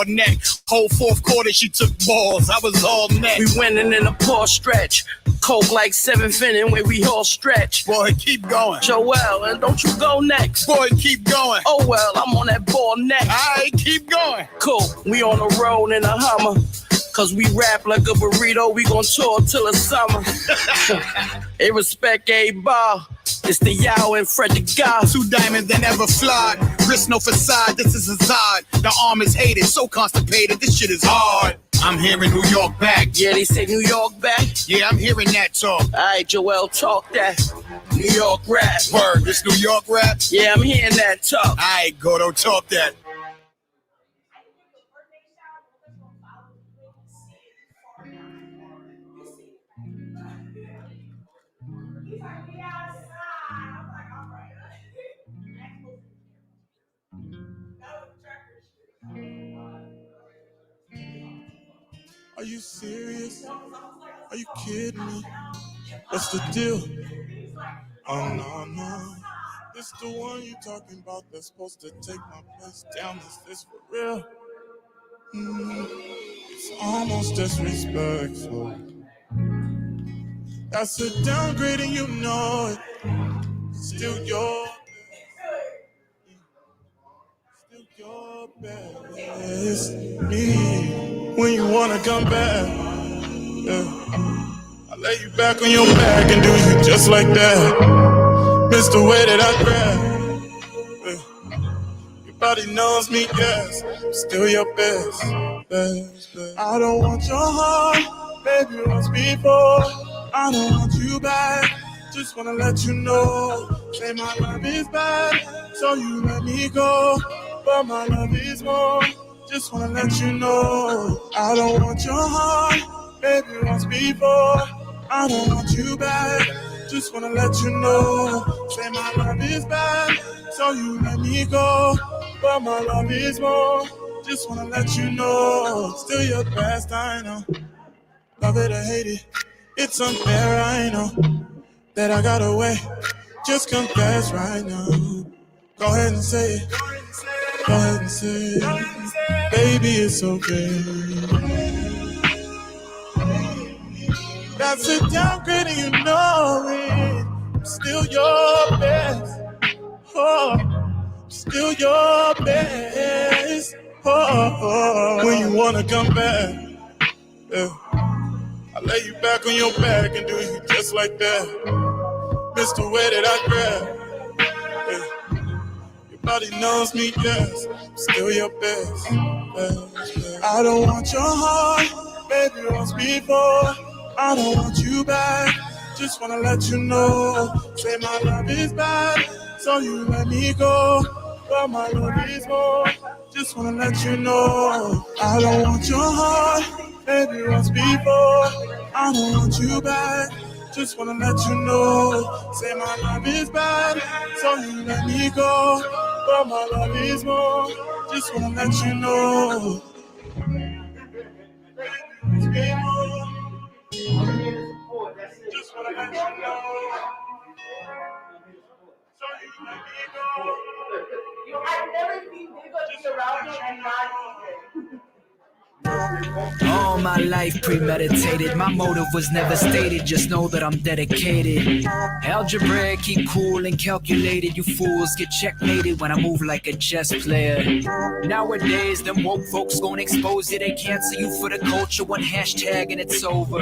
neck. Whole fourth quarter, she took balls. I was all net. We winning in a poor stretch. Coke like 7th inning where we all stretch. Boy, keep going. Joel, and don't you go next. Boy, keep going. Oh well, I'm on that ball next. Alright, keep going. Cool, we on the road in a Hummer. Cause we rap like a burrito, we gon' tour till the summer. Hey, respect A-Bar. It's the Yao and Frederick God. 2 diamonds that never flawed. Wrist no facade, this is a Zod. The arm is hated, so constipated, this shit is hard. I'm hearing New York back. Yeah, they say New York back. Yeah, I'm hearing that talk. Alright, Joel, talk that. New York rap. Word, this New York rap? Yeah, I'm hearing that talk. Alright, Gordo, talk that. Are you serious? Are you kidding me? What's the deal? Oh no. This the one you talking about that's supposed to take my place down. Is this for real? It's almost disrespectful. That's a downgrade and you know it. Still your best. Me. When you wanna come back, yeah. I lay you back on your back and do you just like that. Miss the way that I grab, yeah. Your body knows me, yes. I'm still your best. I don't want your heart, baby, once before. I don't want you back, just wanna let you know. Say my love is bad, so you let me go. But my love is more. Just wanna let you know, I don't want your heart, baby, once before. I don't want you back, just wanna let you know. Say my love is bad, so you let me go. But my love is more, just wanna let you know. Still your best, I know. Love it or hate it, it's unfair, I know. That I got away, just confess right now. Go ahead and say it, go ahead and say it. Baby, it's okay. That's a downgrade and you know it. I'm still your best. Oh, I'm still your best. Oh, when you wanna come back, yeah. I lay you back on your back and do you just like that. Miss the way that I grab, yeah. Body knows me, yes, I'm still your best. I don't want your heart, baby, once before. I don't want you back, just wanna let you know. Say my love is bad, so you let me go. But my love is more, just wanna let you know. I don't want your heart, baby, once before. I don't want you back, just wanna let you know. Say my love is bad, so you let me go. But my love is more, just wanna let you know. Just wanna let you know. So you let me go. I've never seen people be around me and not eat it. All my life premeditated, my motive was never stated, just know that I'm dedicated. Algebraic, keep cool and calculated, you fools get checkmated when I move like a chess player. Nowadays, them woke folks gon' expose you, they cancel you for the culture, one hashtag and it's over.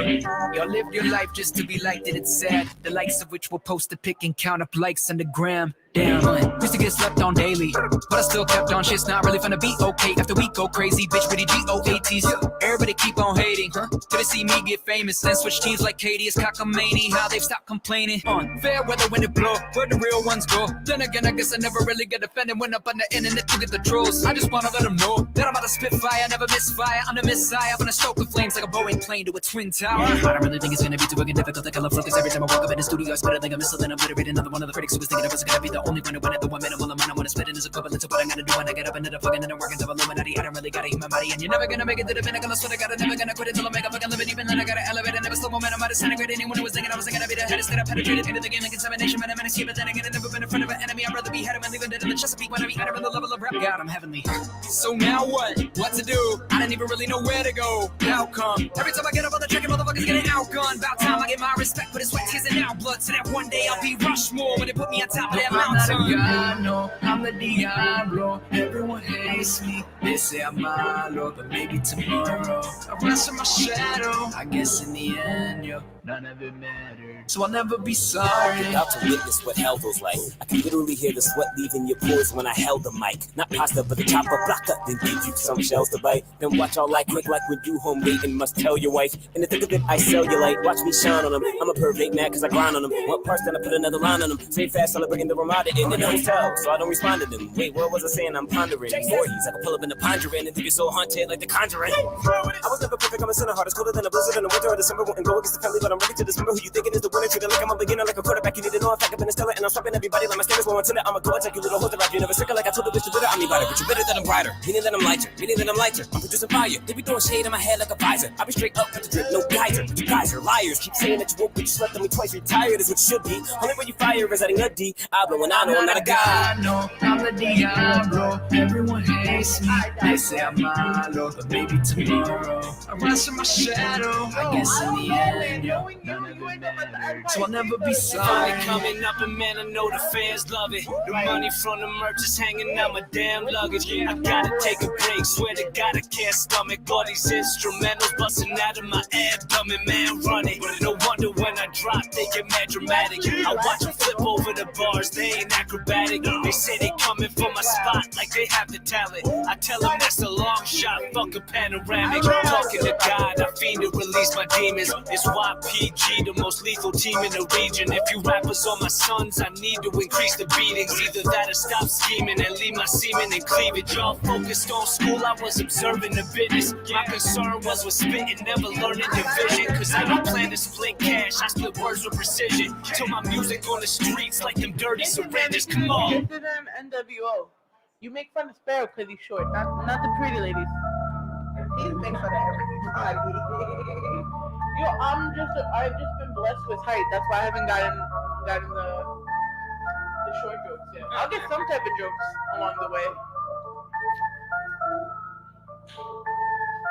Y'all lived your life just to be liked and it's sad, the likes of which will post a pic and count up likes on the gram. Damn, used to get slept on daily, but I still kept on. Shit's not really finna be okay after we go crazy. Bitch, really G-O-A-T's. Everybody keep on hating, huh? Till they see me get famous, then switch teams like Katie. It's cockamamie, how they've stopped complaining. On fair weather when it blow, where the real ones go. Then again, I guess I never really get offended when up on the internet to get the trolls. I just wanna let them know that I'm about to spit fire, never miss fire. I'm the messiah, I'm gonna stoke the flames like a Boeing plane to a twin tower. I don't really think it's gonna be too fucking difficult to kill a focus every time I walk up in the studio. I spit it like a missile, then I'm literally another one of the critics who was thinking I was gonna be the the only one who wanted the one minimal amount I wanna spit in is equivalent to what I gotta do when I get up and fucking in the workings of Illuminati. I don't really gotta eat my body, and you're never gonna make it to the pinnacle. I swear to God, I'm never gonna quit it till I make a fucking living. Even then, I gotta elevate and never slow momentum. I disintegrate anyone who was thinking I was gonna be the head of state. I penetrated into the game like insemination, man. I'm gonna see, but then again, I've never been in front of an enemy. I'd rather be head of and leave it in the Chesapeake when I be out of the level of rap. God, I'm heavenly. So now what? What to do? I don't even really know where to go. How come? Every time I get up on the track, motherfuckers getting outgunned. About time I get my respect, but it's sweat, tears, and now blood. So that one day I'll be Rushmore when they put me on top of that mountain. I'm not a god, no, I'm the Diablo. Everyone hates me, they say I'm malo, but maybe tomorrow I'll rise from my shadow. I guess in the end, yo, none of it mattered. So I'll never be sorry. About to witness what hell feels like. I can literally hear the sweat leaving your pores when I held the mic. Not pasta, but the chopper block up, then give you some shells to bite. Then watch all like quick, like when you home late and must tell your wife. In the thick of it, I sell your light. Watch me shine on them. I'm a perfect mad cause I grind on them. One parts, then I put another line on them. Stay fast, celebrating the Ramada in the hotel, so I don't respond to them. Wait, what was I saying? I'm pondering. 40s, I can pull up in the pondering and think it's so haunted like the Conjuring. I was never perfect, I'm a sinner heart. It's colder than a blizzard in the winter or December. Wouldn't go against the family, but I'm ready to dismember who you thinking is the winner. Treat it like I'm a beginner, like a quarterback. You need to know if I can been a stellar, and I'm stopping everybody like my standards won't tell it. I'm a go attack you little hoes around you. Never sicker like I told the bitch to bitter. I'm me brighter, but you better than I'm brighter. Meaning that I'm lighter, meaning that I'm lighter. I'm producing fire. They be throwing shade in my head like a visor. I be straight up with the drip, no geyser. You guys are liars. Keep saying that you woke, but you slept on me twice. Retired is what you should be. Only when you fire is adding a D. I blow when I know I'm not a god. No, I'm the Diablo. Everyone hates me. They say I'm malo, but maybe tomorrow I rise from my shadow. I guess in the end, yo, none of it matters. So I'll never be sorry. Coming up and man, I know the fans love it. The money from the merch is hanging out my damn luggage. I gotta take a break, swear to God I can't stomach all these instrumentals busting out of my abdomen, man, run it. No wonder when I drop, they get mad dramatic. I watch them flip over the bars, they ain't acrobatic. They say they coming for my spot like they have the talent. I tell them that's a long shot, fuck a panoramic. Talking to God, I fiend to release my demons. It's YPG, the most lethal team in the region. If you rappers are my sons, I need to increase the beatings. Either that or stop scheming and leave my semen in cleavage. Y'all focused on school, I was observing the business. My concern was with spitting, never learning division. Cause I don't plan to split cash, I split words with precision. Till my music on the streets like them dirty surrenders. Come on. This is an NWO. You make fun of Sparrow because he's short, not the pretty ladies. He makes fun of everybody. Yo, I've just been blessed with height. That's why I haven't gotten the short jokes yet. I'll get some type of jokes along the way.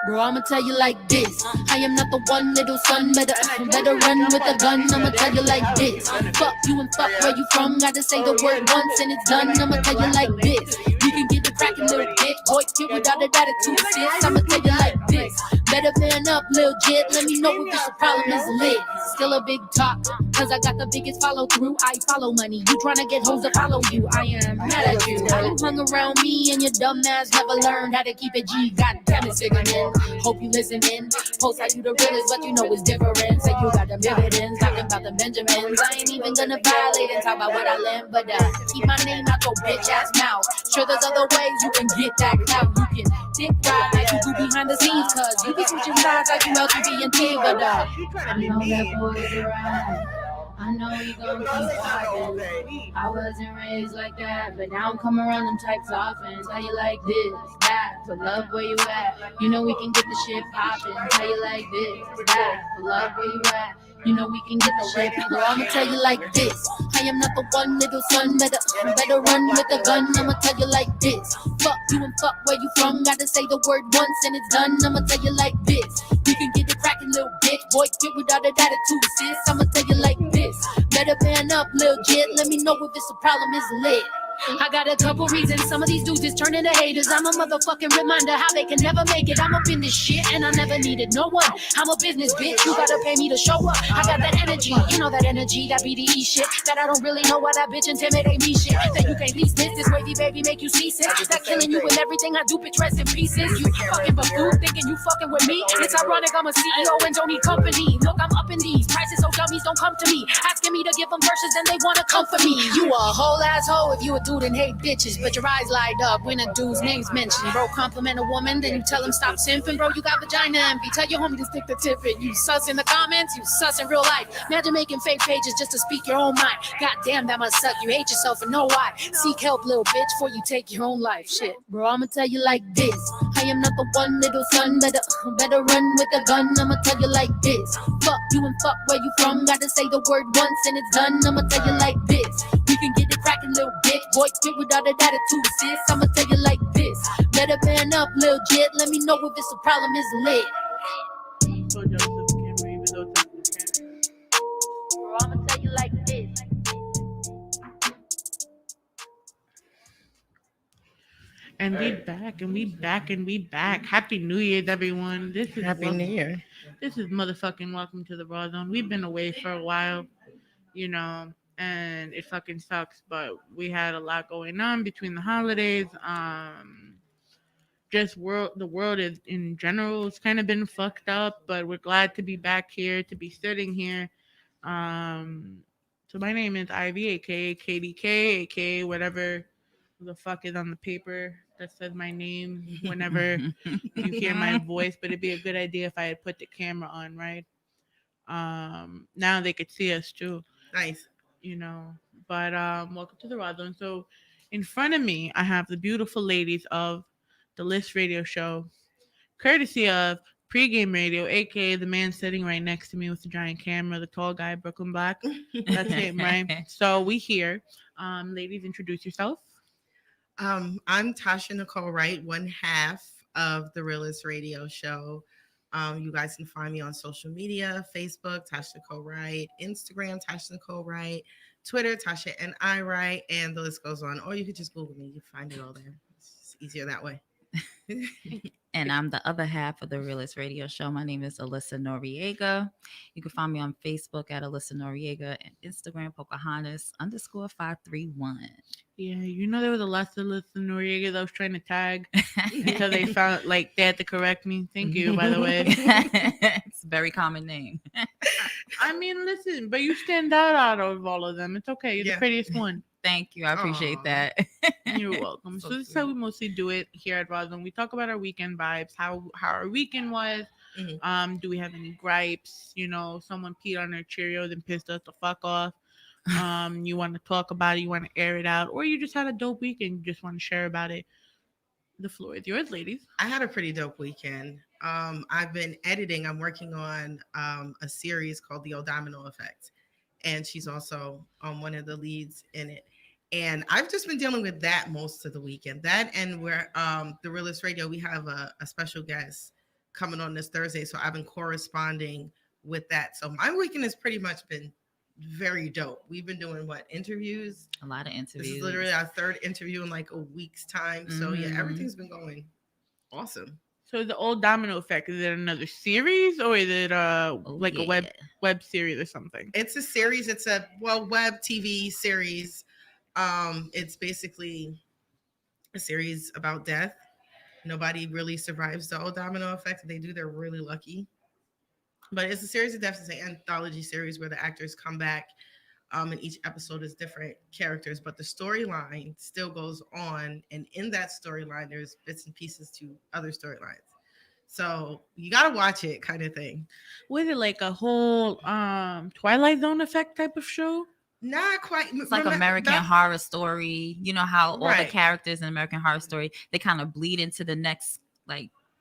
Bro, I'ma tell you like this. I am not the one, little son. Better run with a gun. I'ma tell you like this. Fuck you and fuck where you from. Gotta say the word once and it's done. I'ma tell you like this. You can get the crackin' little dick. Boy, kid without an attitude, sis. I'ma tell you like this. Better man up, lil' jit. Let me know if this a problem is lit. Still a big talk, cause I got the biggest follow through. I follow money. You tryna get hoes to follow you. I am mad at you. You hung around me and your dumb ass never learned how to keep it G. God damn it, Sigmund. Hope you listening. Post how you the realest, but you know it's different. Say you got them dividends, talking about the Benjamins. I ain't even gonna violate and talk about what I learned, but keep my name out your bitch ass mouth. Sure, there's other ways you can get that clout. You can dick ride like you do behind the scenes, cause you be switching sides like you LTV and T, but I know that boy's around. I know you gonna be talking. I wasn't raised like that, but now I'm coming around them types often. Tell you like this, that, for love where you at. You know we can get the shit poppin'. Tell you like this, that, for love where you at. You know we can get the shit. Girl, I'ma tell you like this. I am not the one, little son. Better run with a gun. I'ma tell you like this. Fuck you and fuck where you from. Gotta say the word once and it's done. I'ma tell you like this. You can get the crackin' little bitch. Boy, quit without an attitude, sis. I'ma tell you like this. Better man up, lil' jit. Let me know if it's a problem, it's lit. I got a couple reasons. Some of these dudes is turning to haters. I'm a motherfucking reminder how they can never make it. I'm up in this shit and I never needed no one. I'm a business bitch. You gotta pay me to show up. I got that energy. You know that energy, that BDE shit. That I don't really know why that bitch intimidate me shit. That you can't lease this wavy baby make you seasick. That killing you with everything I do, bitch, rest in pieces. You fucking buffoon thinking you fucking with me. It's ironic I'm a CEO and don't need company. Look, I'm up in these prices so dummies don't come to me. Asking me to give them verses and they wanna come for me. You a whole asshole if you a attitude and hate bitches, but your eyes light up when a dude's name's mentioned. Bro, compliment a woman, then you tell him stop simping. Bro, you got vagina envy. Tell your homie to stick the tip in. You sus in the comments, you sus in real life. Imagine making fake pages just to speak your own mind. God damn, that must suck. You hate yourself and know why. Seek help, little bitch, before you take your own life. Shit, bro, I'ma tell you like this. I am not the one, little son. Better run with a gun. I'ma tell you like this. Fuck you and fuck where you from. Gotta say the word once and it's done. I'ma tell you like this. You can get it crackin', little bitch. Boy, quit without an attitude, sis. I'ma tell you like this. Better man up, little jit. Let me know if it's a problem, it's lit. Bro, I'ma tell you like this. And we back, and we back, and we back. Happy New Year's, everyone. This is Happy New Year. This is motherfucking welcome to the Rawrrzone. We've been away for a while, you know, and it fucking sucks. But we had a lot going on between the holidays. The world is in general has kind of been fucked up. But we're glad to be back here, to be sitting here. So my name is Ivy, aka KDK, aka whatever the fuck is on the paper that says my name whenever you hear my voice. But it'd be a good idea if I had put the camera on, right? Now they could see us too. Nice. You know. But welcome to the Rawrrzone. So in front of me I have the beautiful ladies of the List Radio Show, courtesy of Pregame Radio, aka the man sitting right next to me with the giant camera, the tall guy, Brooklyn Black. That's him, right? So we here. Ladies, introduce yourself. I'm Tasha Nicole Wright, one half of the Realness Radio Show. You guys can find me on social media, Facebook, Tasha Nicole Wright, Instagram, Tasha Nicole Wright, Twitter, Tasha and I Wright, and the list goes on. Or you could just Google me. You find it all there. It's easier that way. And I'm the other half of the Realness Radio Show. My name is Alyssa Noriega. You can find me on Facebook at Alyssa Noriega and Instagram, Pocahontas_531. Yeah, you know there was a lot of Alyssa Noriega that I was trying to tag until they found like they had to correct me. Thank you, by the way. It's a very common name. I mean, listen, but you stand out of all of them. It's okay. You're the prettiest one. Thank you. I appreciate that. You're welcome. So this is how we mostly do it here at Rawrrzone. We talk about our weekend vibes, how our weekend was. Mm-hmm. Do we have any gripes? You know, someone peed on their Cheerios and pissed us the fuck off. You want to talk about it, you want to air it out, or you just had a dope weekend, you just want to share about it. The floor is yours, ladies. I had a pretty dope weekend. I've been editing. I'm working on a series called The Old Domino Effect, and she's also one of the leads in it. And I've just been dealing with that most of the weekend. That and where the Realist Radio, we have a special guest coming on this Thursday. So I've been corresponding with that. So my weekend has pretty much been very dope. We've been doing interviews? A lot of interviews. This is literally our third interview in like a week's time. So yeah, everything's been going awesome. So the Old Domino Effect, is it another series or is it a web series or something? It's a series. It's a web TV series. It's basically a series about death. Nobody really survives the Old Domino Effect. If they do, they're really lucky. But it's a series of deaths. It's an anthology series where the actors come back, and each episode is different characters. But the storyline still goes on, and in that storyline, there's bits and pieces to other storylines. So you gotta watch it, kind of thing. Was it like a whole Twilight Zone effect type of show? Not quite. It's like American Horror Story. You know how all the characters in American Horror Story, they kind of bleed into the next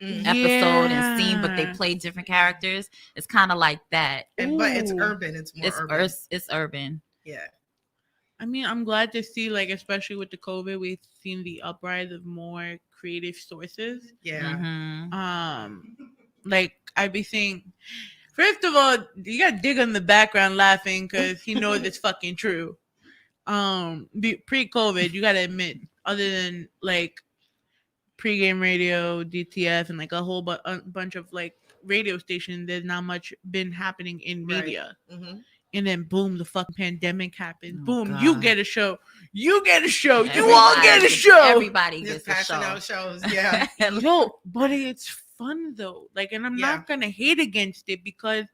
episode and scene, but they play different characters. It's kind of like that. But it's urban. It's more urban. It's urban. Yeah. I mean, I'm glad to see, like, especially with the COVID, we've seen the uprise of more creative sources. Yeah. Like, I'd be saying, first of all, you got to dig on the background laughing because he knows it's fucking true. Pre-COVID, you got to admit, other than, like, Pregame Radio, DTF, and, like, a whole bunch of, like, radio stations, there's not much been happening in media. Right. Mm-hmm. And then, boom, the fucking pandemic happened. Oh, boom, God. You get a show. You get a show. You all get a show. Everybody gets a show. Out shows. Yeah. Yo, but it's fun, though. Like, and I'm not going to hate against it because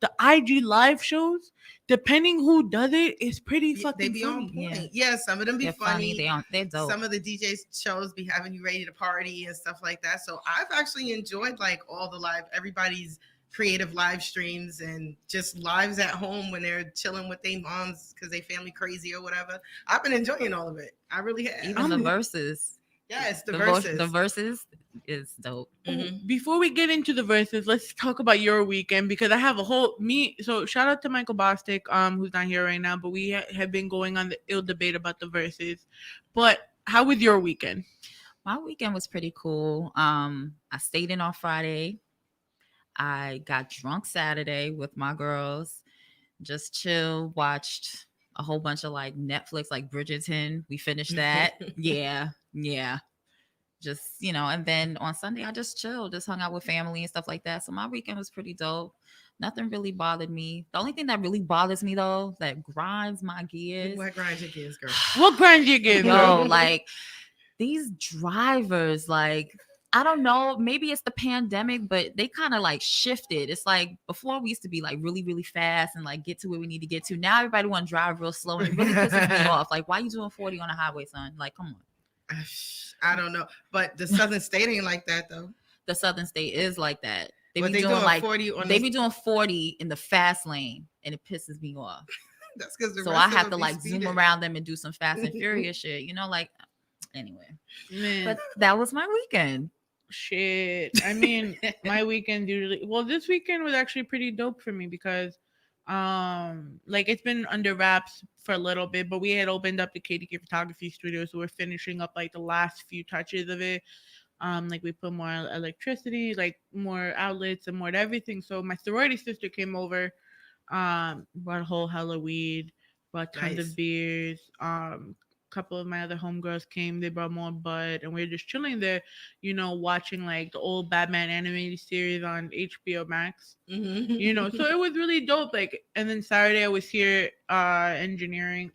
the IG live shows, depending who does it, is pretty They fucking be funny. on point. Yeah, some of them be They're funny. They're dope. Some of the DJ shows be having you ready to party and stuff like that. So I've actually enjoyed like all the everybody's creative live streams and just lives at home when they're chilling with their moms because they family crazy or whatever. I've been enjoying all of it. I really have. Even the verses. Yes, the verses. The verses is dope. Mm-hmm. Before we get into the verses, let's talk about your weekend because I have a whole So shout out to Michael Bostic, who's not here right now, but we have been going on the ill debate about the verses. But how was your weekend? My weekend was pretty cool. I stayed in on Friday. I got drunk Saturday with my girls, just chill, watched a whole bunch of like Netflix, like Bridgerton. We finished that. Yeah. Just, and then on Sunday, I just chilled, just hung out with family and stuff like that. So my weekend was pretty dope. Nothing really bothered me. The only thing that really bothers me though, that grinds my gears. What grinds your gears, girl? What grinds your gears, girl? Like these drivers, like, I don't know, maybe it's the pandemic, but they kind of like shifted. It's like before we used to be like really, really fast and like get to where we need to get to. Now everybody want to drive real slow and it really pisses me off. Like, why you doing 40 on a highway, son? Like, come on. I don't know. But the Southern State ain't like that though. The Southern State is like that. They But be doing like 40 on they be doing 40 in the fast lane and it pisses me off. That's because so I have to like zoom around them and do some Fast and Furious shit. Like anyway. Man. But that was my weekend. Shit. I mean, my weekend usually. Well, this weekend was actually pretty dope for me because, like it's been under wraps for a little bit, but we had opened up the KDK photography studio, so we're finishing up like the last few touches of it. Like we put more electricity, like more outlets and more everything. So my sorority sister came over, brought a whole hella weed, brought tons of beers. Couple of my other homegirls came, they brought more bud, and we were just chilling there, watching like the old Batman animated series on HBO Max. So it was really dope. Like, and then Saturday I was here managing,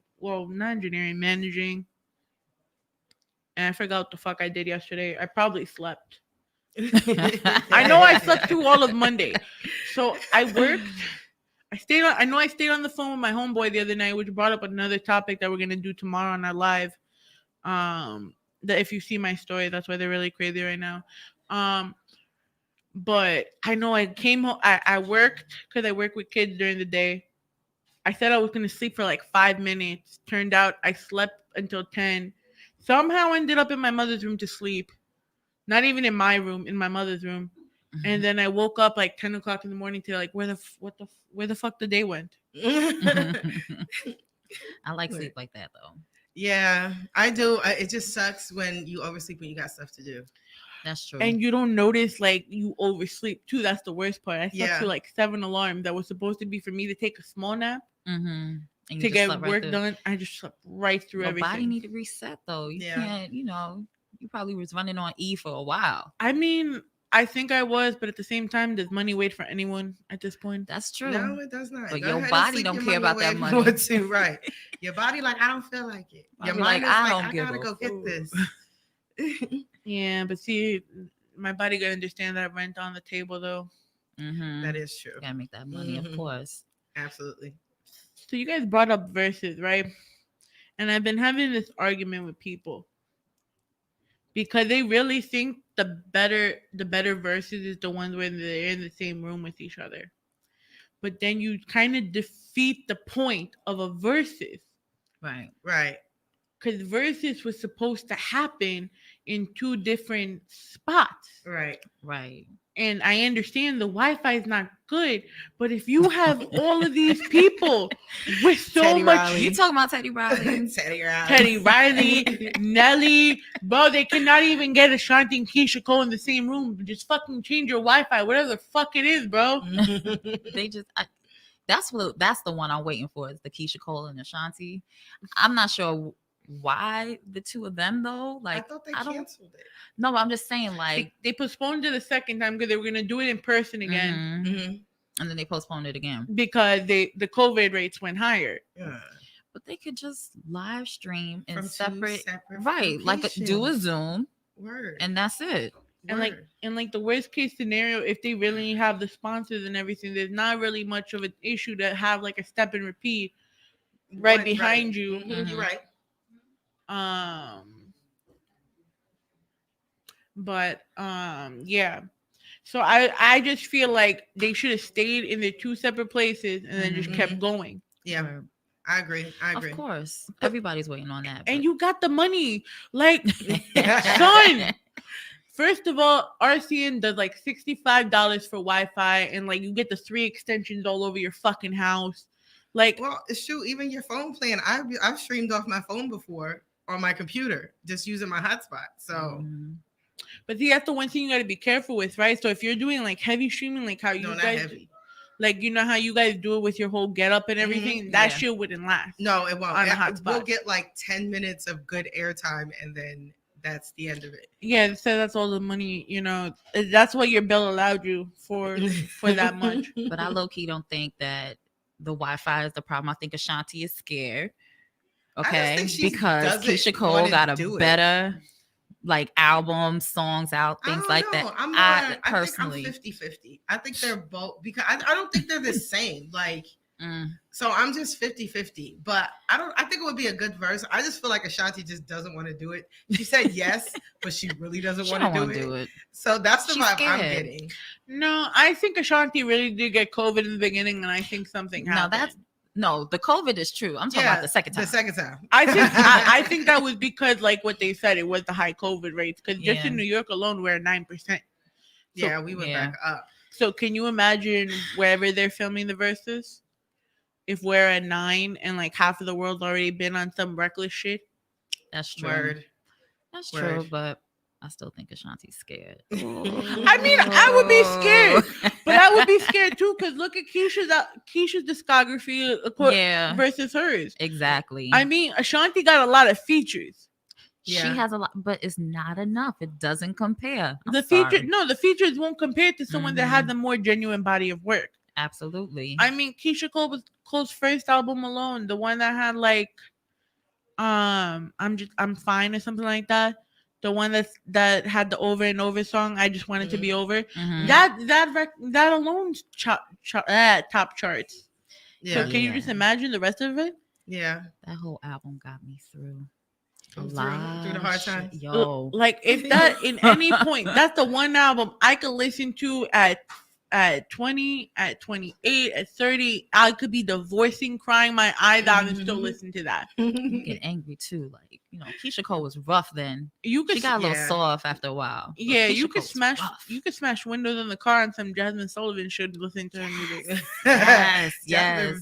and I forgot what the fuck I did yesterday. I probably slept. I know I slept through all of Monday. So I worked. I stayed on the phone with my homeboy the other night, which brought up another topic that we're gonna do tomorrow on our live. That if you see my story, that's why they're really crazy right now. But I know I came home. I worked because I work with kids during the day. I said I was gonna sleep for like 5 minutes. Turned out I slept until 10. Somehow ended up in my mother's room to sleep. Not even in my room, in my mother's room. And then I woke up like 10 o'clock in the morning to like, where the fuck the day went? I like sleep like that though. Yeah, I do. It just sucks when you oversleep when you got stuff to do. That's true. And you don't notice like you oversleep too. That's the worst part. I slept to like 7 alarms that was supposed to be for me to take a small nap. To get work done. I just slept right through everything. Your body need to reset though. You can't, you probably was running on E for a while. I mean, I think I was, but at the same time, does money wait for anyone at this point? That's true. No, it does not. But your body don't care about that money. Right. Your body like, I don't feel like it. Your mind is I gotta go get this. Yeah, but see, my body gotta understand that rent on the table though. That is true. Gotta make that money, of course. Absolutely. So you guys brought up verses, right? And I've been having this argument with people because they really think the better verses is the ones where they're in the same room with each other. But then you kind of defeat the point of a versus. Right. Because versus was supposed to happen in 2 different spots. Right. And I understand the Wi-Fi is not good, but if you have all of these people with so Teddy much, Riley. You talking about Teddy Riley? Teddy Riley, Nelly, bro, they cannot even get Ashanti and Keisha Cole in the same room. Just fucking change your Wi-Fi, whatever the fuck it is, bro. They just, that's the one I'm waiting for is the Keisha Cole and Ashanti. I'm not sure why the 2 of them though. Like, I thought they canceled it. No, but I'm just saying, like they postponed it a second time because they were gonna do it in person again, and then they postponed it again because the COVID rates went higher. Yeah, but they could just live stream in from separate separate right, like do a Zoom, word, and that's it. And like the worst case scenario, if they really have the sponsors and everything, there's not really much of an issue to have like a step and repeat right behind you. Mm-hmm. You're right. But yeah. So I just feel like they should have stayed in their two separate places and then just kept going. Yeah. I agree. Of course. Everybody's waiting on that. And you got the money. Like, son. First of all, RCN does like $65 for Wi-Fi, and like you get the 3 extensions all over your fucking house. Like, well, shoot, even your phone plan. I've streamed off my phone before on my computer, just using my hotspot. So, but see, that's the one thing you got to be careful with, right? So if you're doing like heavy streaming, like how you guys, heavy. Like you know how you guys do it with your whole get up and everything, that shit wouldn't last. No, it won't. On a hotspot. We'll get like 10 minutes of good airtime, and then that's the end of it. Yeah, so that's all the money, you know. That's what your bill allowed you for that much. But I low key don't think that the Wi-Fi is the problem. I think Ashanti is scared. Okay, because Keisha Cole got a better like album, songs out, things like that. I personally think I'm 50-50. I think they're both, because I don't think they're the same. Like, so I'm just 50-50. But I think it would be a good verse. I just feel like Ashanti just doesn't want to do it. She said yes, but she really doesn't want to do it. So that's the vibe I'm getting. No, I think Ashanti really did get COVID in the beginning, and I think something happened. No, the COVID is true. I'm talking about the second time. The second time. I think that was because, like what they said, it was the high COVID rates. Because just in New York alone, we're at 9%. So, we went back up. So can you imagine wherever they're filming the verses? If we're at 9 and like half of the world's already been on some reckless shit. That's true. Word. That's true, but I still think Ashanti's scared. I mean, I would be scared, but I would be scared too, because look at Keisha's discography versus hers. Exactly. I mean, Ashanti got a lot of features. Yeah. She has a lot, but it's not enough. It doesn't compare. The features won't compare to someone that had the more genuine body of work. Absolutely. I mean, Keisha Cole's first album alone, the one that had like, I'm fine or something like that. The one that had the over and over song, I just wanted to be over. That alone top charts. Yeah. So can you just imagine the rest of it? Yeah. That whole album got me through. Through the hard times. Yo. Like if that in any point, that's the one album I could listen to at 20, at 28, at 30, I could be divorcing, crying my eyes out, and still listen to that. You get angry too. Like, you know, Keisha Cole was rough then. She got a little soft after a while. Yeah, you could smash windows in the car and some Jasmine Sullivan should listen to her music. Yes.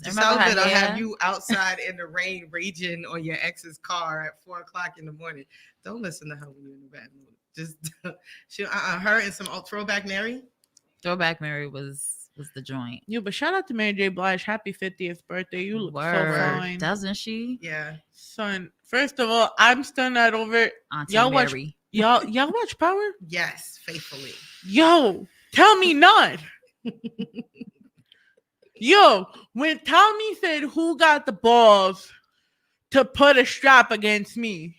Sullivan will have you outside in the rain raging on your ex's car at 4:00 in the morning. Don't listen to her when you're in a bad mood. Just her and some Throwback Mary. Throwback Mary was the joint. Yeah, but shout out to Mary J. Blige. Happy 50th birthday. You look so fine. Doesn't she? Yeah. Son, first of all, I'm stunned out over Auntie y'all Mary. Y'all watch Power? Yes, faithfully. Yo, tell me not. Yo, when Tommy said who got the balls to put a strap against me,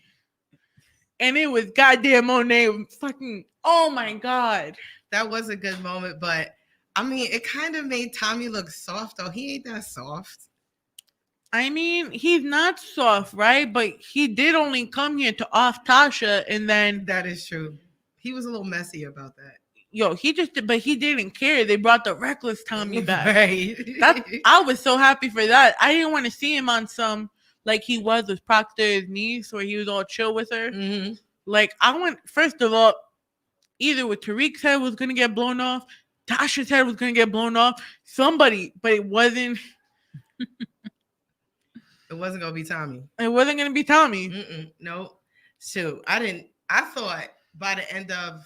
and it was goddamn Monet fucking, oh my God. That was a good moment, but I mean, it kind of made Tommy look soft, though. He ain't that soft. I mean, he's not soft, right? But he did only come here to off Tasha, and then that is true. He was a little messy about that. Yo, he didn't care. They brought the reckless Tommy back. Right. I was so happy for that. I didn't want to see him on some like he was with Proctor's niece, where he was all chill with her. Mm-hmm. Like first of all, either with Tariq's head was gonna get blown off, Tasha's head was gonna get blown off. Somebody, but it wasn't. It wasn't gonna be Tommy. It wasn't gonna be Tommy. No, shoot. I thought by the end of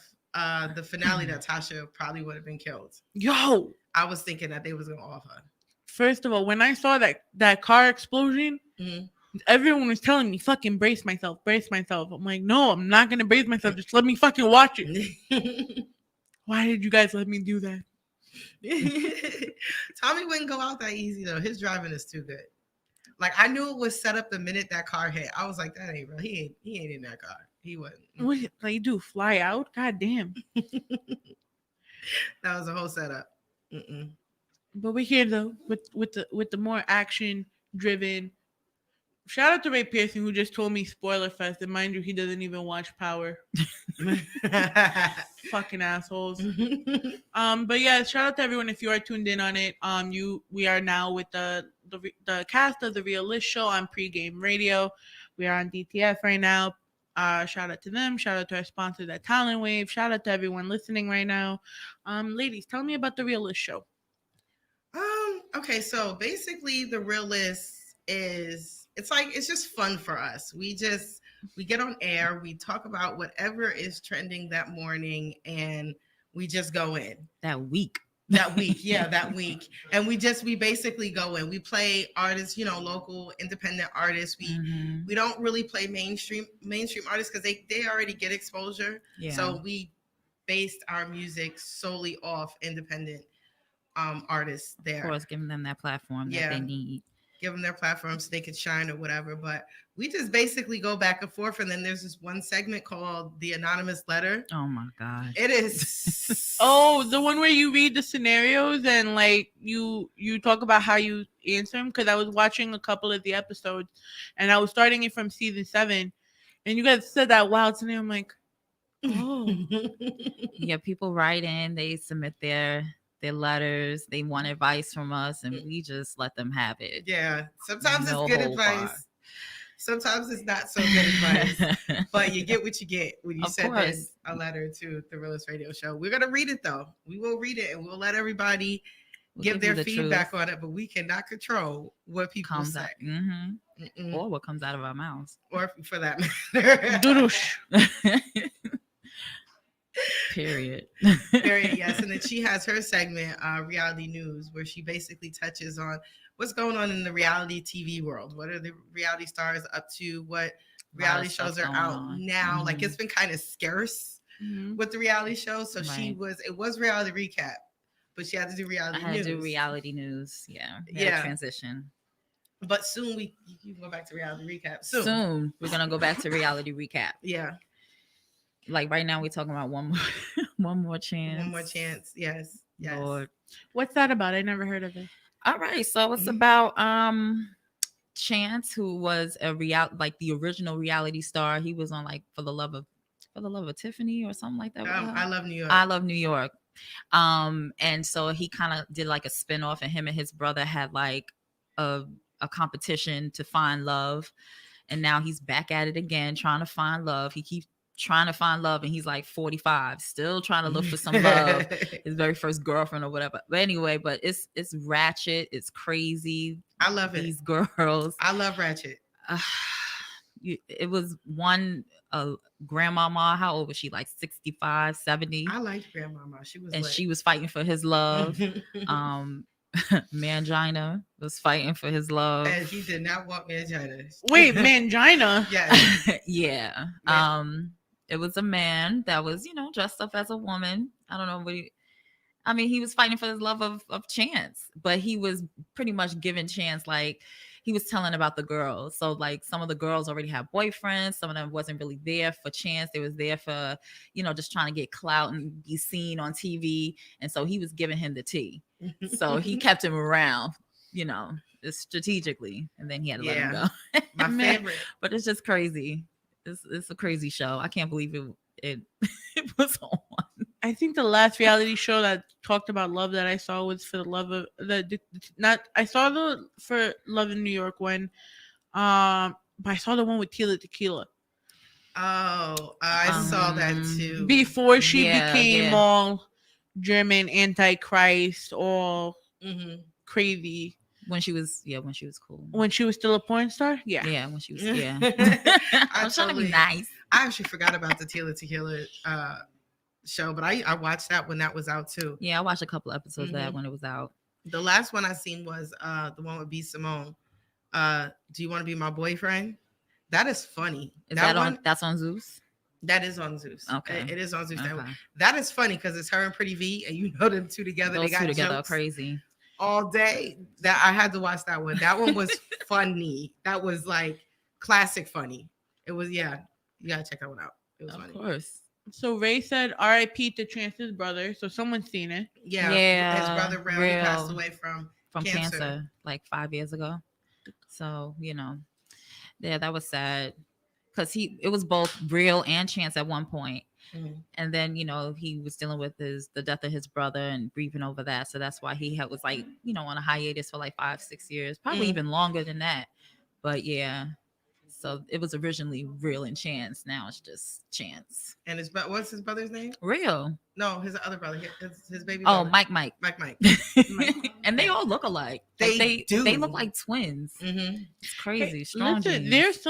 the finale that Tasha probably would have been killed. Yo, I was thinking that they was gonna off her. First of all, when I saw that car explosion, everyone was telling me, fucking brace myself. I'm like, no, I'm not gonna brace myself. Just let me fucking watch it. Why did you guys let me do that? Tommy wouldn't go out that easy though. His driving is too good. Like I knew it was set up the minute that car hit. I was like, that ain't real. He ain't in that car. He wouldn't. What like do? Fly out? God damn. That was a whole setup. But we're here though with the more action driven. Shout out to Ray Pearson who just told me spoiler fest. And mind you, he doesn't even watch Power. Fucking assholes. But yeah, shout out to everyone if you are tuned in on it. We are now with the cast of the Real List show on Pregame Radio. We are on DTF right now. Shout out to them. Shout out to our sponsors at Talent Wave. Shout out to everyone listening right now. Ladies, tell me about the Real List show. Okay, so basically the Real List is it's just fun for us. We get on air, we talk about whatever is trending that morning, and we just go in. That week. That week. And we basically go in. We play artists, local independent artists. We don't really play mainstream artists because they already get exposure. Yeah. So we based our music solely off independent artists there. Of course, giving them that platform that they need. Give them their platform so they can shine or whatever. But we just basically go back and forth. And then there's this one segment called The Anonymous Letter. Oh my God. It is. Oh, the one where you read the scenarios and like you talk about how you answer them. Because I was watching a couple of the episodes and I was starting it from season 7. And you guys said that wild to me. I'm like, oh. Yeah, people write in, they submit their letters, they want advice from us, and we just let them have it. Yeah, sometimes it's good advice. Sometimes it's not so good advice, but you get what you get when you send in a letter to the Realist Radio Show. We're going to read it, though. We will read it, and we'll let everybody give their feedback on it, but we cannot control what people say. Or what comes out of our mouths. Or for that matter. Period, yes. And then she has her segment, Reality News, where she basically touches on what's going on in the reality TV world. What are the reality stars up to? What reality shows are out now? Like, it's been kind of scarce with the reality shows. So it was reality recap, but she had to do reality news. I had to do reality news. Yeah. Transition. But soon you can go back to reality recap. Soon we're going to go back to reality recap. Yeah. Like right now, we're talking about one more chance. One more chance. Yes. Lord. What's that about? I never heard of it. All right. So it's about Chance, who was the original reality star. He was on like For the Love of Tiffany or something like that. I Love New York. I Love New York. And so he kind of did like a spinoff, and him and his brother had like a competition to find love. And now he's back at it again, trying to find love. He keeps trying to find love, and he's like 45, still trying to look for some love. His very first girlfriend or whatever. But anyway, but it's ratchet. It's crazy. I love it. These girls. I love ratchet. It was one grandmama. How old was she? Like 65, 70. I liked grandmama. She was fighting for his love. Mangina was fighting for his love. And he did not want Mangina. Wait, Mangina? Yes. Yeah. It was a man that was, dressed up as a woman. I don't know what he was fighting for his love of Chance, but he was pretty much giving Chance, like, he was telling about the girls. So like some of the girls already have boyfriends. Some of them wasn't really there for Chance. They was there for, just trying to get clout and be seen on TV. And so he was giving him the tea. So he kept him around, strategically. And then he had to let him go. My favorite. But it's just crazy. It's a crazy show. I can't believe it was on. I think the last reality show that talked about love that I saw was For the Love of I saw the For Love in New York one, but I saw the one with Tila Tequila. Oh, I saw that too. Before she became all German Antichrist, all crazy. When she was cool. When she was still a porn star? Yeah. Yeah, when she was, I was trying to be nice. I actually forgot about the Tila Tequila show, but I watched that when that was out too. Yeah, I watched a couple episodes of that when it was out. The last one I seen was the one with B. Simone. Do you want to be my boyfriend? That is funny. That's on Zeus? That is on Zeus. Okay. It is on Zeus. Okay. That is funny because it's her and Pretty V, and them two together. Those they got two together jokes are crazy. All day. That I had to watch that one. That one was funny. That was like classic funny. It was, You gotta check that one out. It was funny. Of course. So Ray said R.I.P. to Chance's brother. So someone's seen it. Yeah. His brother Ray passed away from cancer like 5 years ago. So, yeah, that was sad. Because it was both Real and Chance at one point. And then, he was dealing with the death of his brother and grieving over that. So that's why he was like, on a hiatus for like 5-6 years, probably even longer than that. But yeah, so it was originally Real and Chance. Now it's just Chance. And what's his brother's name? Real. No, his other brother, his baby brother. Oh, Mike. And they all look alike. They do. They look like twins. It's crazy. Hey, strong listen, genes. there's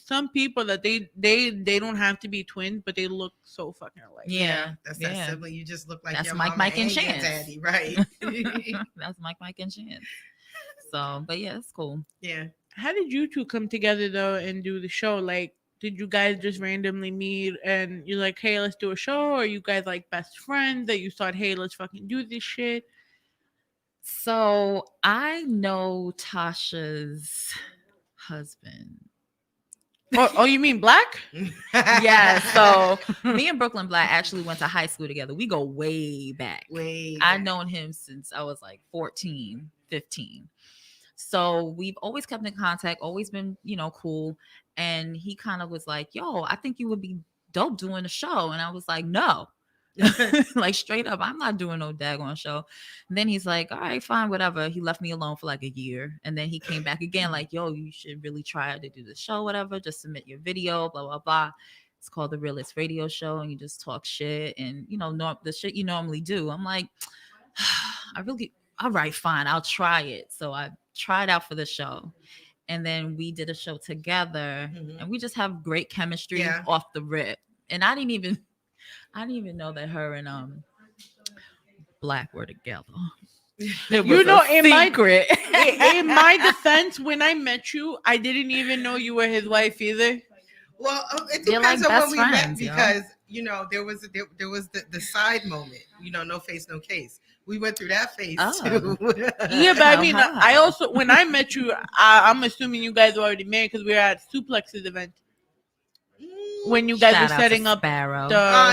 some people that they don't have to be twins, but they look so fucking alike. Yeah, that's that sibling. You just look like that's your Mike, mama and your Chance. Daddy, right? That's Mike, and Chance. So, but yeah, it's cool. Yeah. How did you two come together though and do the show? Like, did you guys just randomly meet and you're like, hey, let's do a show? Or are you guys like best friends that you thought, hey, let's fucking do this shit? So I know Tasha's husband. Oh, you mean Black? Yeah. So me and Brooklyn Black actually went to high school together. We go way back. I've known him since I was like 14, 15. So we've always kept in contact, always been, cool. And he kind of was like, yo, I think you would be dope doing a show. And I was like, no, like straight up, I'm not doing no daggone show. And then he's like, all right, fine, whatever. He left me alone for like a year. And then he came back again like, yo, you should really try to do the show, whatever. Just submit your video, blah, blah, blah. It's called The Realness Radio Show. And you just talk shit and, the shit you normally do. I'm like, all right, fine, I'll try it. So I tried out for the show. And then we did a show together and we just have great chemistry off the rip. And I didn't even know that her and Black were together. In my defense, when I met you, I didn't even know you were his wife either. Well, it depends on when we met because there was the side moment. No face, no case. We went through that phase too. Yeah, but I mean, I also when I met you, I'm assuming you guys were already married because we were at Suplex's event when you guys were setting up Sparrow.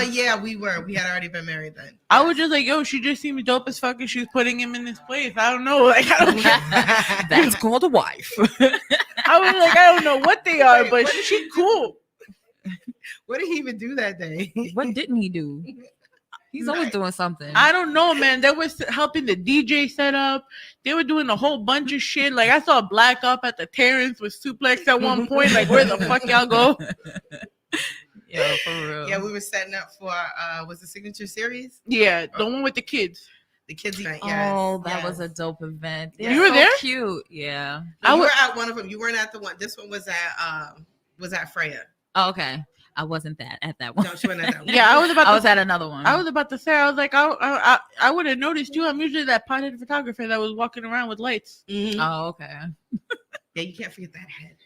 Yeah, we were. We had already been married then. I was just like, yo, she just seemed dope as fuck, and she's putting him in this place. I don't know, like I don't care. That's called a wife. I was like, I don't know what they are, but she's cool. What did he even do that day? What didn't he do? He's always doing something. I don't know, man. They was helping the DJ set up. They were doing a whole bunch of shit. Like I saw Black up at the Terrace with Suplex at one point. Like, where the fuck y'all go? Yeah, for real. Yeah, we were setting up for was the Signature Series? Yeah, the one with the kids. The kids event. Oh, that was a dope event. You were there? Cute. Yeah. No, you were at one of them. You weren't at the one. This one was at Freya. Oh, okay. I wasn't at that one. No, she wasn't at that one. Yeah, I was at another one. I was about to say, I was like, I would have noticed too. I'm usually that pothead photographer that was walking around with lights. Mm-hmm. Oh, okay. Yeah, you can't forget that head.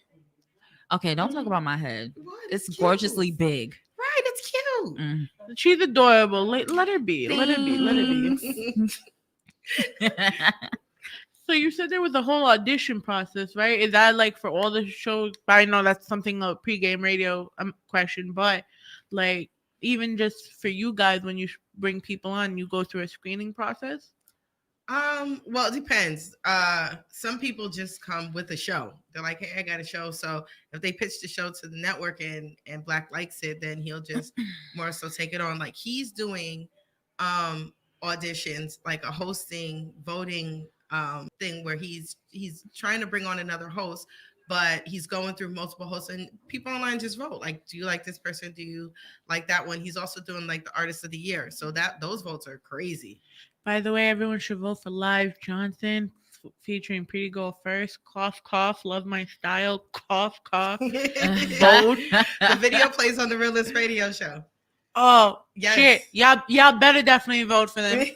Okay, don't talk about my head. It's cute. Gorgeously big. Right, it's cute. She's adorable. Let her be. Let her be. Let her be. So you said there was a whole audition process, right? Is that like for all the shows? I know that's something a pregame radio question, but like even just for you guys, when you bring people on, you go through a screening process? Well, it depends. Some people just come with a show. They're like, hey, I got a show. So if they pitch the show to the network and Black likes it, then he'll just more so take it on. Like he's doing auditions, like a hosting, voting thing where he's trying to bring on another host, but he's going through multiple hosts and people online just vote. Like, do you like this person? Do you like that one? He's also doing like the Artist of the Year. So those votes are crazy. By the way, everyone should vote for Live Johnson featuring Pretty Girl First. Cough, cough. Love my style. Cough, cough. Vote. The video plays on the Realness Radio Show. Oh, yes. Shit. Y'all better definitely vote for them.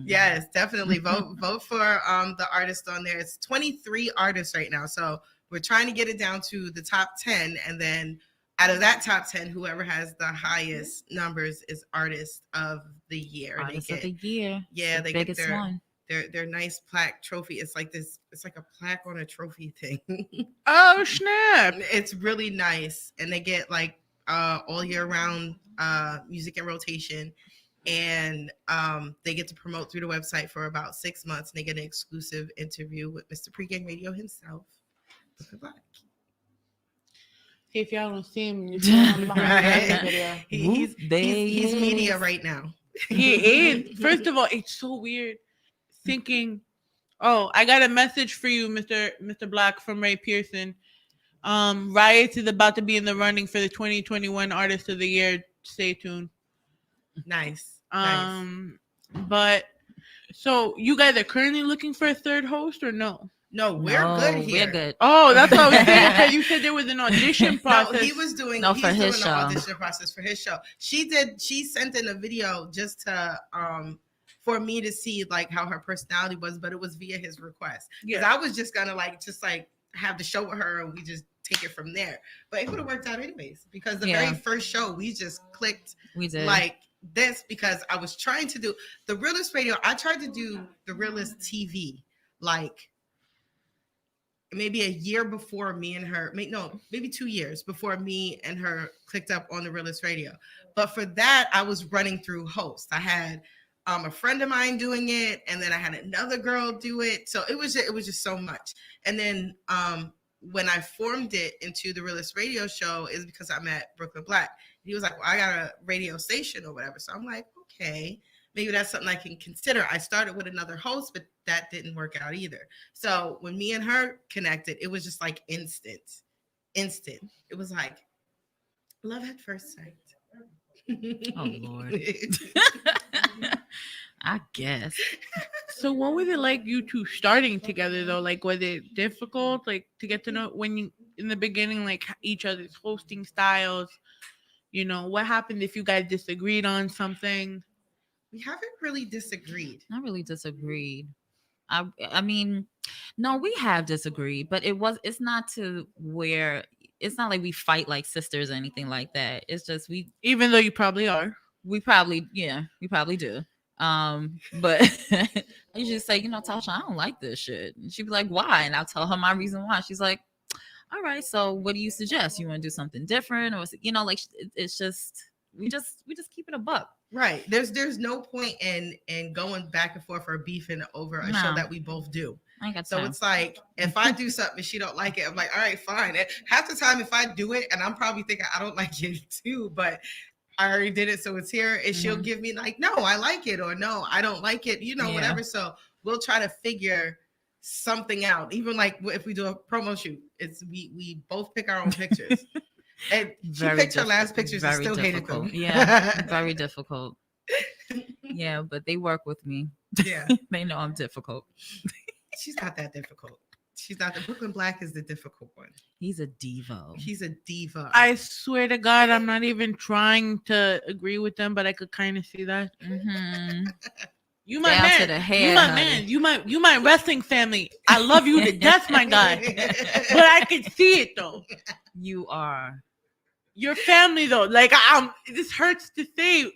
Yes, definitely vote for the artist on there. It's 23 artists right now. So we're trying to get it down to the top 10. And then out of that top 10, whoever has the highest numbers is Artist of the Year. Artist of the Year. Yeah, the they biggest get their one. their nice plaque trophy. It's like this. It's like a plaque on a trophy thing. Oh snap! It's really nice, and they get like all year round music in rotation, and they get to promote through the website for about 6 months, and they get an exclusive interview with Mr. Pregame Radio himself. Good luck. If y'all don't see him, you see him behind the video. He's media right now. He is. First of all, it's so weird thinking, oh, I got a message for you, Mr. Black from Ray Pearson. Wright is about to be in the running for the 2021 Artist of the Year. Stay tuned. Nice. But so you guys are currently looking for a third host or no? No, we're good here. We're good. Oh, that's what I was saying. Because you said there was an audition process. No, he was doing the audition process for his show. She sent in a video just to for me to see like how her personality was, but it was via his request. Because I was just gonna just have the show with her and we just take it from there. But it would have worked out anyways, because the very first show we just clicked. We did like this because I was trying to do the Realist Radio. I tried to do the Realist TV like maybe a year before me and her, maybe 2 years before me and her clicked up on the Realist Radio. But for that, I was running through hosts. I had a friend of mine doing it, and then I had another girl do it. So it was just so much. And then when I formed it into the Realist Radio Show is because I met Brooklyn Black. He was like, well, I got a radio station or whatever. So I'm like, okay, maybe that's something I can consider. I started with another host, but that didn't work out either. So when me and her connected, it was just like instant. It was like love at first sight. Oh Lord. I guess. So what was it like you two starting together though? Like, was it difficult like to get to know when you in the beginning, like each other's hosting styles? You know, what happened if you guys disagreed on something? We haven't really disagreed. Not really disagreed. I mean, no, we have disagreed, but it's not to where it's not like we fight like sisters or anything like that. It's just even though you probably are. We probably do. But I usually say, Tasha, I don't like this shit. And she'd be like, why? And I'll tell her my reason why. She's like, all right, so what do you suggest? You want to do something different? Or like it's just we just keep it a buck. Right. There's no point in going back and forth or beefing over a show that we both do. I ain't got so time. It's like if I do something and she don't like it, I'm like, all right, fine. And half the time if I do it and I'm probably thinking I don't like it too, but I already did it, so it's here. And she'll give me like, no, I like it, or no, I don't like it, whatever. So we'll try to figure something out. Even like if we do a promo shoot, it's we both pick our own pictures. And she picked her last pictures and still hated them. Yeah, very difficult. Yeah, but they work with me. Yeah. They know I'm difficult. She's not that difficult. She's not. The Brooklyn Black is the difficult one. He's a diva. He's a diva. I swear to God, I'm not even trying to agree with them, but I could kind of see that. Mm-hmm. You my man. To the hair, you my man. You my wrestling family. I love you to death, my guy. But I can see it though. You are. Your family though. Like this hurts to say,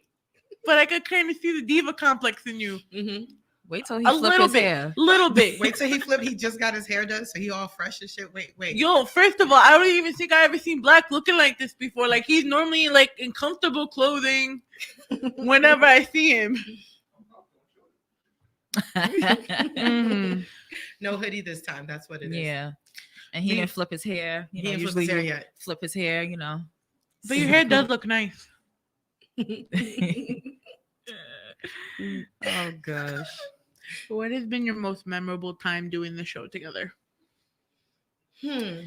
but I could kind of see the diva complex in you. Mm-hmm. Wait till he flip his hair. Little bit. Wait till he flip. He just got his hair done, so he all fresh and shit. Wait. Yo, first of all, I don't even think I ever seen Black looking like this before. Like he's normally like in comfortable clothing whenever I see him. Mm-hmm. No hoodie this time. That's what it is. Yeah, and he didn't flip his hair. He didn't flip his hair yet. Flip his hair, But your hair does look nice. Oh gosh. What has been your most memorable time doing the show together? It's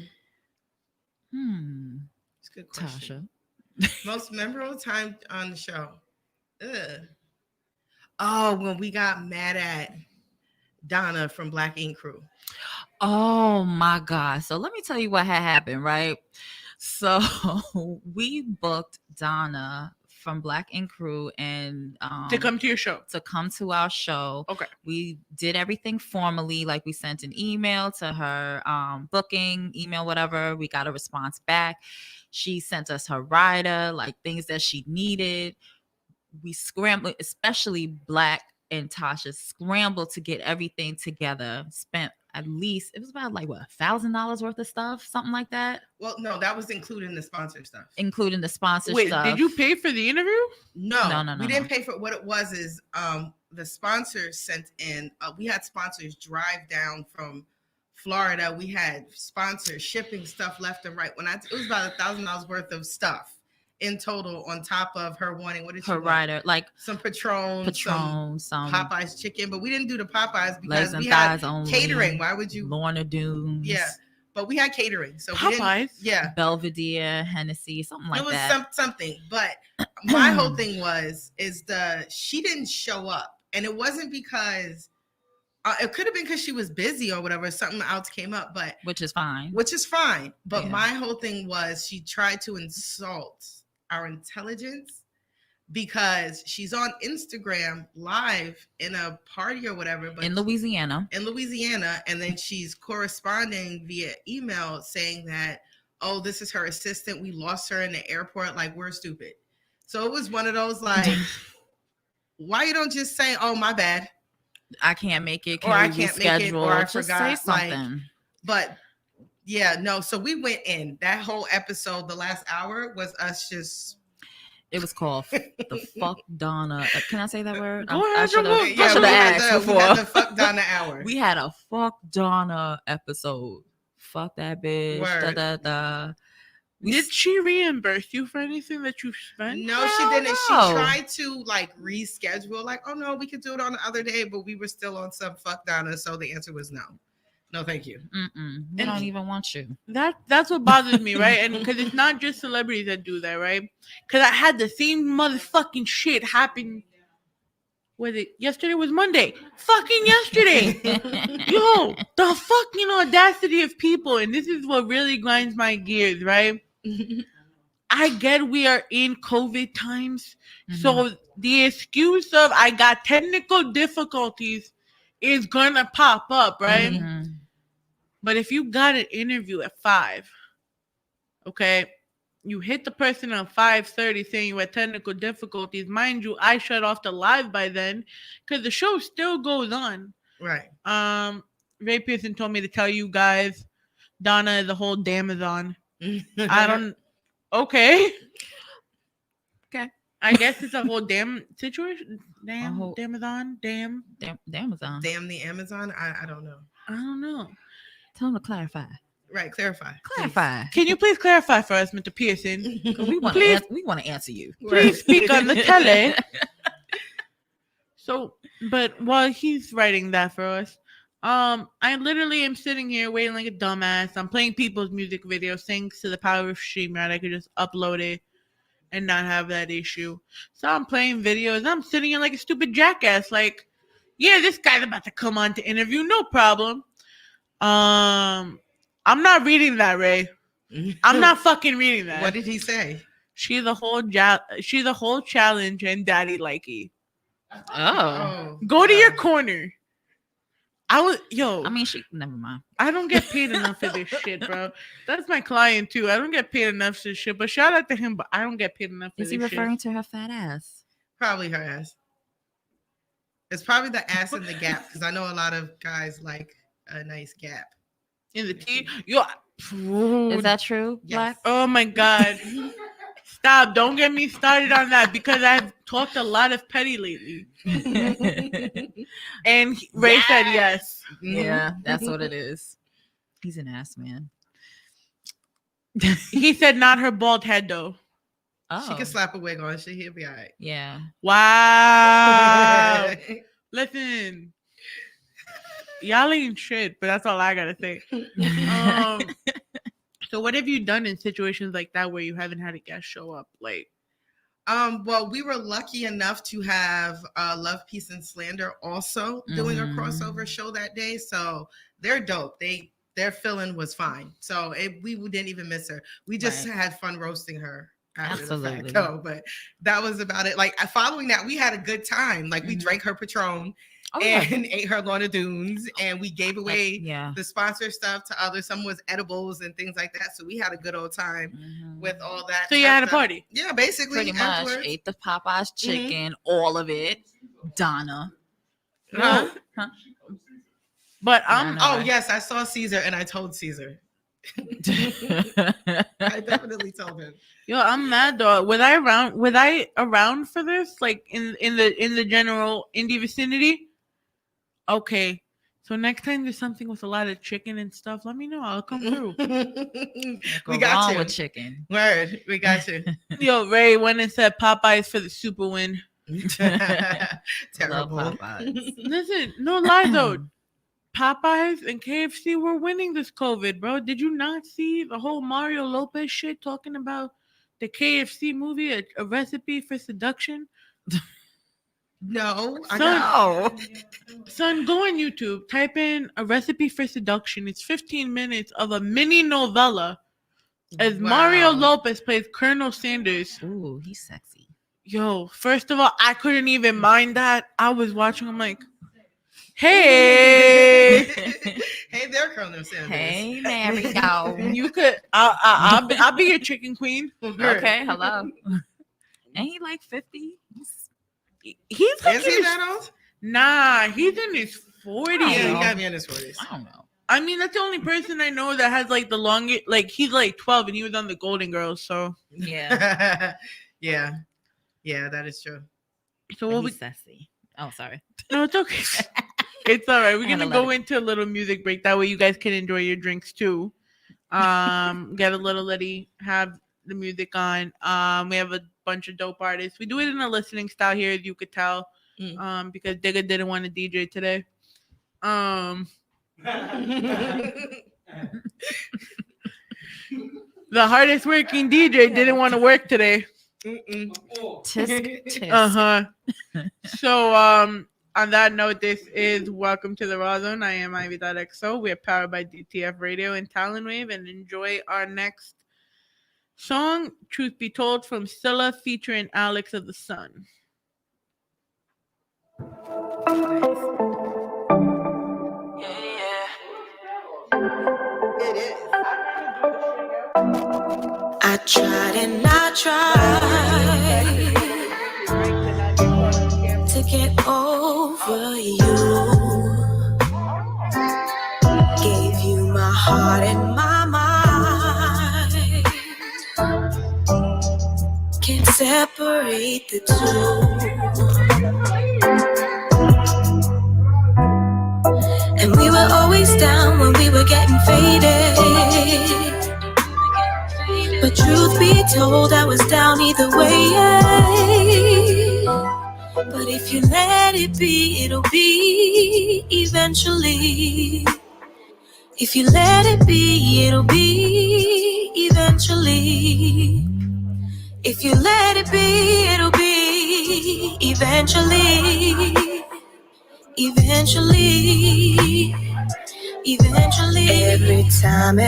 a good question. Tasha. Most memorable time on the show. Oh, when we got mad at Donna from Black Ink Crew. Oh my God. So let me tell you what had happened, right? So we booked Donna from Black Ink Crew and to come to your show. To come to our show. Okay. We did everything formally, like we sent an email to her booking, email, whatever. We got a response back. She sent us her rider, like things that she needed. We scrambled, especially Black and Tasha scrambled to get everything together. Spent at least, it was about like what, $1,000 worth of stuff, something like that. Well, no, that was including the sponsor stuff. Including the sponsor Wait, stuff. did you pay for the interview? No, we didn't pay for. What it was is the sponsors sent in. We had sponsors drive down from Florida. We had sponsors shipping stuff left and right. It was about $1,000 worth of stuff in total, on top of her wanting, what did she her want? rider, like some Patron, some Popeyes chicken, but we didn't do the Popeyes because we had catering. Why would you? Lorna Doones. Yeah, but we had catering, so Popeyes. Yeah, Belvedere, Hennessy, something like that. It was something. But my whole thing is she didn't show up, and it wasn't because it could have been because she was busy or whatever. Something else came up, but which is fine. But my whole thing was she tried to insult our intelligence because she's on Instagram live in a party or whatever, but in Louisiana, and then she's corresponding via email saying that, oh, this is her assistant, we lost her in the airport, like we're stupid. So it was one of those like, why you don't just say, oh, my bad, I can't make it, or I can't make it, or I just forgot, say something. like, but yeah, no. So we went in that whole episode. The last hour was us just. It was called the Fuck Donna. Can I say that word? I should have asked before. We had the Fuck Donna hour. We had a Fuck Donna episode. Fuck that bitch. Word. Da, da, da. Did she reimburse you for anything that you spent? No, she didn't. She tried to like reschedule. Like, oh no, we could do it on the other day, but we were still on some Fuck Donna. So the answer was no. No, thank you. We don't even want you. That's what bothers me, right? And because it's not just celebrities that do that, right? Because I had the same motherfucking shit happen. Was it yesterday? Was Monday? Fucking yesterday. Yo, the fucking audacity of people, and this is what really grinds my gears, right? I get we are in COVID times, so the excuse of I got technical difficulties is gonna pop up, right? But if you got an interview at 5, okay, you hit the person at 5:30 saying you had technical difficulties. Mind you, I shut off the live by then because the show still goes on. Right. Ray Pearson told me to tell you guys Donna is a whole damazon. I don't. Okay. Okay. I guess it's a whole damn situation. Damn, Damazon. Damn Amazon. Damn the Amazon. I don't know. I don't know. Tell them to clarify. Right, clarify. Clarify. Can you please clarify for us, Mr. Pearson? We want to answer you. Please speak on the tele. So, but while he's writing that for us, I literally am sitting here waiting like a dumbass. I'm playing people's music videos thanks to the power of StreamYard. I could just upload it and not have that issue. So I'm playing videos. I'm sitting here like a stupid jackass. Like, yeah, this guy's about to come on to interview. No problem. I'm not reading that, Ray. I'm not fucking reading that. What did he say? She's a whole challenge and daddy likey. Oh. Go to your corner. I mean, never mind. I don't get paid enough for this shit, bro. That's my client too. I don't get paid enough for this shit, but shout out to him, but I don't get paid enough for this shit. Is he referring to her fat ass? Probably her ass. It's probably the ass in the gap, because I know a lot of guys like a nice gap. In the T? Is that true, Black? Yes. Oh my God. Stop. Don't get me started on that, because I've talked a lot of petty lately. And Ray said yes. Yeah, that's what it is. He's an ass man. He said not her bald head, though. Oh. She can slap a wig on. He'll be all right. Yeah. Wow. Listen. Y'all ain't shit, but that's all I gotta say. So what have you done in situations like that where you haven't had a guest show up? Like, well, we were lucky enough to have Love, Peace, and Slander also doing a crossover show that day. So they're dope. Their fill-in was fine. So we didn't even miss her. We just had fun roasting her. Absolutely. But that was about it. Like, following that, we had a good time. Like, we drank her Patron. And ate her Lorna Doones, and we gave away the sponsor stuff to others. Some was edibles and things like that. So we had a good old time with all that. So you had a party? Yeah, basically. Pretty much. Ate the Popeyes chicken, all of it. Donna. Huh? But Oh yes, I saw Caesar and I told Caesar. I definitely told him. Yo, I'm mad though. Was I around for this? Like in the general indie vicinity? Okay. So next time there's something with a lot of chicken and stuff, let me know. I'll come through. We got you with chicken. Word, we got you. Yo, Ray went and said Popeyes for the super win. Terrible. Popeyes. Listen, no lie though. Popeyes and KFC were winning this COVID, bro. Did you not see the whole Mario Lopez shit talking about the KFC movie, a recipe for seduction? No, Son, go on YouTube, type in a recipe for seduction. It's 15 minutes of a mini novella as Mario Lopez plays Colonel Sanders. Ooh, he's sexy. Yo, first of all, I couldn't even mind that. I was watching, I'm like, hey. Hey there, Colonel Sanders. Hey, Mary, go. You could, I'll be your chicken queen. Okay, hello. Ain't he like 50? He's like Is he that old? Nah, he's in his 40s. Yeah, he got me in his 40s. I don't know. I mean, that's the only person I know that has like the longest. Like he's like 12 and he was on the Golden Girls. So yeah, yeah, that is true. So what he's sassy. Oh, sorry. No, it's okay. It's all right. We're gonna go it. into a little music break. That way you guys can enjoy your drinks too. Get a little Letty, have the music on. We have a bunch of dope artists. We do it in a listening style here, as you could tell. Because Digga didn't want to DJ today. The hardest working DJ didn't want to work today. Tisk, tisk. So on that note, this is Welcome to the Rawrrzone. I am Ivy.xo. We are powered by DTF Radio and Talon Wave, and enjoy our next song, Truth Be Told, from Scylla featuring Alex of the Sun. I tried and I tried to get over you. Gave you my heart and my mind. Can't separate the two. And we were always down when we were getting faded. But truth be told, I was down either way. But if you let it be, it'll be eventually. If you let it be, it'll be eventually. If you let it be, it'll be eventually. Eventually. Eventually. Every time,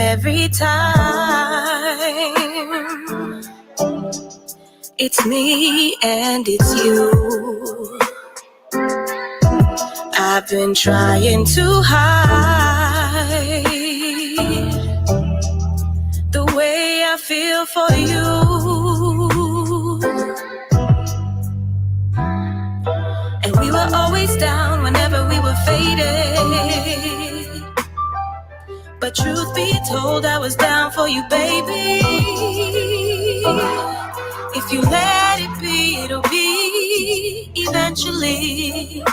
it's me and it's you. I've been trying to hide the way I feel for you. And we were always down whenever we were faded. But truth be told, I was down for you, baby. If you let it be, it'll be eventually.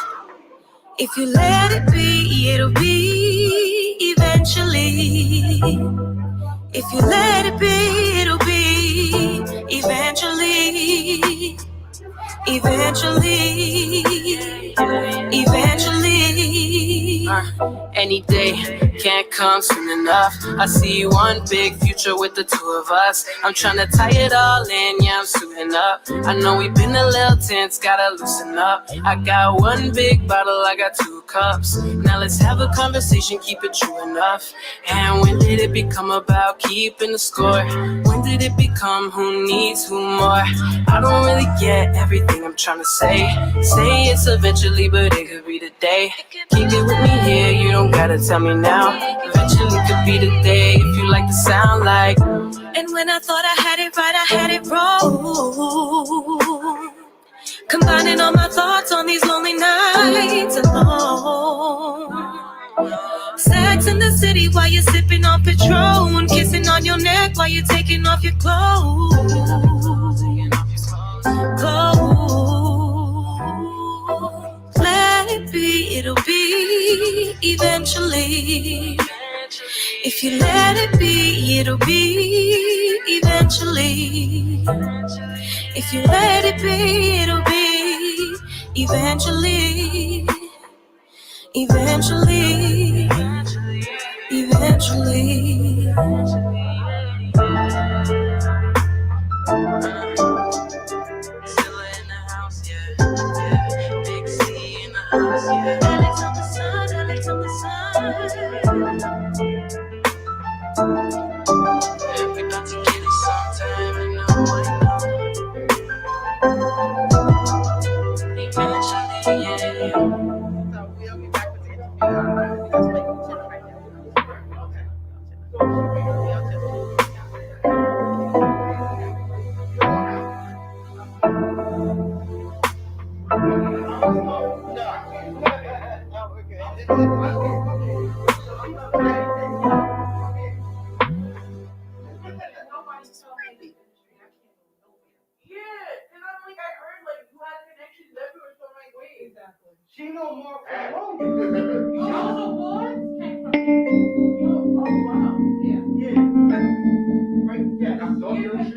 If you let it be, it'll be eventually. If you let it be, it'll be eventually. Eventually. Eventually. Any day can't come soon enough. I see one big future with the two of us. I'm trying to tie it all in, yeah, I'm suiting up. I know we've been a little tense, gotta loosen up. I got one big bottle, I got 2 cups. Now let's have a conversation, keep it true enough. And when did it become about keeping the score? When did it become who needs who more? I don't really get everything I'm trying to say. Say it's eventually, but it could be today. Keep it with me here, you don't gotta tell me now. Eventually could be the day if you like the sound like. And when I thought I had it right, I had it wrong. Combining all my thoughts on these lonely nights. nights alone. Sex in the city while you're sipping on Patron, kissing on your neck while you're taking off your clothes. Let it be, it'll be eventually. If you let it be, it'll be eventually. If you let it be, it'll be eventually. Eventually. Eventually. She know more from home. You also boys came from. Oh wow. Yeah. Right. Yeah. That's all your shit.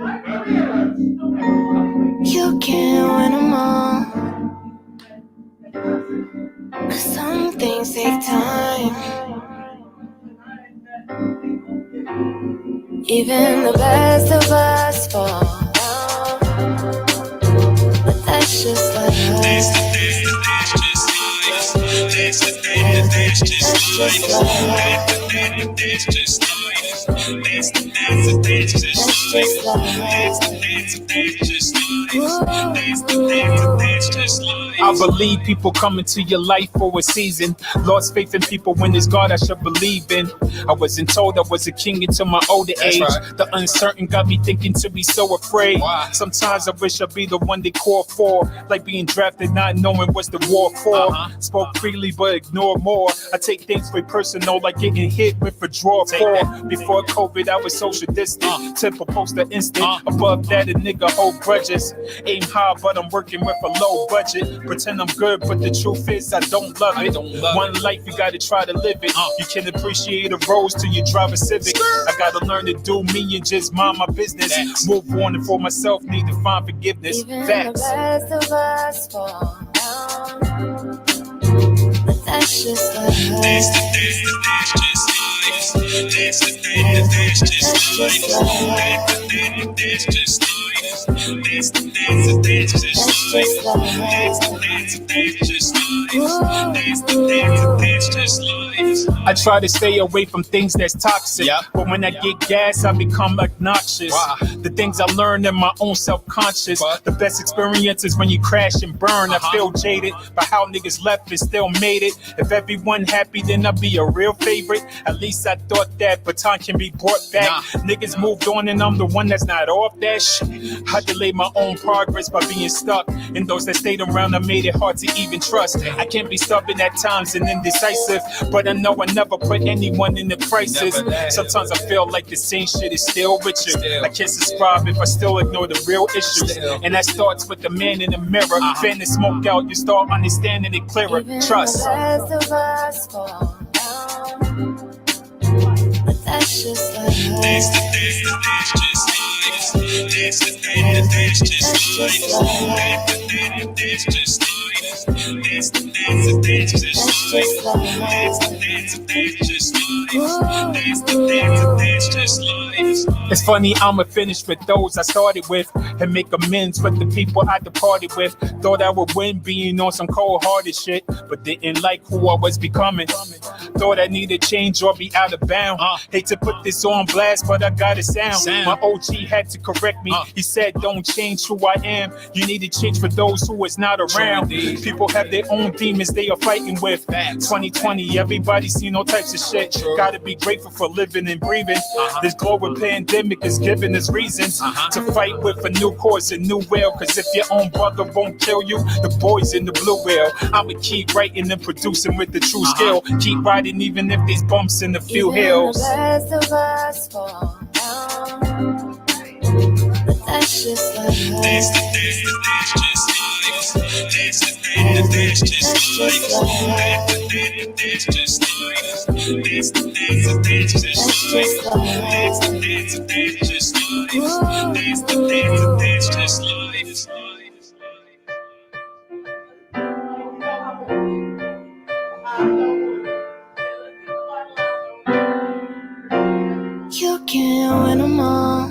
You can't win them all. 'Cause some things take time. Even the best of us fall down. But that's just like life. That's just I believe people come into your life for a season. Lost faith in people when it's God I should believe in. I wasn't told I was a king until my older age. Right. The uncertain got me thinking to be so afraid. Wow. Sometimes I wish I'd be the one they call for. Like being drafted not knowing what's the war for. Spoke freely but ignore more. I take things very personal like getting hit with a draw for. Before COVID I was social distant. Temple poster instant. Above that a nigga hold grudges. Aim high but I'm working with a low budget. Pretend I'm good but the truth is I don't love it. One life you gotta try to live it. You can appreciate a rose till you drive a Civic. I gotta learn to do me and just mind my business. Move on and for myself need to find forgiveness. even Facts. the best of us fall down. But that's just like life. That's just I try to stay away from things that's toxic, but when I get gas, I become obnoxious. The things I learned in my own self-conscious. The best experience is when you crash and burn. I feel jaded by how niggas left and still made it. If everyone happy, then I'll be a real favorite. At least I thought that, but time can be brought back. Niggas moved on and I'm the one that's not off that shit. I delayed my own progress by being stuck. And those that stayed around, I made it hard to even trust. I can't be stubborn at times and indecisive, but I know I never put anyone in the crisis. Sometimes I feel like the same shit is still with you. I can't subscribe if I still ignore the real issues. And that starts with the man in the mirror. Fan the smoke out, you start understanding it clearer. Trust. the best of us fall down. But that's just like life. That's just It's funny, I'ma finish with those I started with and make amends with the people I departed with. Thought I would win being on some cold-hearted shit, but didn't like who I was becoming. Thought I needed change or be out of bounds. Hate to put this on blast, but I got a sound. My OG had to correct me. He said, don't change who I am. You need to change for those who is not around. People people have their own demons they are fighting with. 2020, everybody's seen all types of shit. Gotta be grateful for living and breathing. This global pandemic is giving us reasons to fight with a new course, a new will. Cause if your own brother won't kill you, the boys in the blue will. I'ma keep writing and producing with the true skill. Keep riding even if there's bumps in the few hills. The best of us fall down. But that's just life. That's just you can't win them all.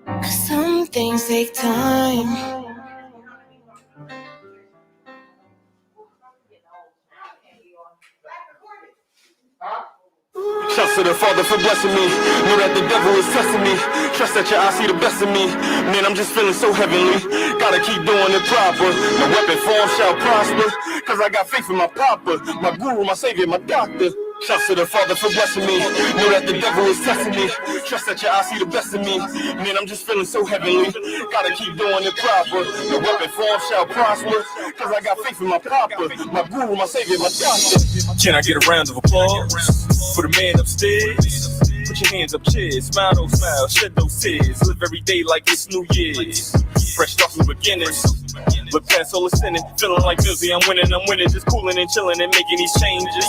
Cause some things take time. Shouts to the Father for blessing me. Know that the devil is testing me. Trust that your eyes see the best of me. Man, I'm just feeling so heavenly. Gotta keep doing it proper. No weapon form shall prosper. Cause I got faith in my papa, my guru, my savior, my doctor. Shouts to the Father for blessing me. Know that the devil is testing me. Trust that your eyes see the best of me. Man, I'm just feeling so heavenly. Gotta keep doing it proper. No weapon form shall prosper. Cause I got faith in my papa, my guru, my savior, my doctor. Can I get a round of applause for the man upstairs? Put your hands up, cheers, smile, don't smile, shed those tears. Live every day like it's New Year's. Fresh starts and beginnings. Look past all the sinning, feeling like Milsey, I'm winning, just cooling and chilling and making these changes.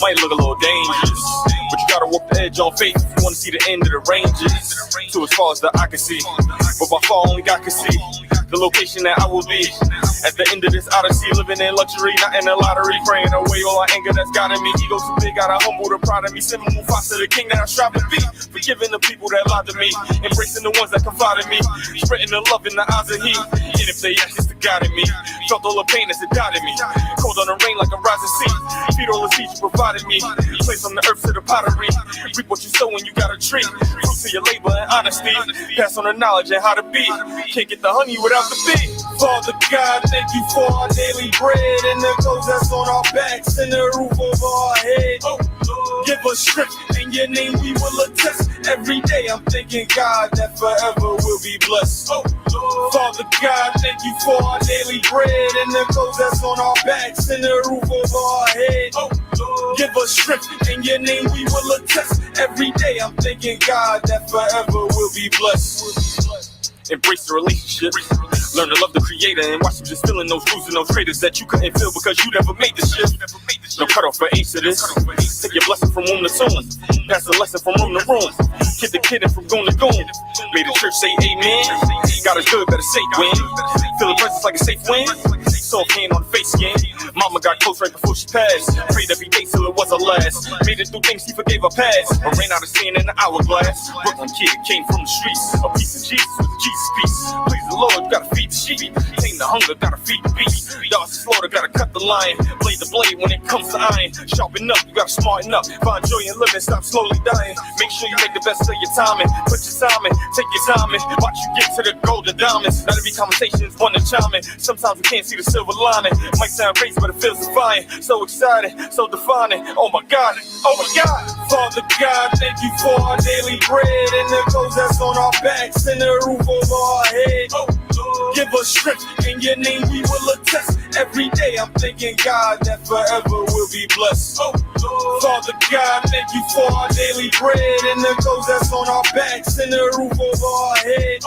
Might look a little dangerous, but you gotta walk the edge on faith if you wanna see the end of the ranges. So as far as the eye can see, but by far only God can see the location that I will be at the end of this odyssey, living in luxury, not in a lottery, praying away all our anger that's got in me. Ego too big, gotta humble the pride of me. Send me Mufasa, the king that I strive to be. Forgiving the people that lied to me, embracing the ones that confided me, spreading the love in the eyes of He. And if they ask, it's the God in me. Felt all the pain as it died in me. Cold on the rain like a rising sea. Feed all the seeds you provided me. Place from the earth to the pottery. Reap what you sow when you got a tree. Fruit to your labor and honesty. Pass on the knowledge and how to be. Can't get the honey without the bee. Father God, thank you for our daily bread and the clothes that's on our backs and the roof over our head. Give us strength, in your name we will attest. Every day I'm thanking God that forever we'll be blessed. Father God, thank you for our daily bread and the clothes that's on our backs and the roof over our head. Give us strength, in your name we will attest. Every day I'm thanking God that forever we'll be blessed. Embrace the relationship. Learn to love the creator and watch him just filling those rules and those traitors that you couldn't feel because you never made the shift. No cut off for ace of this. Take your blessing from womb to tomb. Pass the lesson from room to room. Kid the kid and from goon to goon. Made the church say amen. God is good, better say when. Feel the presence like a safe wind. Soft hand on the face skin. Mama got close right before she passed. Prayed every day till it was her last. Made it through things, he forgave her past. I ran out of sand in the hourglass. Brooklyn kid came from the streets. A piece of Jesus with a Jesus piece. Please the Lord, gotta feed the sheep. Tame the hunger, gotta feed the beast. Dodge the slaughter, gotta cut the lion. Blade the blade when it comes to iron. Sharpen up, you gotta smarten up. Find joy in living, stop slowly dying. Make sure you make the best of your timing. Put your time in, take your time in. Watch you get to the golden diamonds. Not every conversation is one to chime in. Sometimes we can't see the silver lining. Might sound crazy, but it feels divine. So exciting, so defining. Oh my God, oh my God. Father God, thank you for our daily bread and the clothes that's on our backs and the roof over our head. Give us strength, in your name we will attest. Every day I'm thanking God that forever we'll be blessed. Father God, thank you for our daily bread and the clothes that's on our backs and the roof over our head.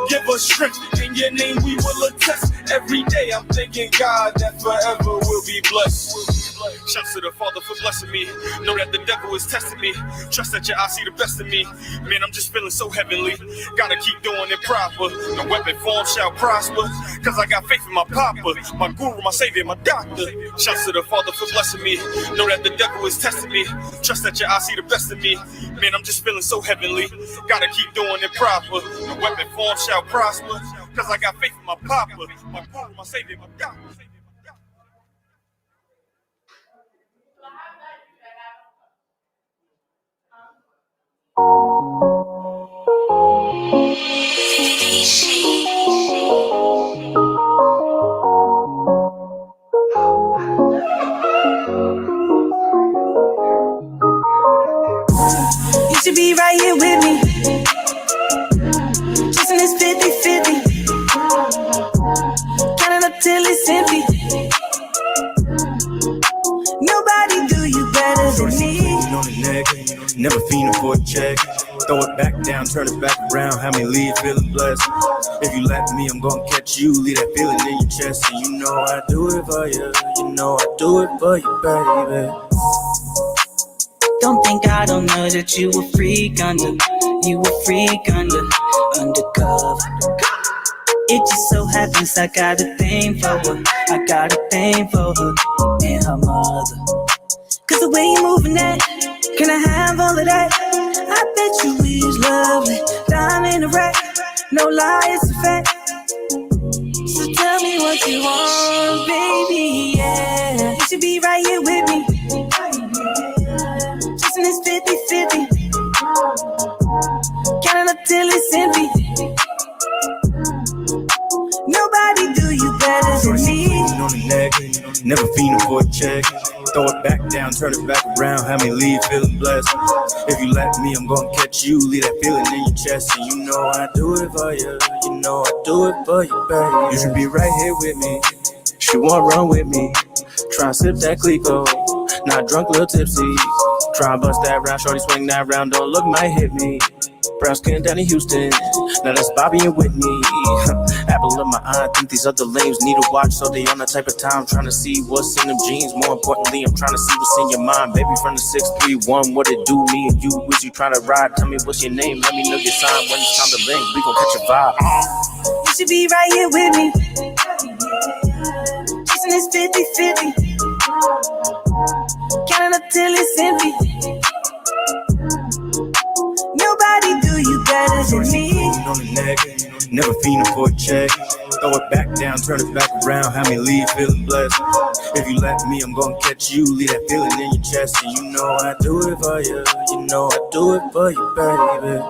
Give us strength, in your name we will attest. Every day I'm thanking God that forever we'll be blessed. Shouts to the Father for blessing me. Know that the devil is testing me. Trust that your eyes see the best of me. Man, I'm just feeling so heavenly. Gotta keep doing it proper. No weapon form shall prosper. Cause I got faith in my papa, my guru, my savior, my doctor. Shouts to the Father for blessing me. Know that the devil is testing me. Trust that your eyes see the best of me. Man, I'm just feeling so heavenly. Gotta keep doing it proper. No weapon form shall prosper. Cause I got faith in my papa, my guru, my savior, my doctor. Never fiending for a check. Throw it back down, turn it back around. Have me leave feeling blessed. If you let me, I'm gonna catch you. Leave that feeling in your chest. And you know I do it for you. You know I do it for you, baby. Don't think I don't know that you a freak undercover. It just so happens I got a thing for her. I got a thing for her and her mother. Cause the way you moving that, can I have all of that? I bet you is lovely, diamond in the rack. No lie, it's a fact. So tell me what you want, baby, yeah. You should be right here with me. Chasing this 50-50. Counting up till it's empty. Nobody do you better than me. On the neck, never fiending for a check. Throw it back down, turn it back around. Have me leave feeling blessed. If you let me, I'm gonna catch you. Leave that feeling in your chest. And you know I do it for you. You know I do it for you, baby. You should be right here with me. She won't run with me. Try and sip that Clico. Not drunk, little tipsy. Try and bust that round, shorty swing that round. Don't look, might hit me. Brown skin down in Houston. Now that's Bobby and Whitney. Apple of my eye, I think these other lames need a watch, so they on that type of time. Trying to see what's in them jeans. More importantly, I'm trying to see what's in your mind. Baby from the 631, what it do? Me and you, was you trying to ride? Tell me what's your name, let me know your sign. When it's time to link, we gon' catch a vibe. You should be right here with me. Chasing this 50-50. Counting up till it's empty. Nobody do you better than me. On the neck, never fiending for a check. Throw it back down, turn it back around. Have me leave feeling blessed. If you let me, I'm gonna catch you. Leave that feeling in your chest. And you know I do it for you. You know I do it for you, baby.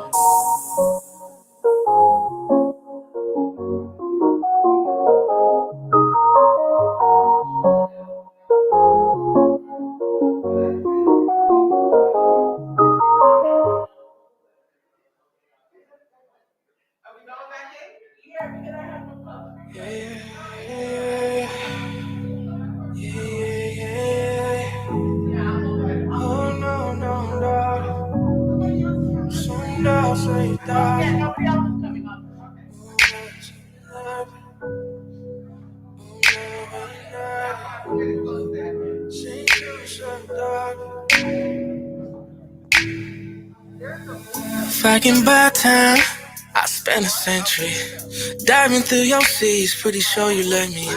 If I can buy time, I spend a century diving through your seas. Pretty sure you let me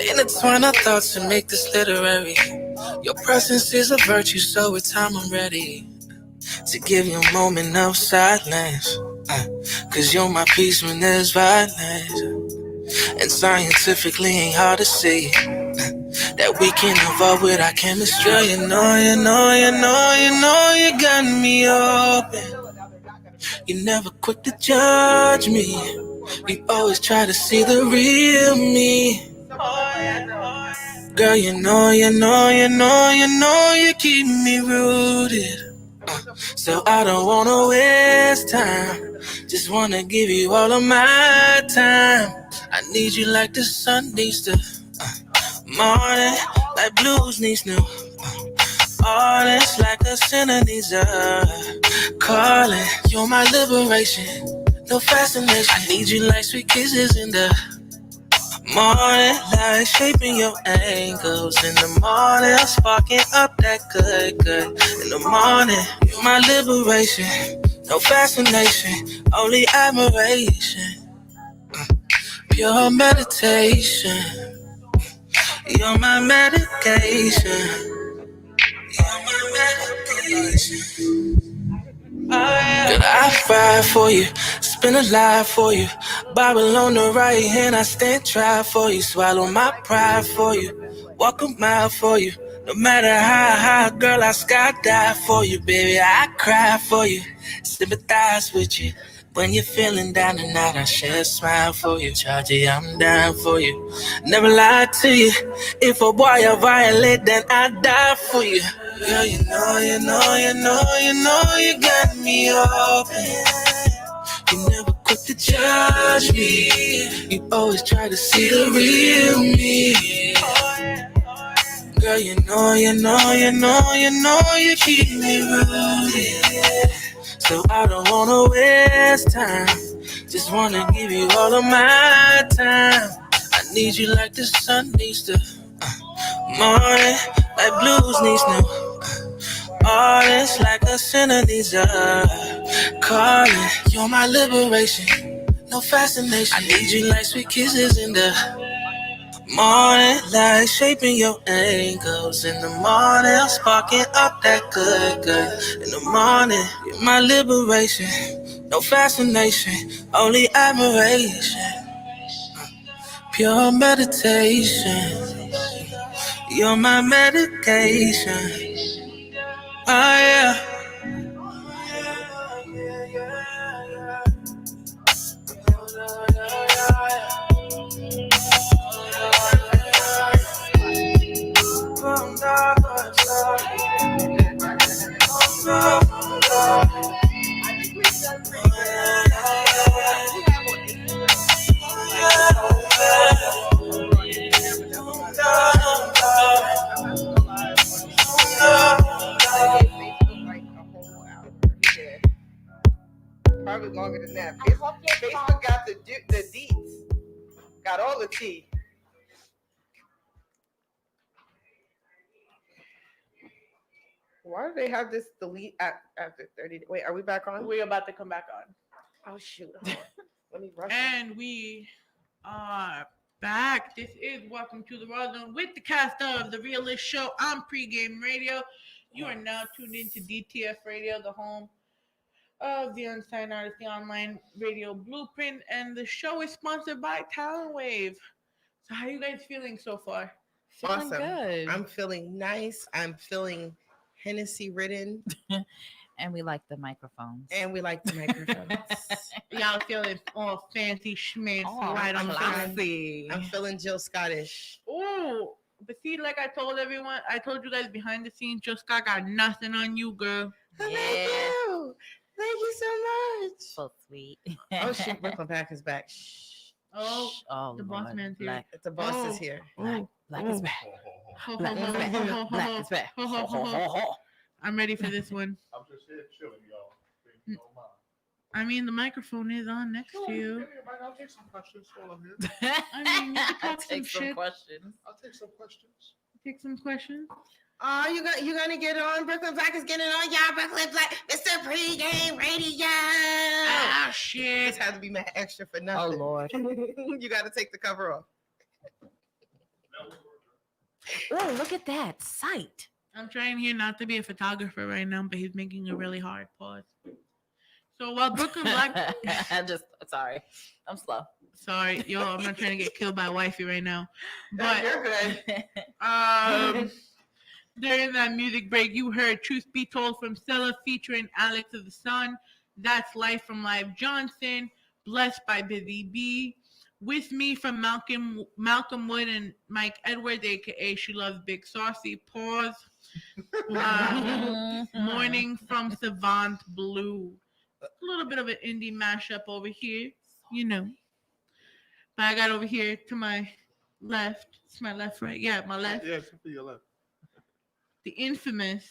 intertwine our thoughts and make this literary. Your presence is a virtue, so with time I'm ready to give you a moment of silence. Cause you're my peace when there's violence. And scientifically ain't hard to see that we can evolve with our chemistry. You know, you got me open. You never quick to judge me. You always try to see the real me. Girl, you know, you keep me rooted. So I don't wanna waste time. Just wanna give you all of my time. I need you like the sun needs the morning, like blues needs new. Honest, like a sinner needs a calling. You're my liberation, no fascination. I need you like sweet kisses in the morning, like shaping your ankles in the morning, sparking up that good. In the morning, you're my liberation, no fascination, only admiration. Pure meditation, you're my medication. Girl, I ride for you, spin a life for you. Bible on the right hand, I stand try for you. Swallow my pride for you, walk a mile for you. No matter how high, girl, I skydive for you, baby. I cry for you, sympathize with you. When you're feeling down and out, I share a smile for you. Chargy, I'm down for you. Never lie to you. If a boy I violate, then I die for you. Girl, you know, you got me open. You never quick to judge me. You always try to see the real me. Girl, you know you keep me rooted. So I don't wanna waste time. Just wanna give you all of my time. I need you like the sun needs the morning, like blues needs new. Artists like a sinner needs a calling. You're my liberation, no fascination. I need you like sweet kisses in the morning, like shaping your ankles in the morning. I'm sparking up that good. In the morning, you're my liberation, no fascination, only admiration. Pure meditation, you're my medication. Oh yeah. Probably longer than that. Facebook got the deets. Got all the tea. Why do they have this delete after 30 days? Wait, are we back on? We're about to come back on. Oh, shoot. Let me rush. And we are back. This is Welcome to the Rawrdzone with the cast of The Realness Show on Pregame Radio. You are now tuned into DTF Radio, the home of the Unsigned Artist, the online radio blueprint, and the show is sponsored by Talent Wave. So how are you guys feeling so far? Awesome. Good. I'm feeling nice. I'm feeling Hennessy ridden. And we like the microphones. Y'all feeling all fancy schmancy, right on classy. I'm feeling Jill Scottish. Oh, but see, like I told you guys behind the scenes, Jill Scott got nothing on you, girl. Yeah. Thank you so much. So sweet. Oh, shit. Brooklyn Pack is back. Shh. Oh, the Lord. Boss man's here. The boss is here. Black is back. Black is back. Black is back. I'm ready for this one. I'm just here chilling, y'all. I mean, the microphone is on next to you. I'll take some questions while I'm here. I mean, you can talk some shit. questions. I'll take some questions. Take some questions. Oh, you gonna get on? Brooklyn Black is getting on, y'all. Brooklyn Black, Mr. Pregame Radio. Ah, shit. This has to be mad extra for nothing. Oh, Lord. You got to take the cover off. Oh, look at that sight. I'm trying here not to be a photographer right now, but he's making a really hard pause. So while Brooklyn Black, sorry, I'm slow. Sorry, yo, I'm not trying to get killed by wifey right now. But you're good. During that music break, you heard "Truth Be Told" from Stella featuring Alex of the Sun. That's "Life" from Live Johnson. "Blessed" by Busy B. "With Me" from Malcolm Wood and Mike Edwards, aka She Loves Big Saucy. Pause. "Morning" from Savant Blue. A little bit of an indie mashup over here, you know. But I got over here to my left. It's my left, right? Yeah, my left. Yeah, it's to your left. The infamous.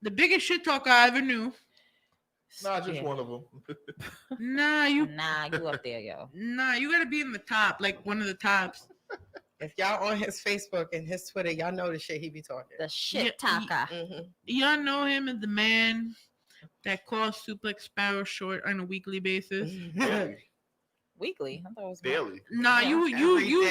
The biggest shit talker I ever knew. Nah, just one of them. Nah, you up there, yo. Nah, you gotta be in the top, like one of the tops. If y'all on his Facebook and his Twitter, y'all know the shit he be talking. The shit talker. Y'all know him as the man that calls Suplex Sparrow short on a weekly basis. Weekly? I thought it was daily. Nah, you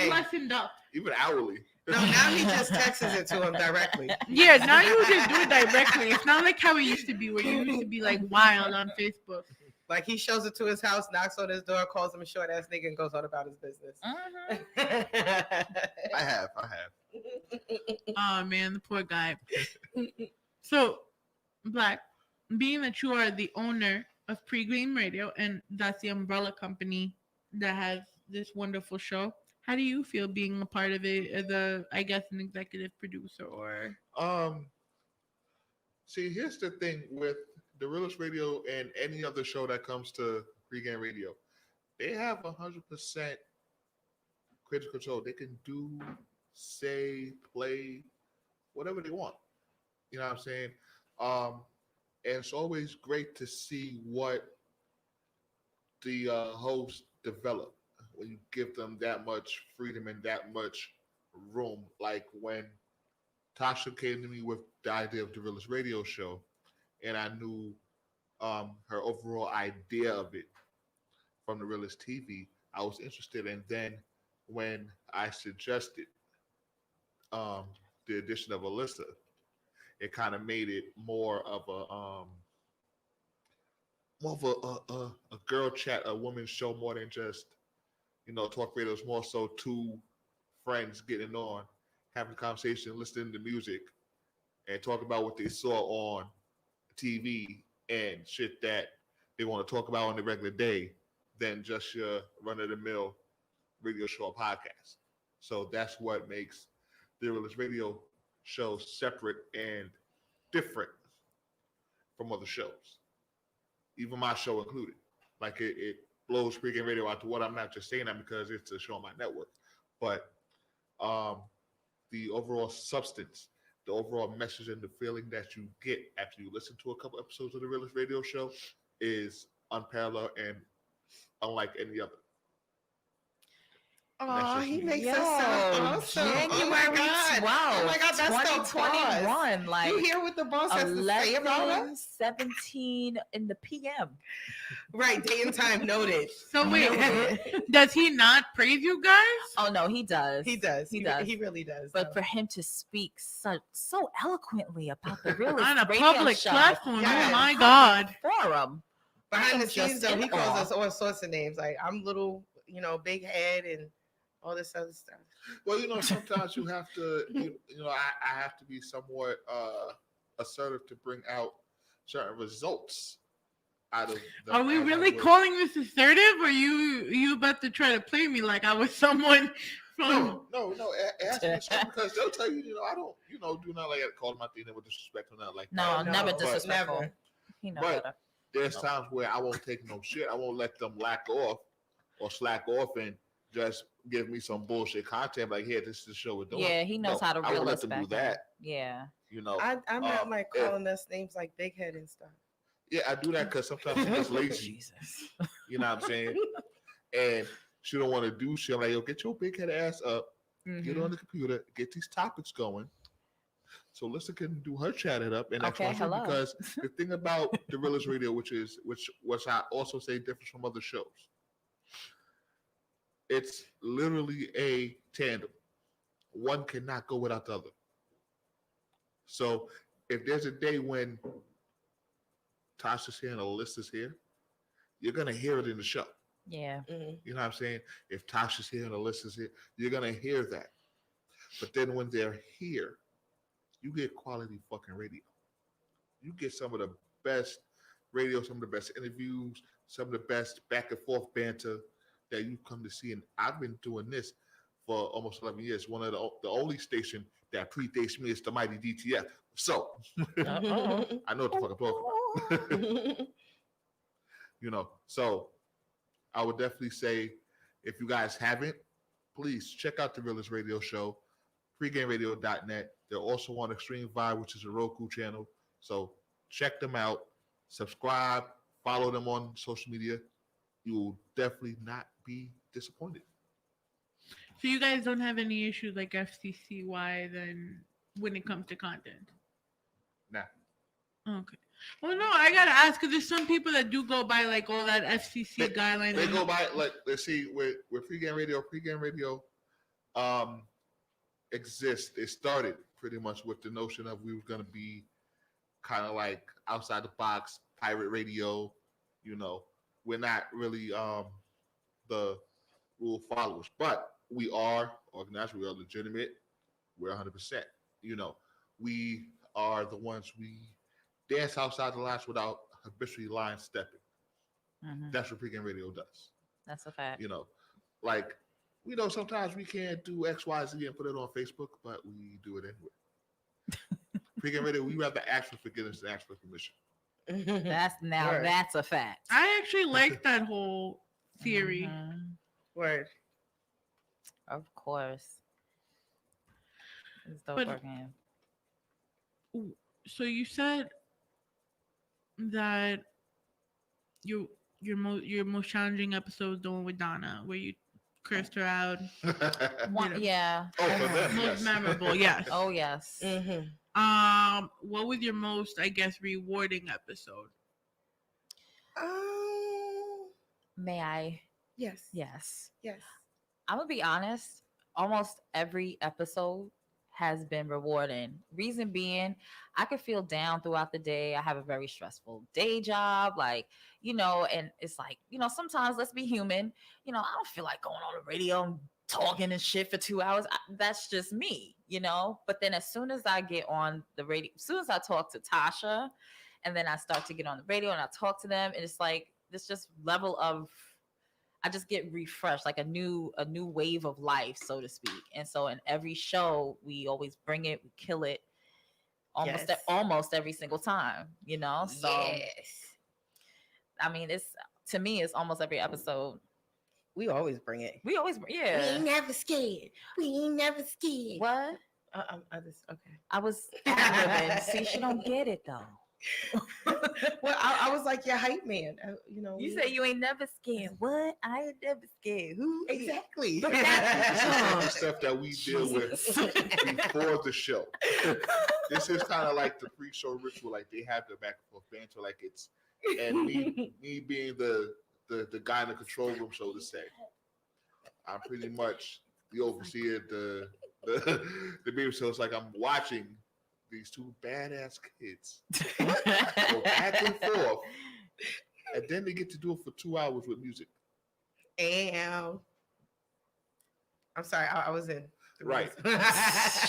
lessened up. Even hourly. No, now he just texts it to him directly. Yeah, now you just do it directly. It's not like how it used to be, where you used to be like wild on Facebook. Like he shows it to his house, knocks on his door, calls him a short ass nigga, and goes on about his business. I have. Oh man, the poor guy. So, Black, being that you are the owner of Pregame Radio, and that's the umbrella company that has this wonderful show, how do you feel being a part of it as an executive producer or? See, here's the thing with the Realist Radio and any other show that comes to Pregame Radio, they have 100% creative control. They can do say, play, whatever they want. You know what I'm saying? And it's always great to see what the hosts develop when you give them that much freedom and that much room. Like when Tasha came to me with the idea of the Realist Radio Show, and I knew her overall idea of it from the Realist TV, I was interested. And then when I suggested the addition of Alyssa, it kind of made it more of a girl chat, a women's show, more than just talk radio. It's more so two friends getting on, having a conversation, listening to music, and talk about what they saw on TV and shit that they want to talk about on the regular day than just your run-of-the-mill radio show or podcast. So that's what makes the Realist Radio Show separate and different from other shows, even my show included. Like it blows pregame radio out to what I'm not just saying that because it's a show on my network, but the overall substance, the overall message, and the feeling that you get after you listen to a couple episodes of the Realist Radio Show is unparalleled and unlike any other. Oh, he makes us Yo, sound awesome. January 12th, Oh my God, that's 2021. the Like, you hear what the boss has to say about us? 11:17 in the PM. Right, day and time noted. So wait, does he not praise you guys? Oh no, he does. He does. He does. He really does. But for him to speak so eloquently about the Realist On a radio public show, platform, Yes. oh my God. forum. behind I the am just scenes, though, in he calls awe. us all sorts of names. Like I'm little, big head and all this other stuff. Well, sometimes you have to, I have to be somewhat assertive to bring out certain results out of. Are we really calling this assertive, or you about to try to play me like I was someone from? No. Ask me something because they'll tell you, I don't, do not like call them out there with disrespect or nothing like No, that. never But- disrespectful. never. He knows But better. there's times where I won't take no shit. I won't let them slack off and just give me some bullshit content. Like, here, this is the show we're doing. Yeah, he knows how to I won't reel let us them back do in. that. Yeah. I'm not like calling us names like big head and stuff. Yeah, I do that because sometimes she's just lazy. You know what I'm saying? And she don't want to do shit. I'm like, yo, get your big head ass up, get on the computer, get these topics going. So Alyssa can do her chat it up, and that's Okay, what hello. because the thing about the Realist Radio, which I also say differs from other shows, it's literally a tandem. One cannot go without the other. So if there's a day when Tasha's here and Alyssa's here, you're gonna hear it in the show. Yeah. You know what I'm saying? If Tasha's here and Alyssa's here, you're gonna hear that. But then when they're here, you get quality fucking radio. You get some of the best radio, some of the best interviews, some of the best back and forth banter that you've come to see. And I've been doing this for almost 11 years. One of the only station that predates me is the mighty DTF. So I know what the fuck I'm talking about. So I would definitely say, if you guys haven't, please check out the Realist Radio Show, pregameradio.net. They're also on Extreme Vibe, which is a Roku channel. So check them out, subscribe, follow them on social media. You will definitely not be disappointed. So you guys don't have any issues like FCC-wise and when it comes to content? Nah. Okay. Well, no, I gotta ask because there's some people that do go by like all that FCC guidelines. They go by like, let's see, with pregame radio exists. It started pretty much with the notion of we were gonna be kind of like outside the box pirate radio. We're not really the rule followers, but we are organized. We are legitimate. We're 100%. We are the ones we dance outside the lines without habitually line stepping. That's what pregame radio does. That's a fact. Sometimes we can't do X, Y, Z and put it on Facebook, but we do it anyway. Pregame radio, we rather ask for forgiveness than ask for permission. That's a fact. I actually like that whole theory. Word. Of course. It's dope But- working. So you said that your most challenging episode was the one with Donna, where you cursed her out. Yeah. Oh, for them, most yes. memorable, yes. Oh yes. What was your most, I guess, rewarding episode? May I? Yes. Yes. Yes. I'm gonna be honest. Almost every episode has been rewarding. Reason being, I could feel down throughout the day. I have a very stressful day job, and it's like, sometimes let's be human. I don't feel like going on the radio and talking and shit for 2 hours. That's just me, But then as soon as I get on the radio, as soon as I talk to Tasha, and then I start to get on the radio and I talk to them, and it's like this just level of, I just get refreshed, like a new wave of life, so to speak. And so in every show, we always bring it, we kill it almost every single time, So I mean, to me, it's almost every episode. We always bring it. We ain't never scared. We ain't never scared. What? Okay. I was ad-libbing. See, she don't get it though. Well, I was like your hype man. You say you ain't never scared. What? I ain't never scared. Who? Exactly. But This is stuff that we deal with before the show. This is kind of like the pre-show ritual. Like they have the back and forth banter. Like it's, and me being the guy in the control room, so to say. I'm pretty much the overseer, the baby. So it's like I'm watching these two badass kids go back and forth, and then they get to do it for 2 hours with music. And I'm sorry, I was in. Right.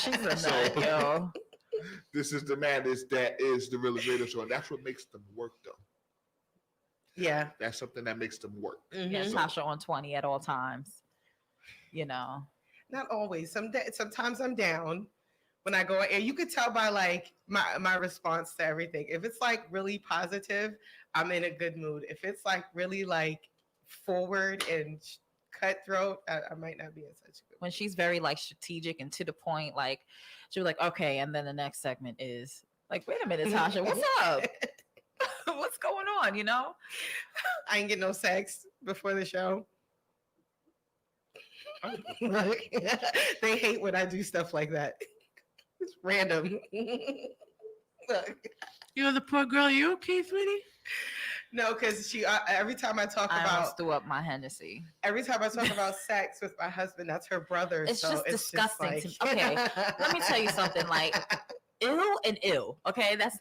She's a nut, yo. This is the man. That is the real radio show, and that's what makes them work, though. Yeah, that's something that makes them work. Yeah, Tasha on 20 at all times. Not always. Sometimes I'm down when I go, and you could tell by like my response to everything. If it's like really positive, I'm in a good mood. If it's like really like forward and cutthroat, I might not be in such a good mood. When she's very like strategic and to the point, like she was like, okay, and then the next segment is like, wait a minute, Tasha, what's up? What's going on? I ain't get no sex before the show. They hate when I do stuff like that. It's random. The poor girl. You okay, sweetie? No, because she every time I talk I about, almost threw up my Hennessy. Every time I talk about sex with my husband, that's her brother. It's so just it's disgusting. Just like... Okay, let me tell you something. Like, ill and ill. Okay, let's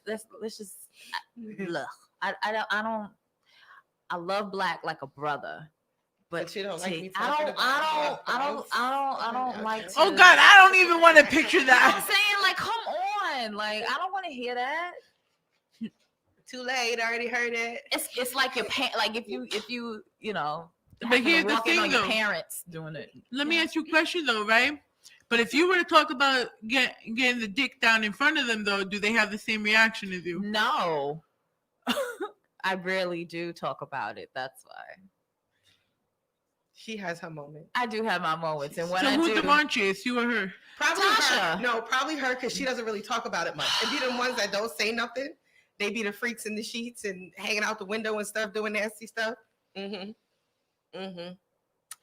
just. Ugh. I don't. I love Black like a brother. But you don't like me I don't like. Oh God, I don't even want to picture that. I'm saying, like, come on, like, I don't want to hear that. Too late, I already heard it. It's like your like if you But here's the thing, on your though. parents doing it. Let me ask you a question, though, right? But if you were to talk about getting the dick down in front of them, though, do they have the same reaction as you? No, I rarely do talk about it. That's why. She has her moment. I do have my moments, and when so I who's do, the raunchiest, you or her? Probably Tasha. her. No, probably her, because she doesn't really talk about it much. And be the ones that don't say nothing. They be the freaks in the sheets and hanging out the window and stuff, doing nasty stuff. I'm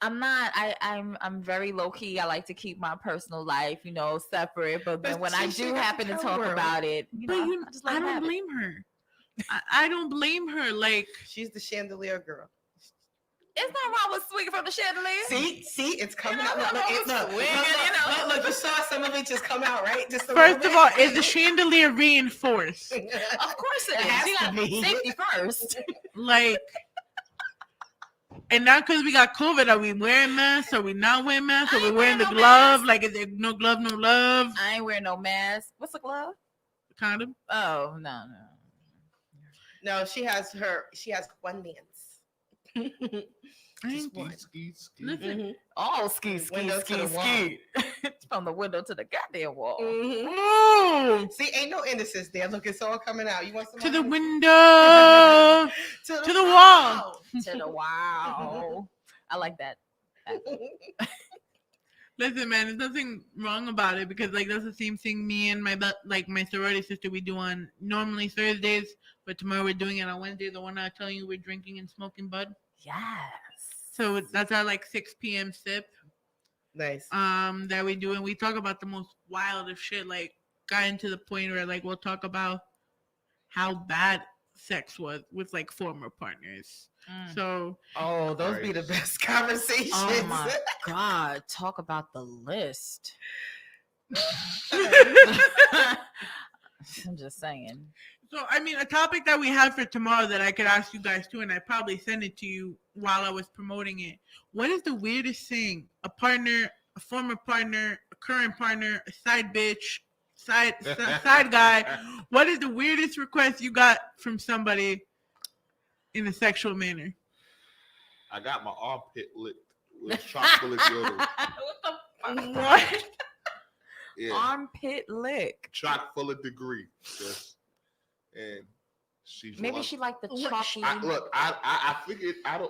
not. I'm very low key. I like to keep my personal life, separate. But then when I do happen to talk about it, I don't blame her. I don't blame her. Like, she's the chandelier girl. It's not wrong with swinging from the chandelier. See, it's coming out. Look, you saw some of it just come out, right? Just first of all, is the chandelier reinforced? Of course it is. You got safety first. Like, and now because we got COVID, are we wearing masks? Are we not wearing masks? Are we wearing the glove? Like, is there no glove, no love? I ain't wearing no mask. What's a glove? Condom. Oh no. No, she has one dance. Listen. Oh, ski. From the window to the goddamn wall. Oh. See, ain't no innocence there. Look, it's all coming out. You want some to the window, to the wall, to the wall. I like that. Listen, man, there's nothing wrong about it because like that's the same thing me and my sorority sister we do on normally Thursdays, but tomorrow we're doing it on Wednesday. The one I was telling you we're drinking and smoking bud. Yes. So that's our like 6 p.m. sip. Nice. That we do, and we talk about the most wildest shit. Like, got into the point where like we'll talk about how bad sex was with like former partners. So, those be the best conversations. Oh my God, talk about the list. I'm just saying. So, I mean, a topic that we have for tomorrow that I could ask you guys too, and I probably sent it to you while I was promoting it. What is the weirdest thing a partner, a former partner, a current partner, a side bitch, side guy? What is the weirdest request you got from somebody in a sexual manner? I got my armpit licked with chocolate deodorant. What the fuck? What? Yeah. Armpit lick. Chock full of degree. Yes. And she's maybe she liked the chalky. I figured I don't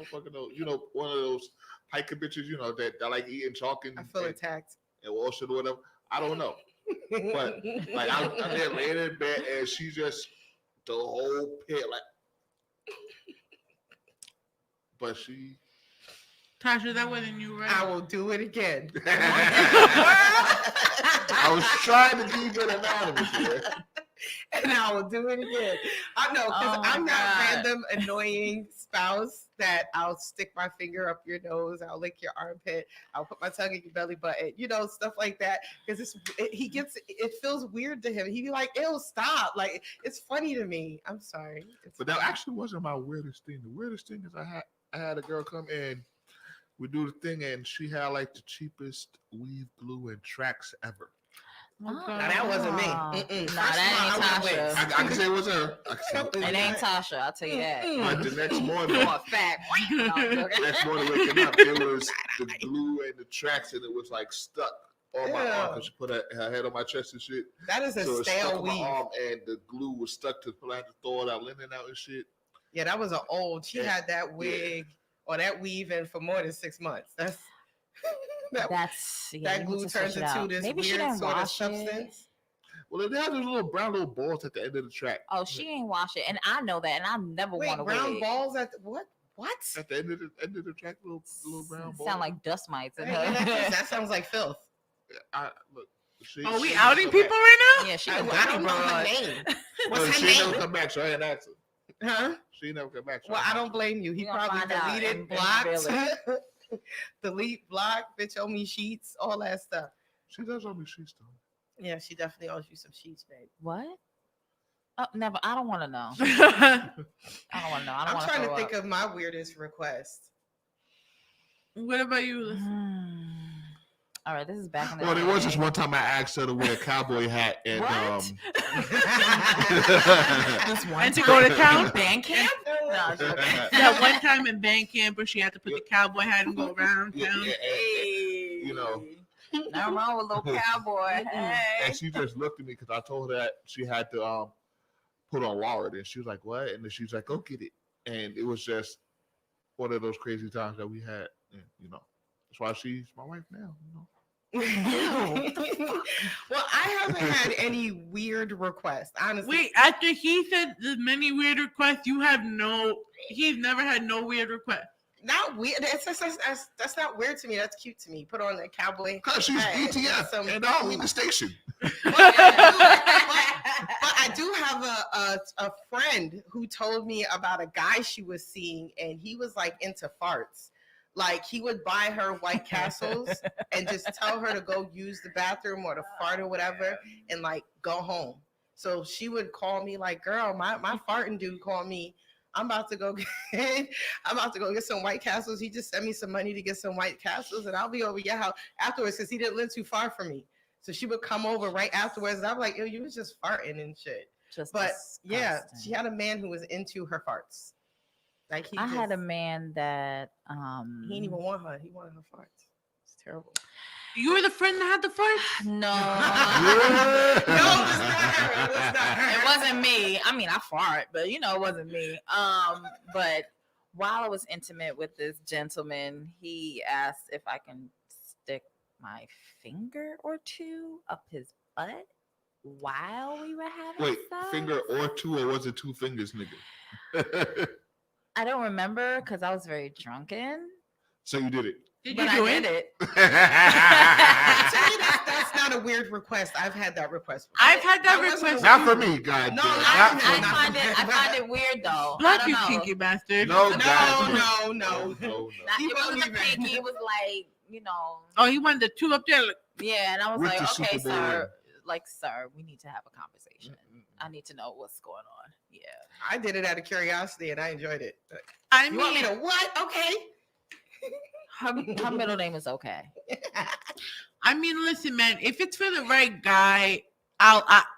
fucking know. You know, one of those hiker bitches, you know, that like eating chalk and I feel attacked. And wall shit or whatever. I don't know. But like I'm there laying in bed and she just the whole pit like but she Tasha, that wasn't you, right? I will do it again. I was trying to keep it anonymous here. And I will do it again. I know, because I'm not random annoying spouse that I'll stick my finger up your nose, I'll lick your armpit, I'll put my tongue in your belly button, you know, stuff like that. Because it feels weird to him. He'd be like, "Ew, stop!" Like it's funny to me. I'm sorry. But that actually wasn't my weirdest thing. The weirdest thing is I had a girl come in. We do the thing, and she had like the cheapest weave glue and tracks ever. Now, that wasn't me. Nah, that ain't Tasha. I can say it was her. It ain't Tasha. I'll tell you that. But the next morning, for a fact. next morning waking up, there was the glue and the tracks, and it was like stuck on my arm because she put her head on my chest and shit. That is a so stale weave. My arm, and the glue was stuck to I had to throw it out, linen out and shit. Yeah, that was an old. She had that wig or that weave in for more than 6 months. That glue turns into this maybe weird sort of substance. Well, they have those little brown balls at the end of the track. Oh, she ain't wash it, and I know that, and I never want to brown balls at what? At the end of the track, little brown balls. Sound like dust mites. That sounds like filth. Look. Are we outing people right now? Yeah, she. I don't know her name. What's her she name? never come back, so I ain't asked her. Huh? She never come back. So Well, I don't blame you. He probably deleted, blocked, delete, block, bitch, owe me sheets, all that stuff. She does owe me sheets, though. Yeah, she definitely owes you some sheets, babe. What? Oh, never. I don't want to know. I don't want to know. I'm trying to think of my weirdest request. What about you? All right, this is back in the Well, there was this one time I asked her to wear a cowboy hat and this one and to go to town band camp. That one time in band camp where she had to put the cowboy hat and go around town. Hey, you know, nothing wrong with a little cowboy. Hey. And she just looked at me because I told her that she had to put on Rawrrzone, and she was like, "What?" And then she was like, "Go get it." And it was just one of those crazy times that we had. And, you know, that's why she's my wife now. You know. Well, I haven't had any weird requests, honestly. Wait, after he said the many weird requests, he's never had no weird requests. Not weird. That's not weird to me. That's cute to me. Put on the cowboy. Because she's ETF, and I don't mean the station. But I do have a friend who told me about a guy she was seeing, and he was like into farts. Like he would buy her White Castles and just tell her to go use the bathroom or to fart or whatever and like go home. So she would call me like, "Girl, my farting dude called me. I'm about to go get some White Castles. He just sent me some money to get some White Castles and I'll be over your house afterwards because he didn't live too far from me." So she would come over right afterwards and I'm like, "Yo, you was just farting and shit." But yeah, she had a man who was into her farts. Like I had a man that he didn't even want her. He wanted her farts. It's terrible. You were the friend that had the farts? No. No, it was not her. It was not her. It wasn't me. I mean, I fart, but you know, it wasn't me. But while I was intimate with this gentleman, he asked if I can stick my finger or two up his butt while we were having Wait, sex. finger or two, or was it 2 fingers, nigga? I don't remember because I was very drunken. So you did it. But I did it. That's not a weird request. I've had that request. I've had that request. Not for me, God. No, I find it weird though. Block I you, don't know. kinky bastard. No, no. It wasn't a pinky. It was like, you know. Oh, he wanted the two up there. Yeah, and I was With like, the okay, Super Bowl sir. Like, sir, we need to have a conversation. I need to know what's going on. Yeah. I did it out of curiosity and I enjoyed it. I you want me to what? Okay. Her middle name is okay. I mean, listen, man. If it's for the right guy,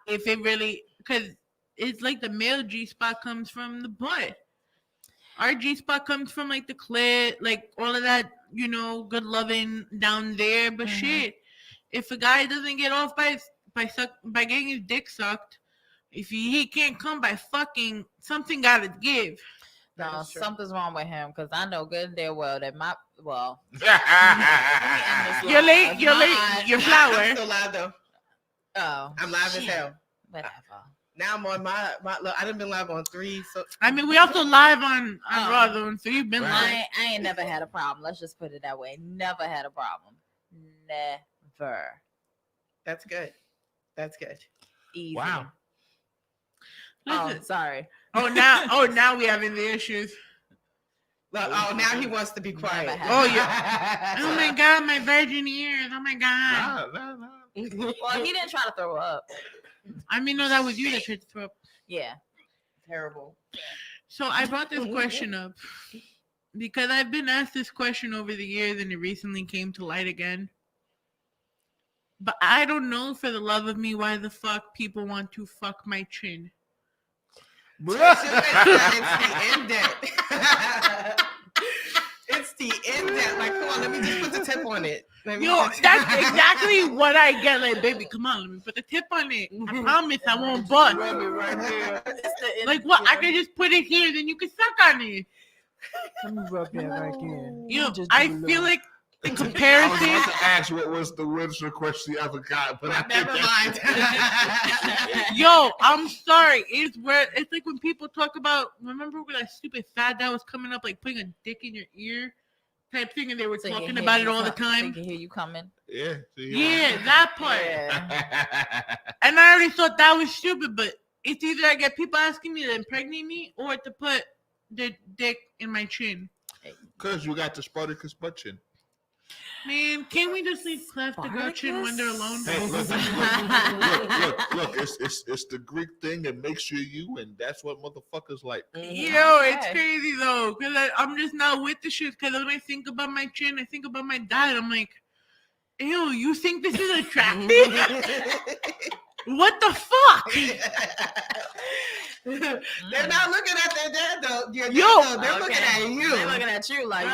if it really, because it's like the male G spot comes from the butt. Our G spot comes from like the clit, like all of that, you know, good loving down there. But shit, if a guy doesn't get off by getting his dick sucked, if he can't come by fucking, something gotta give. No, something's wrong with him because I know good and damn well that you're late, you're flower. I'm still live though. Oh, I'm live as hell. Whatever. Now I'm on my look, I done been live on 3. So I mean, we also live on Rawrdzone, so you've been live. I ain't never had a problem. Let's just put it that way. Never had a problem. Never. That's good. That's good. Easy. Wow. Oh, sorry. Now we having the issues. Look, now he wants to be quiet. Oh yeah. Oh my god, my virgin ears. Oh my god. Well, he didn't try to throw up. I mean, no, that was you that tried to throw up. Yeah. Terrible. So I brought this question up because I've been asked this question over the years and it recently came to light again. But I don't know for the love of me why the fuck people want to fuck my chin. It's the indent. It's the indent. Like, come on, let me just put the tip on it. Yo, that's exactly what I get. Like, baby, come on, let me put the tip on it. I promise I won't bust. Like, what? I can just put it here, then you can suck on it. Let me rub that right here. Yo, I feel like the comparison. I was about to ask what was the original question I forgot, but never mind. Yo, I'm sorry. It's like when people talk about, remember when that stupid fad that was coming up, like putting a dick in your ear type thing, and they were talking about it all the time. They can hear you coming. Yeah. Yeah, that part. Yeah. And I already thought that was stupid, but it's either I get people asking me to impregnate me or to put the dick in my chin. Because you got the Spartacus butt chin. Man, can't we just leave Clef to go chin when they're alone? Hey, look, it's the Greek thing that makes you you, and that's what motherfuckers like. Yo, it's crazy though, because I'm just not with the shit. Because when I think about my chin, I think about my dad. I'm like, ew, you think this is attractive? What the fuck? They're not looking at their dad though. They're looking at you. They're looking at you like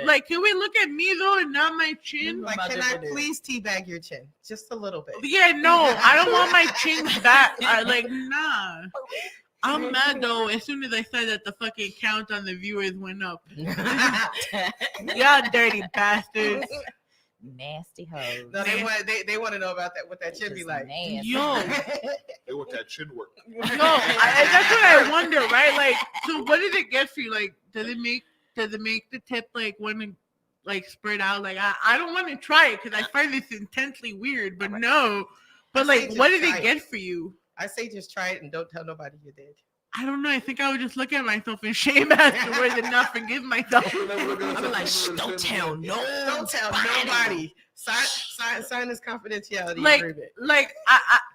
like, can we look at me though and not my chin? Like, can I please teabag your chin just a little bit? Yeah, no, I don't want my chin back. Nah. I'm mad though. As soon as I said that, the fucking count on the viewers went up. Y'all dirty bastards. Nasty hoes. No, they want to know about that. What that chin be like? Nasty. Yo, they want that chin work. Yo, that's what I wonder, right? Like, so what does it get for you? Like, does it make the tip like when like spread out? Like, I don't want to try it because I find this intensely weird. But no, but like, what did it get for you? I say just try it and don't tell nobody you did. I don't know. I think I would just look at myself in shame afterwards and not forgive myself. I'm like, don't tell nobody. Sign this confidentiality agreement. Like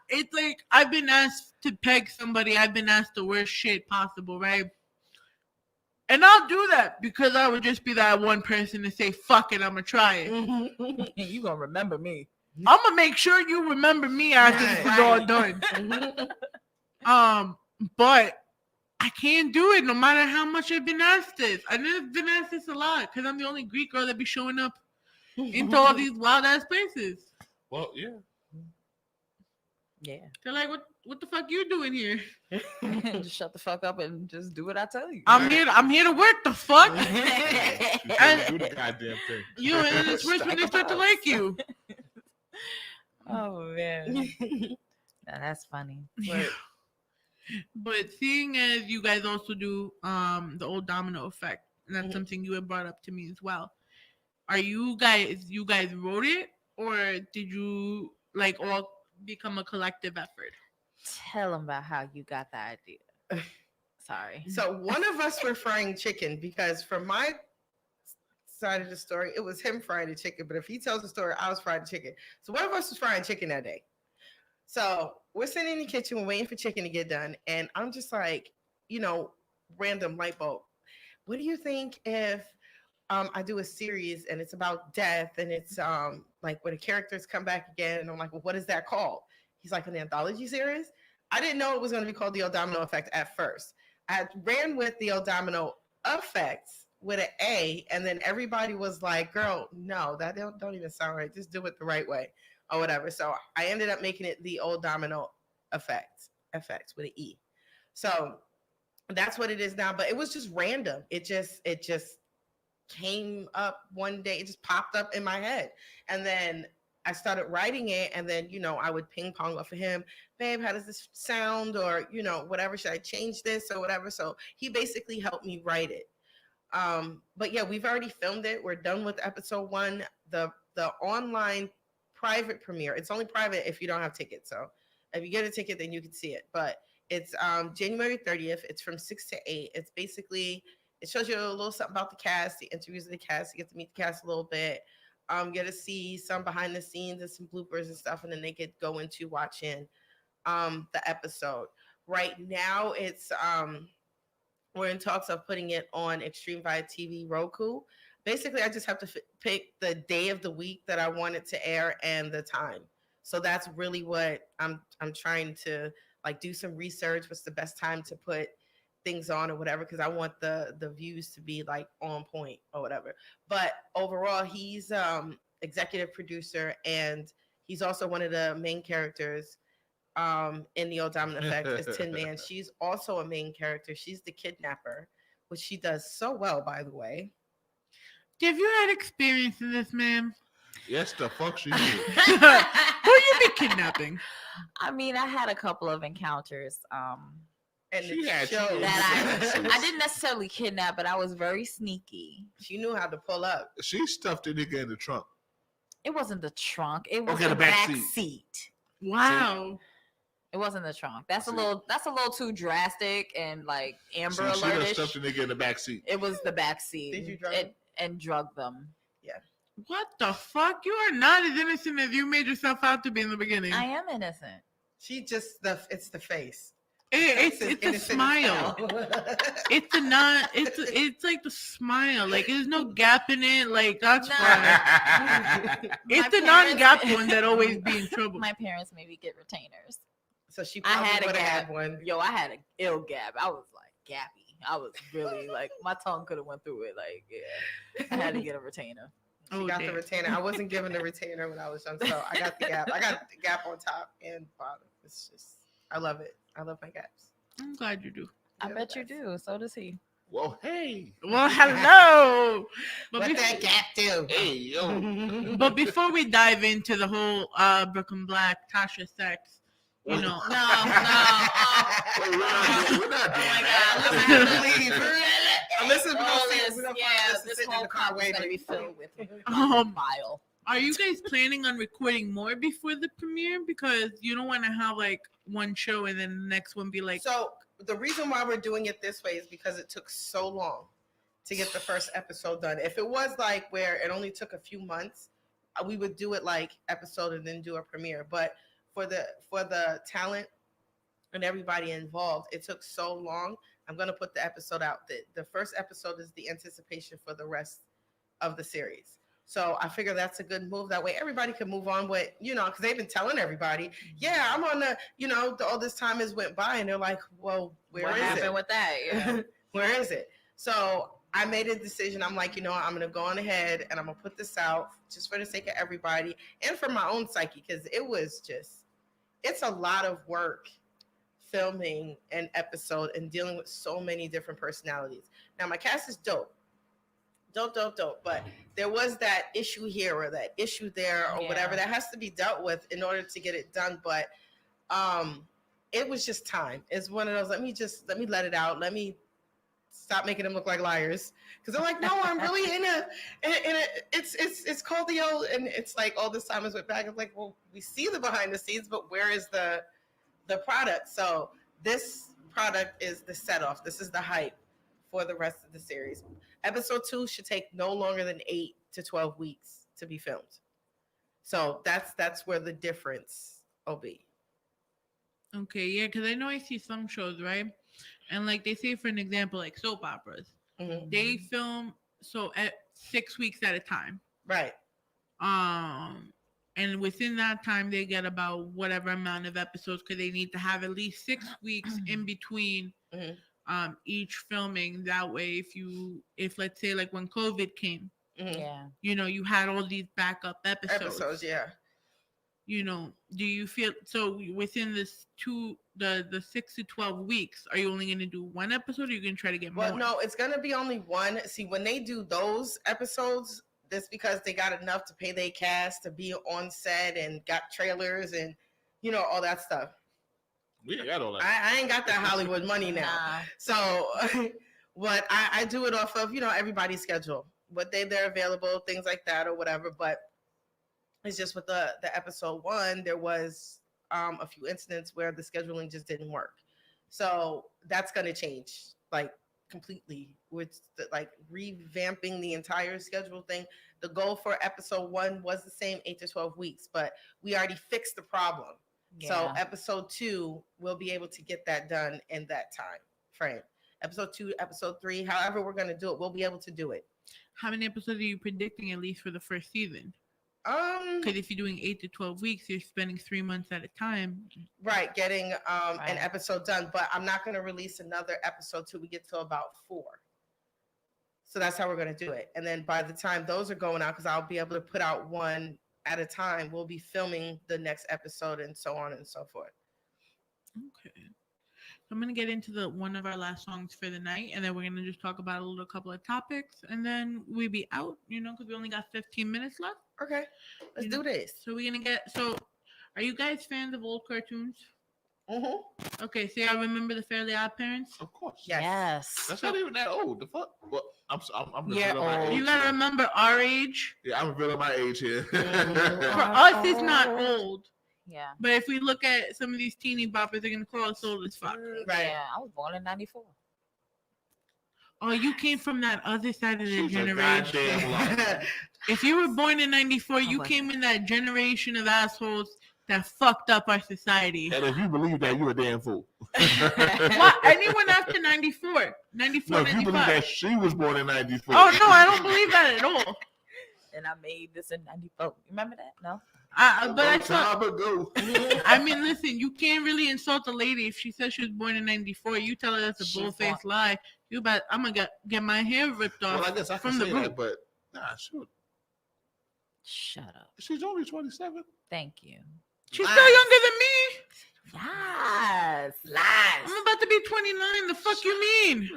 it's like I've been asked to peg somebody. I've been asked the worst shit possible, right? And I'll do that because I would just be that one person to say, "Fuck it, I'm gonna try it." You gonna remember me? I'm gonna make sure you remember me after this is all done. But I can't do it no matter how much I've been asked this. I've been asked this a lot because I'm the only Greek girl that be showing up into all these wild ass places. Well, yeah. Yeah. They're like, what the fuck you doing here? Just shut the fuck up and just do what I tell you. I'm here to work. The fuck. Do the goddamn thing. You and it's worse when they start to like you. Oh man, that's funny. But seeing as you guys also do the old domino effect, and that's something you had brought up to me as well. Are you guys wrote it, or did you like all become a collective effort? Tell them about how you got the idea. Sorry. So one of us were frying chicken because from my side of the story, it was him frying the chicken. But if he tells the story, I was frying the chicken. So one of us was frying chicken that day. So we're sitting in the kitchen, we're waiting for chicken to get done. And I'm just like, random light bulb. What do you think if I do a series and it's about death and it's like when the characters come back again? And I'm like, well, what is that called? He's like, an anthology series? I didn't know it was going to be called the El Domino Effect at first. I ran with the El Domino Effects with an A, and then everybody was like, girl, no, that don't even sound right. Just do it the right way or whatever. So I ended up making it the Old Domino Effects with an E. So that's what it is now. But it was just random. It just came up one day. It just popped up in my head. And then I started writing it, and then, I would ping pong off of him. Babe, how does this sound? Or, whatever, should I change this or whatever? So he basically helped me write it. But yeah, we've already filmed it. We're done with episode 1. The online private premiere. It's only private if you don't have tickets. So if you get a ticket, then you can see it. But it's January 30th. It's from 6 to 8. It's basically, it shows you a little something about the cast, the interviews of the cast. You get to meet the cast a little bit. Get to see some behind the scenes and some bloopers and stuff, and then they could go into watching the episode. Right now, it's we're in talks of putting it on Extreme Vibe TV Roku. Basically, I just have to pick the day of the week that I want it to air and the time. So that's really what I'm trying to do some research. What's the best time to put things on or whatever, because I want the views to be on point or whatever. But overall, he's executive producer, and he's also one of the main characters in the Old Domino Effect is Tin Man. She's also a main character. She's the kidnapper, which she does so well, by the way. Have you had experience in this, ma'am? Yes, the fuck she did. Who you be kidnapping? I mean, I had a couple of encounters. And she had that I didn't necessarily kidnap, but I was very sneaky. She knew how to pull up. She stuffed the nigga in the trunk. It wasn't the trunk. It was Okay, the the back back seat. seat. Wow. It wasn't the trunk. That's a little too drastic and Amber She done Alert-ish. stuffed the nigga in the back seat. It was the back seat. Did you drug and drug them? Yeah. What the fuck? You are not as innocent as you made yourself out to be in the beginning. I am innocent. She just it's the face. It's a smile. It's like the smile. There's no gap in it. That's fine. It's the non-gap one that always be in trouble. My parents made me get retainers. So she probably would have had one. Yo, I had an ill gap. I was gappy. I was really my tongue could have went through it. I had to get a retainer. She got the retainer. I wasn't given the retainer when I was young, so I got the gap. I got the gap on top and bottom. It's just, I love it. I love my gaps. I'm glad you do. I bet you do. So does he. Well, hey. Well, hello. What that gap do? Hey, yo. But before we dive into the whole Brooklyn Black Tasha sex, No. We're not doing that. Listen, this whole car is gonna be filled with bile. Are you guys planning on recording more before the premiere? Because you don't want to have one show and then the next one be So the reason why we're doing it this way is because it took so long to get the first episode done. If it was where it only took a few months, we would do it episode and then do a premiere. But for the talent and everybody involved, it took so long. I'm going to put the episode out. The first episode is the anticipation for the rest of the series. So I figure that's a good move. That way everybody can move on with, because they've been telling everybody, yeah, I'm on all this time has went by, and they're like, well, what happened with that? Yeah. Where is it? So I made a decision. I'm like, I'm going to go on ahead and I'm going to put this out just for the sake of everybody and for my own psyche, because it it's a lot of work filming an episode and dealing with so many different personalities. Now, my cast is dope. Dope. But there was that issue here or that issue there or whatever that has to be dealt with in order to get it done. But it was just time. It's one of those, let me let it out. Let me stop making them look like liars. Because they're like, no, I'm really in a it's called the old, and it's like all this time is went back. I'm like, well, we see the behind the scenes, but where is the product? So this product is the set off. This is the hype for the rest of the series. Episode 2 should take no longer than 8 to 12 weeks to be filmed. So that's where the difference will be. Okay, yeah, because I know I see some shows, right? And like they say, for an example, like soap operas, they film at 6 weeks at a time. Right. And within that time, they get about whatever amount of episodes because they need to have at least 6 weeks in between each filming. That way, if let's say like when COVID came, you had all these backup episodes. Do you feel so within this the 6 to 12 weeks, are you only going to do one episode, or are you going to try to get more? Well, no, it's going to be only one. See, when they do those episodes, that's because they got enough to pay their cast to be on set and got trailers and all that stuff. We ain't got all that. I ain't got that Hollywood money now. So what I do it off of everybody's schedule, what they're available, things like that or whatever. But it's just with the episode 1, there was a few incidents where the scheduling just didn't work. So that's going to change like completely with like revamping the entire schedule thing. The goal for episode 1 was the same, 8 to 12 weeks, but we already fixed the problem. So episode 2, we'll be able to get that done in that time frame. Episode 2, episode 3, however we're going to do it, we'll be able to do it. How many episodes are you predicting at least for the first season? Because if you're doing 8 to 12 weeks, you're spending 3 months at a time. Right, getting an episode done. But I'm not going to release another episode till we get to about 4. So that's how we're going to do it. And then by the time those are going out, because I'll be able to put out one at a time, we'll be filming the next episode and so on and so forth. Okay. So I'm going to get into one of our last songs for the night, and then we're going to just talk about a couple of topics, and then we'll be out, because we only got 15 minutes left. Okay. Let's do this. So we're going to are you guys fans of old cartoons? Mm-hmm. Okay, so y'all remember the Fairly Odd Parents? Of course. Yes. That's not even that old. The fuck? Well, I'm old. My age. You gotta remember our age. Yeah, I'm revealing my age here. For us, it's not old. Yeah. But if we look at some of these teeny boppers, they're gonna call us old as fuck. Right. Yeah, I was born in 94. Oh, you came from that other side of the generation. If you were born in 94, you came in that generation of assholes that fucked up our society. And if you believe that, you're a damn fool. What? Anyone after 94? 94, no, if you 95. believe that she was born in 94. Oh, no, I don't believe that at all. And I made this in 94. Remember that? No? But I thought, I mean, listen, you can't really insult a lady if she says she was born in 94. You tell her that's a bull-faced lie. I'm going to get my hair ripped off. Well, I guess I can from the say root. that, but shoot. Shut up. She's only 27. Thank you. She's still younger than me. Yes. I'm about to be 29. The fuck you mean?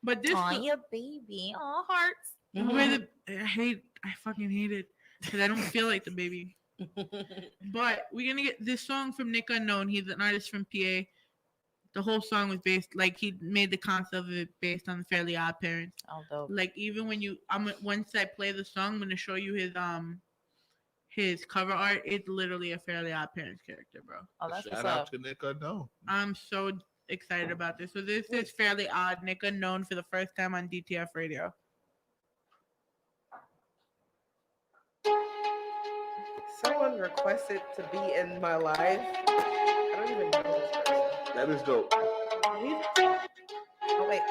But this your baby. Oh, hearts. I fucking hate it because I don't feel like the baby. But we're gonna get this song from Nick Unknown. He's an artist from PA. The whole song was based, like, he made the concept of it based on the Fairly Odd Parents. Oh, dope. Like, even when once I play the song, I'm gonna show you his cover art. It's literally a Fairly Odd Parents character, bro. Oh, that's Shout out to Nick Unknown. I'm so excited about this. So this is Fairly Odd, Nick Unknown, for the first time on DTF Radio. Someone requested to be in my life. I don't even know this person. That is dope. Oh, wait.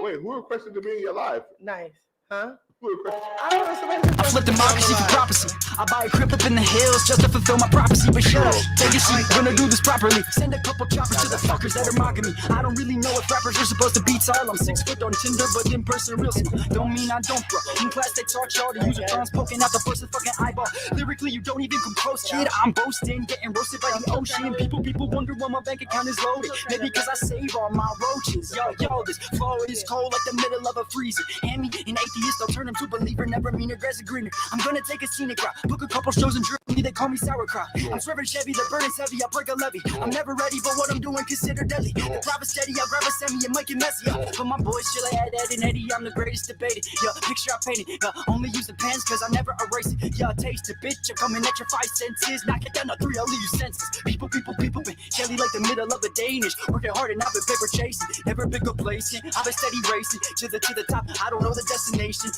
Wait, who requested to be in your life? Nice. Huh? I flip democracy for prophecy. I buy a crib up in the hills just to fulfill my prophecy. But shut up, take a seat, gonna do this properly. Send a couple choppers to the fuckers that are mocking me. I don't really know if rappers are supposed to be tall. I'm 6 foot on Tinder, but in person real small. Don't mean I don't, bro. In class they taught y'all to use your thumbs poking out the person's fucking eyeball. Lyrically, you don't even come close, kid. I'm boasting, getting roasted by the ocean. People wonder why my bank account is loaded. Maybe because I save all my roaches. Yo, this flow is cold like the middle of a freezer. Hand me an atheist, I'll turn him to a believer. Never mean a grass is greener. I'm gonna take a scenic route, book a couple shows and Germany, they call me sauerkraut. I'm swerving Chevy, the burning's heavy, I break a levy. I'm never ready, but what I'm doing consider deadly. The drop is steady, I grab a semi and make it messy. But my boys chill ahead, Ed and Eddie, I'm the greatest debated. Picture I painted, only use the pens cause I never erase it. Taste it, bitch, I'm coming at your 5 senses. Knock it down to 3, I'll leave you senses. People, been jelly like the middle of a Danish. Working hard and I've been paper chasing. Never been complacent, I've been steady racing. To the top, I don't know the destination.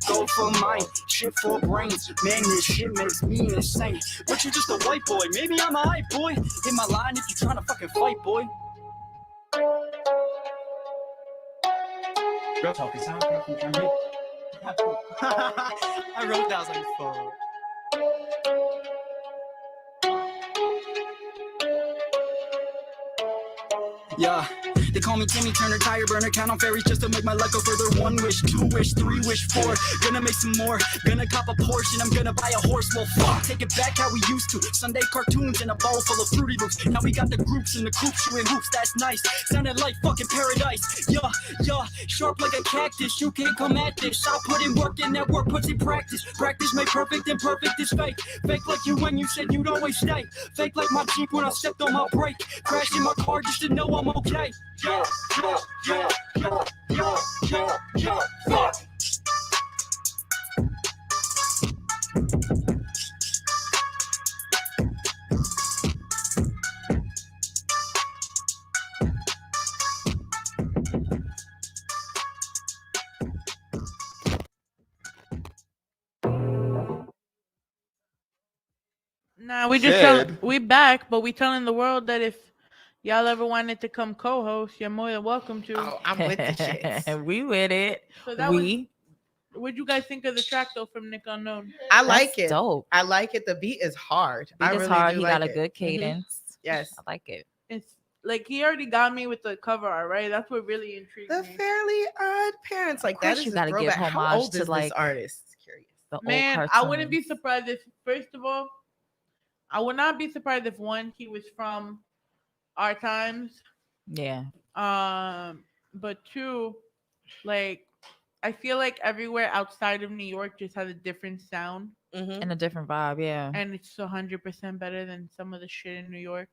Go for mine, shit for brains. Man, this shit makes me insane. But you're just a white boy, maybe I'm a hype boy. Hit my line if you're trying to fucking fight, boy. Girl talking sound. I wrote that, I was like, fuck. Yeah, they call me Timmy Turner, tire burner, count on fairies just to make my luck go further. 1 wish, 2 wish, 3 wish, 4. Gonna make some more, gonna cop a Porsche, and I'm gonna buy a horse. Well, fuck, take it back how we used to. Sunday cartoons and a bowl full of Fruity Loops. Now we got the groups in the coop shooting hoops, that's nice. Sounded like fucking paradise. Yeah, sharp like a cactus. You can't come at this. I put in work and that work puts in practice. Practice made perfect and perfect is fake. Fake like you when you said you'd always stay. Fake like my Jeep when I stepped on my brake. Crashed in my car just to know I'm okay. Fuck. Nah, we back, but we telling the world that if y'all ever wanted to come co-host, you're more than welcome to. Oh, I'm with the shit. We with it. So that what'd you guys think of the track though from Nick Unknown? I like it. Dope. I like it. The beat is hard. Beat is really hard. He like got a it. good cadence. Yes, I like it. It's like he already got me with the cover art, right? That's what really intrigued The me. Fairly Odd Parents, like that is you gotta give throwback. How homage old to is like this artist? Curious. The Man, old I wouldn't be surprised if, first of all, I would not be surprised if one, he was from our times. Yeah. But 2, like I feel like everywhere outside of New York just has a different sound and a different vibe. Yeah. and it's 100% better than some of the shit in New York.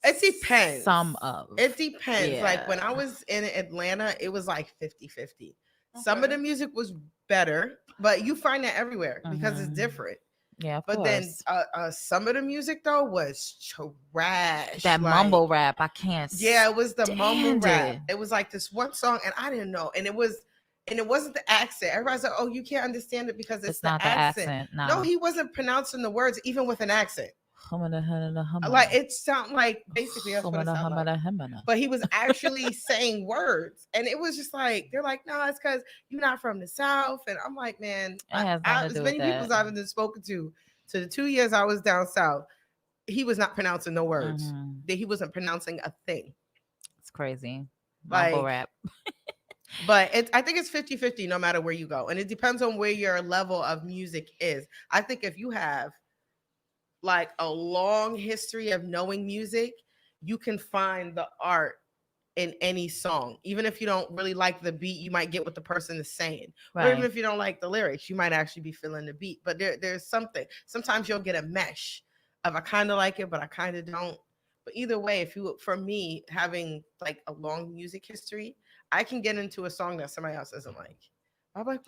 It depends. Some of it depends. Yeah. Like when I was in Atlanta, it was like 50-50. Some of the music was better, but you find that everywhere because it's different. Yeah, of but course. then some of the music though was trash. That mumble rap, I can't. Yeah, it was the mumble rap. it. It was like this one song, and I didn't know, and it wasn't the accent. Everybody's like, "Oh, you can't understand it because it's not the accent." No, he wasn't pronouncing the words even with an accent. Like Like it sounded like basically that's what it sounded like. But he was actually saying words, and it was just like they're like, "No, it's because you're not from the South." And I'm like, man, as many people as I've been spoken to the 2 years I was down South, he was not pronouncing no words. He wasn't pronouncing a thing. It's crazy. Like, Mumble rap. But I think it's 50-50 no matter where you go, and it depends on where your level of music is. I think if you have like a long history of knowing music, you can find the art in any song. Even if you don't really like the beat, you might get what the person is saying. Or even if you don't like the lyrics, you might actually be feeling the beat. But there's something. Sometimes you'll get a mesh of I kind of like it, but I kind of don't. But either way, for me, having like a long music history, I can get into a song that somebody else doesn't like. I'm like,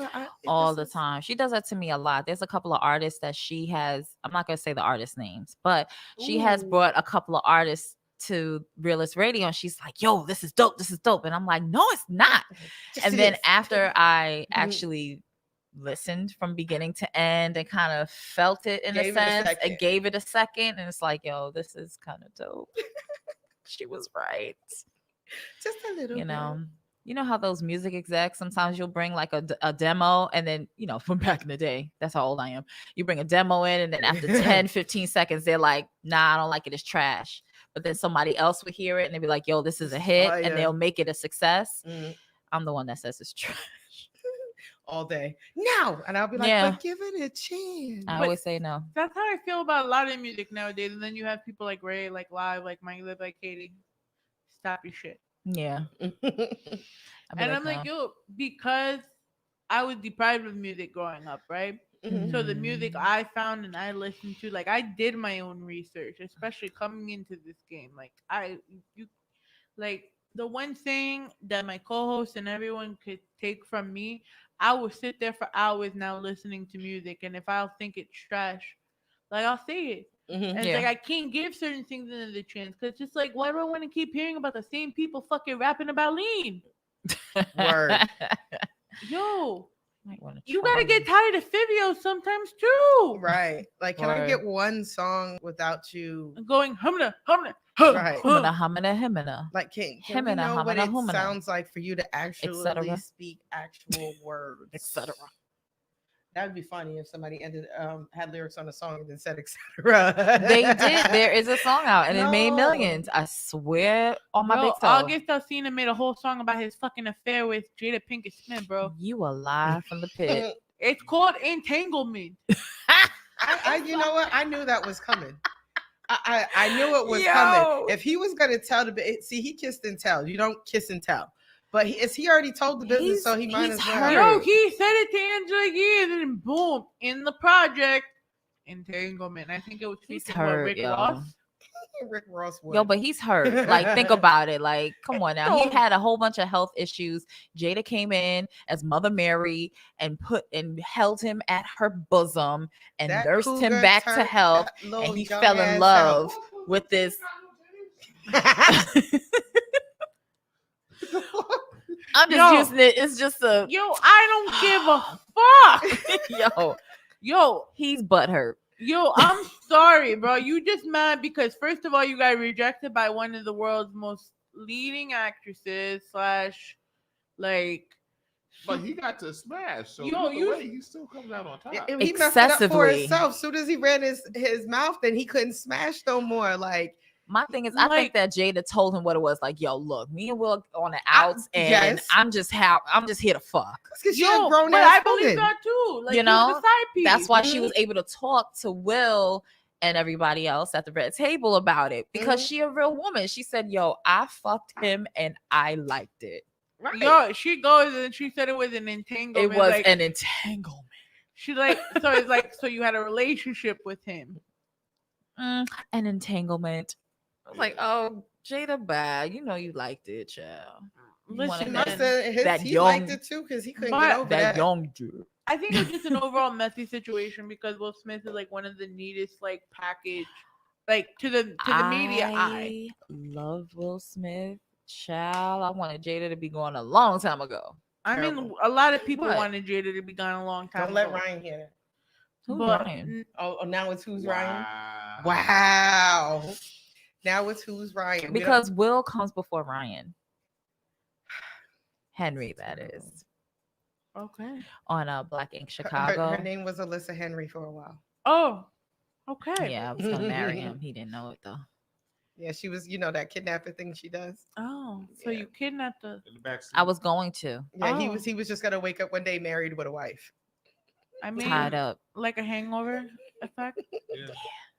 all the time. She does that to me a lot. There's a couple of artists that she has. I'm not going to say the artist names, but she has brought a couple of artists to Realist Radio, and she's like, "Yo, this is dope. This is dope." And I'm like, "No, it's not." And then after I actually listened from beginning to end and kind of felt it in a sense, and gave it a second, and it's like, "Yo, this is kind of dope." She was right. Just a little, you know. You know how those music execs, sometimes you'll bring like a demo, and then, from back in the day, that's how old I am. You bring a demo in, and then after 10, 15 seconds, they're like, nah, I don't like it. It's trash. But then somebody else would hear it and they'd be like, yo, this is a hit. Oh, yeah. And they'll make it a success. Mhm. I'm the one that says it's trash. All day. No. And I'll be like, Yeah. but give it a chance. I always say no. That's how I feel about a lot of music nowadays. And then you have people like Ray, like Live, like Mike Live, like Katie. Stop your shit. Yeah. And I'm like, yo, because I was deprived of music growing up, right? Mhm. So the music I found and I listened to, like I did my own research, especially coming into this game. Like the one thing that my co-host and everyone could take from me, I will sit there for hours now listening to music, and if I think it's trash, like I'll say it. Mhm. And it's Yeah. like I can't give certain things another chance because it's just like, why do I want to keep hearing about the same people fucking rapping about lean? Word. Yo, Might wanna you try gotta it. get tired of Fivio sometimes too. Right. Like, can I Word. get one song without you? Going humna. Right. Humana, humana, himina. Like, can we Himina, know what humana, it humana. sounds like for you to actually cetera. speak actual words, Etc. That would be funny if somebody had lyrics on a song and then said etc. They did. There is a song out, and it made No. millions. I swear on my Bro, big toe. August Alsina made a whole song about his fucking affair with Jada Pinkett Smith, bro. You a lie from the pit. It's called Entanglement. You know what? I knew that was coming. I knew it was Yo. coming. If he was gonna tell see, he kissed and tell. You don't kiss and tell. But he already told the business, so he might he's as well. hurt. Yo, he said it to Angela Yee, and then boom, in the project, Entanglement. I think it was He's featuring hurt, Rick yo. Ross. Rick Ross would. Yo, but he's hurt. Like, think about it. Like, come on now. He had a whole bunch of health issues. Jada came in as Mother Mary and held him at her bosom and That nursed him cougar back to turned health. that little And he young fell in ass love out. with this. I'm just using it. It's just a Yo, I don't give a fuck. Yo, he's butthurt. Yo, I'm sorry, bro. You just mad because first of all, you got rejected by one of the world's most leading actresses / like. But he got to smash, so Yo, he still comes out on top. He messed it up for himself. As soon as he ran his mouth, then he couldn't smash no more. Like, my thing is, I think that Jada told him what it was. Like, yo, look, me and Will on the outs, and yes. I'm just here to fuck. Because Yo, she's a grown but ass I believe woman. that too. Like, You know, the side piece. that's why she was able to talk to Will and everybody else at the red table about it, because she a real woman. She said, yo, I fucked him and I liked it. Right. Yo, she goes and she said it was an entanglement. It was like, an entanglement. She like, so it's like, so you had a relationship with him. An entanglement. I was like, oh, Jada, bad. You know you liked it, child. Listen, He liked it too because he couldn't get over that. young dude. I think it's just an overall messy situation because Will Smith is like one of the neatest like package, like to the media eye. I love Will Smith, child. I wanted Jada to be gone a long time ago. I mean, a lot of people What? wanted Jada to be gone a long time Don't let ago. Ryan hear that. Who's But- Ryan? Oh, now it's who's Ryan? Wow. Now it's who's Ryan. We Because Will comes before Ryan. Henry, that is. Okay. On Black Ink don't- Chicago. her name was Alyssa Henry for a while. Oh, okay. Yeah, I was gonna marry him. He didn't know it though. Yeah, she was, that kidnapping thing she does. Oh, so you kidnapped the. In the backseat. I was going to. Yeah, Oh. he was just gonna wake up one day married with a wife. I mean, Tied up. like a hangover effect. Yeah.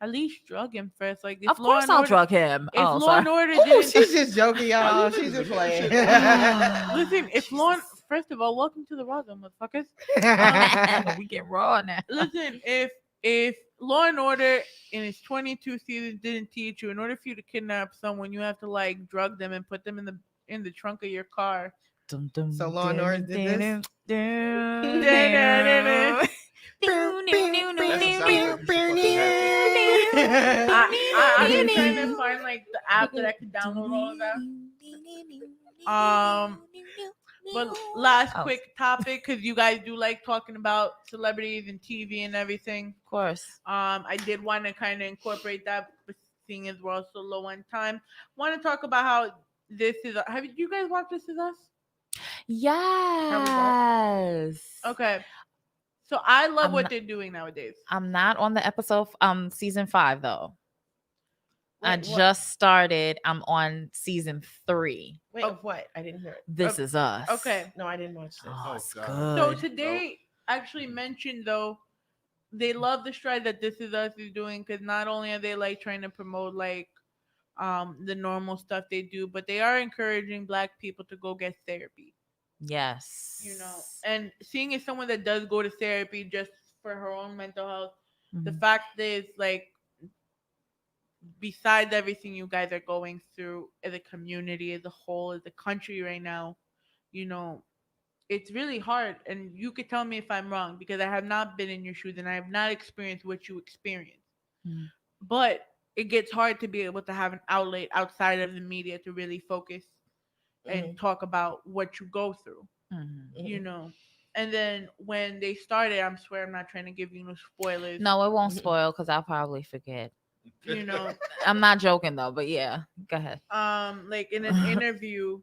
At least drug him first. Like, if Of Law course and I'll Order- drug him. If Oh, Law and sorry. Order Oh, didn't, she's just joking, y'all. She's just playing. listen. If Law, first of all, welcome to the Rawrdzone, motherfuckers. We get raw now. Listen, if Law and Order in its 22 seasons didn't teach you, in order for you to kidnap someone, you have to like drug them and put them in the trunk of your car. Dum, dum, So Law and Order did this. I've been trying to find like the app that I could download all of that. But last quick topic, because you guys do like talking about celebrities and TV and everything. Of course. I did want to kind of incorporate that, but seeing as we're also low on time, want to talk about how this is. Have you guys watched This Is Us? Yes. Okay. So I love I'm what not- they're doing nowadays. I'm not on the episode season 5 though. I Wait, what? just started. I'm on season 3. Wait, of what? I didn't hear it. This Is Us. Okay. No, I didn't watch this. Oh, it's So good. today actually mentioned though, they love the stride that This Is Us is doing because not only are they like trying to promote like the normal stuff they do, but they are encouraging Black people to go get therapy. Yes. You know, and seeing as someone that does go to therapy just for her own mental health, the Mhm. fact is like besides everything you guys are going through as a community, as a whole, as a country right now, you know, it's really hard. And you could tell me if I'm wrong because I have not been in your shoes and I have not experienced what you experienced. Mhm. But it gets hard to be able to have an outlet outside of the media to really focus and talk about what you go through, you know. And then when they started, I swear I'm not trying to give you no spoilers. No, it won't spoil because I'll probably forget. You know, I'm not joking though, but yeah, go ahead. like in an interview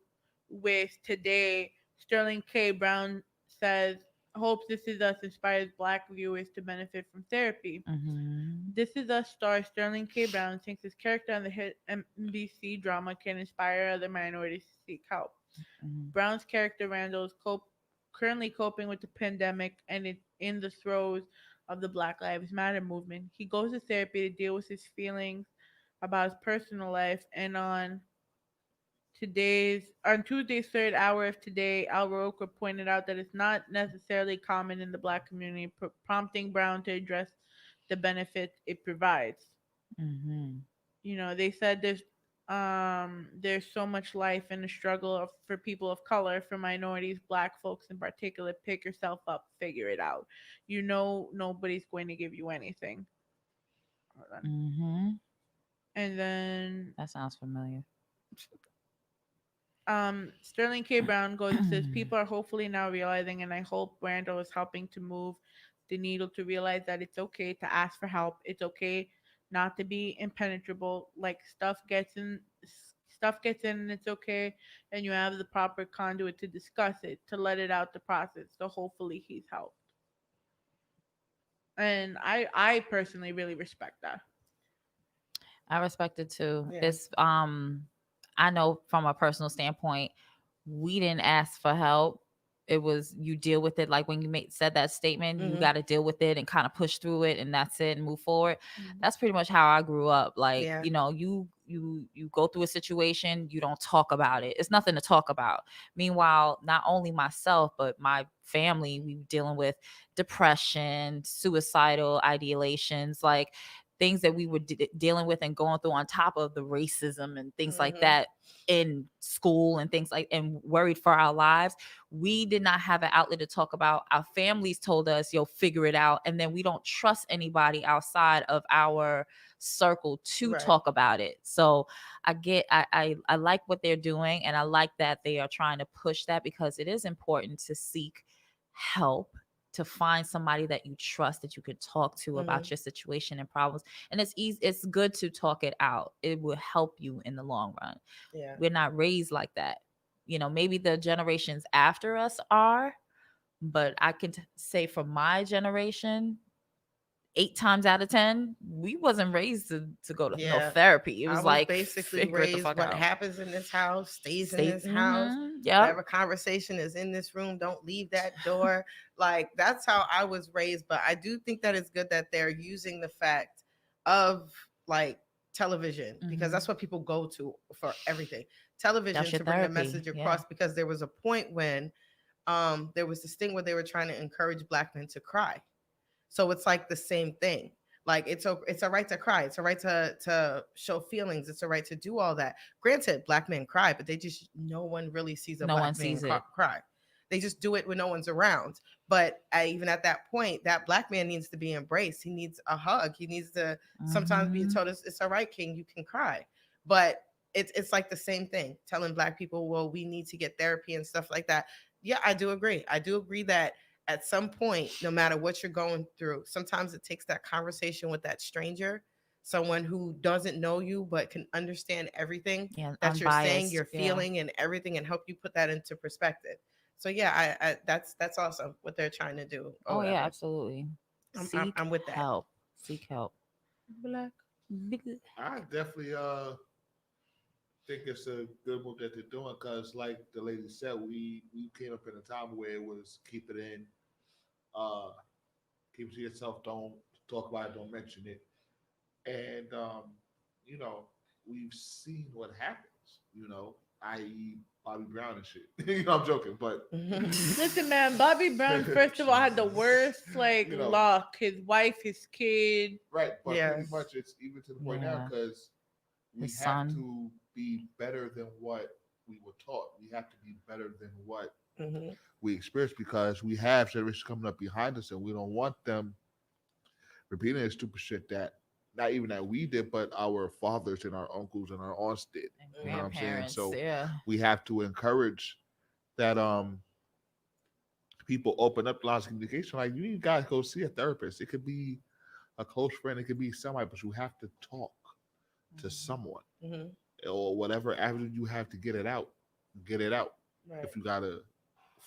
with Today, Sterling K. Brown says, "Hopes This Is Us inspires Black viewers to benefit from therapy." This Is Us star Sterling K. Brown thinks his character on the hit NBC drama can inspire other minorities to seek help. Brown's character Randall is currently coping with the pandemic and in the throes of the Black Lives Matter movement. He goes to therapy to deal with his feelings about his personal life, and on Tuesday's third hour of Today, Al Roker pointed out that it's not necessarily common in the Black community, prompting Brown to address the benefits it provides. You know, they said there's so much life in the struggle for people of color, for minorities, Black folks in particular. Pick yourself up, figure it out. You know, nobody's going to give you anything. Hold on. And then that sounds familiar. Sterling K. Brown goes and says, people are hopefully now realizing, and I hope Randall is helping to move the needle to realize that it's okay to ask for help. It's okay not to be impenetrable. Like stuff gets in, and it's okay, and you have the proper conduit to discuss it, to let it out the process. So hopefully he's helped. And I personally really respect that. I respect it too. Yeah. It's I know from a personal standpoint, we didn't ask for help. It was you deal with it. Like when you said that statement, you got to deal with it and kind of push through it, and that's it, and move forward. That's pretty much how I grew up. Like you know, you go through a situation, you don't talk about it. It's nothing to talk about. Meanwhile, not only myself but my family, we were dealing with depression, suicidal ideations, like things that we were dealing with and going through on top of the racism and things like that in school and things like, and worried for our lives. We did not have an outlet to talk about. Our families told us, yo, figure it out. And then we don't trust anybody outside of our circle to talk about it. So I like what they're doing, and I like that they are trying to push that, because it is important to seek help, to find somebody that you trust, that you could talk to about your situation and problems. And it's easy. It's good to talk it out. It will help you in the long run. Yeah. We're not raised like that. You know, maybe the generations after us are, but I can say for my generation, 8 times out of 10, we wasn't raised to go to no therapy. It was, like basically raised what happens in this house stays in this house. Yeah. Whatever conversation is in this room, don't leave that door. Like that's how I was raised. But I do think that it's good that they're using the fact of like television, because that's what people go to for everything. Television to bring the message across, because there was a point when there was this thing where they were trying to encourage Black men to cry. So it's like the same thing. Like it's a right to cry. It's a right to show feelings. It's a right to do all that. Granted, Black men cry, but no one really sees a Black man cry. They just do it when no one's around. But even at that point, that Black man needs to be embraced. He needs a hug. He needs to sometimes be told, it's all right, King, you can cry. But it's like the same thing, telling Black people, well, we need to get therapy and stuff like that. Yeah, I do agree. I do agree that at some point, no matter what you're going through, sometimes it takes that conversation with that stranger, someone who doesn't know you but can understand everything that you're saying, you're feeling, and everything, and help you put that into perspective. So yeah, I that's awesome what they're trying to do. Oh whatever. yeah, absolutely. I'm with that. Help. Seek help. Black. I definitely think it's a good move that they're doing because, like the lady said, we came up in a time where it was keep it in, uh, keep it to yourself, don't talk about it, don't mention it, and you know, we've seen what happens. You know, i.e. Bobby Brown and shit. You know, I'm joking, but Listen, man, Bobby Brown, first of all, had the worst You know. luck. His wife, his kid. right, but Yes. pretty much it's even to the point now Yeah. because we His have son. to be better than what we were taught. We have to be better than what Mhm. we experienced because we have generations coming up behind us, and we don't want them repeating the stupid shit that not even that we did, but our fathers and our uncles and our aunts did. You know what I'm saying? Grandparents, So yeah. we have to encourage that people open up lines of communication. Like you guys go see a therapist. It could be a close friend, it could be somebody, but you have to talk to someone Mhm. or whatever avenue you have to get it out. Get it out. Right. If you gotta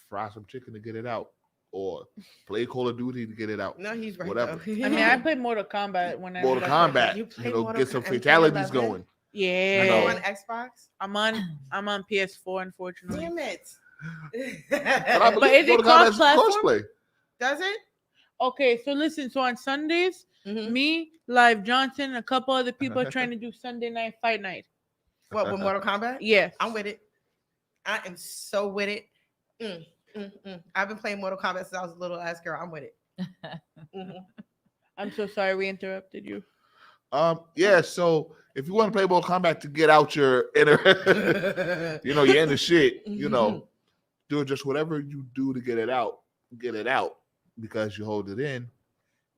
fry some chicken to get it out, or play Call of Duty to get it out. No, he's right. Whatever. Though. I mean, I play Mortal Kombat when I Mortal Kombat. You You, play know, Mortal get some Kombat and fatalities 11? going. Yeah. You know. on Xbox? I'm on PS4, unfortunately. Damn it. But I But believe is it Mortal Kombat's cross-platform? cosplay. Does it? Okay, so listen. So on Sundays, Mm-hmm. me, Live Johnson, and a couple other people are trying to do Sunday night fight night. What, with Mortal Kombat? Yes. I'm with it. I am so with it. I've been playing Mortal Kombat since I was a little ass girl. I'm with it. Mhm. I'm so sorry we interrupted you. Yeah, so if you want to play Mortal Kombat to get out your inner, your inner shit, do it just whatever you do to get it out because you hold it in,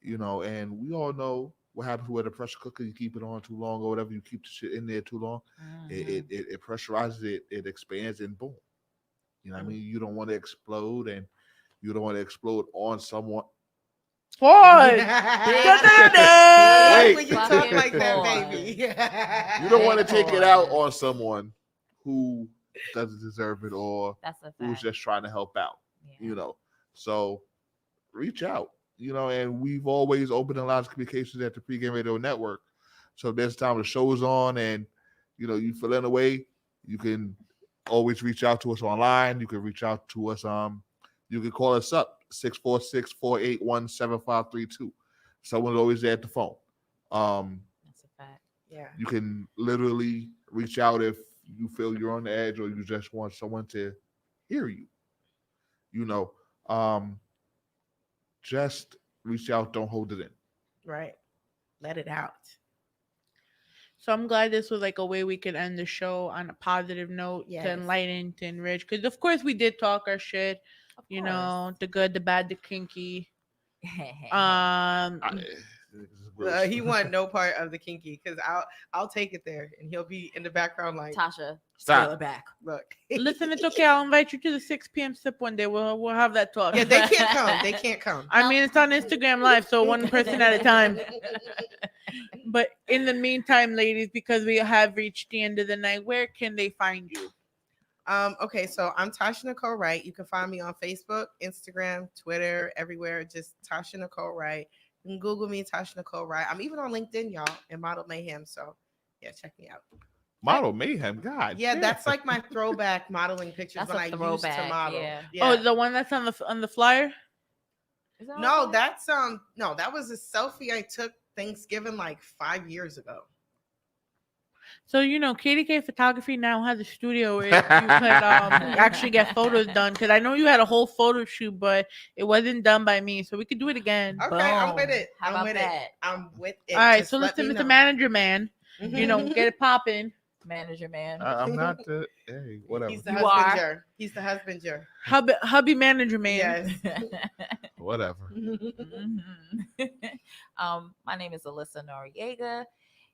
and we all know what happens with a pressure cooker. You keep it on too long or whatever, you keep the shit in there too long, it pressurizes it, it expands, and boom. You know what I mean? You don't want to explode, and you don't want to explode on someone. Pause. Wait. When you talk Fucking like that, pause. baby. You don't want to take it out on someone who doesn't deserve it or That's a who's fact. just trying to help out. So reach out. And we've always opened a lot of communications at the Pregame Radio Network. So there's time the show is on, and you fill in a way, you can always reach out to us online. You can reach out to us. You can call us up 646-481-7532. Someone's always there at the phone. That's a fact. Yeah. You can literally reach out if you feel you're on the edge or you just want someone to hear you. Just reach out. Don't hold it in. Right. Let it out. So I'm glad this was like a way we could end the show on a positive note Yes. to enlighten, to enrich. Because of course we did talk our shit, the good, the bad, the kinky. He want no part of the kinky because I'll take it there and he'll be in the background like Tasha, Stop. scale it back. Look. Listen, it's okay. I'll invite you to the 6 p.m. sip one day. We'll have that talk. Yeah, they can't come. They can't come. I mean, it's on Instagram Live, so one person at a time. But in the meantime, ladies, because we have reached the end of the night, where can they find you? Okay, so I'm Tasha Nicole Wright. You can find me on Facebook, Instagram, Twitter, everywhere. Just Tasha Nicole Wright. You can Google me, Tasha Nicole Wright. I'm even on LinkedIn, y'all, and Model Mayhem. So yeah, check me out. Model Mayhem, God. Yeah, that's like my throwback modeling pictures That's when a I used to throwback, model. yeah. Oh, the one that's on the flyer? No, that's no, that was a selfie I took Thanksgiving like 5 years ago. So, KDK Photography now has a studio where you could actually get photos done. Because I know you had a whole photo shoot, but it wasn't done by me. So we could do it again. Okay, I'm with it. How I'm about with that? it. I'm with it. All right, Just so let listen, me Mr. know. Manager Man, get it popping. Manager man. I'm not the. Hey, whatever. He's the You husbander. He's the husbander. Hubby Manager Man. Yes. Whatever. My name is Alyssa Noriega.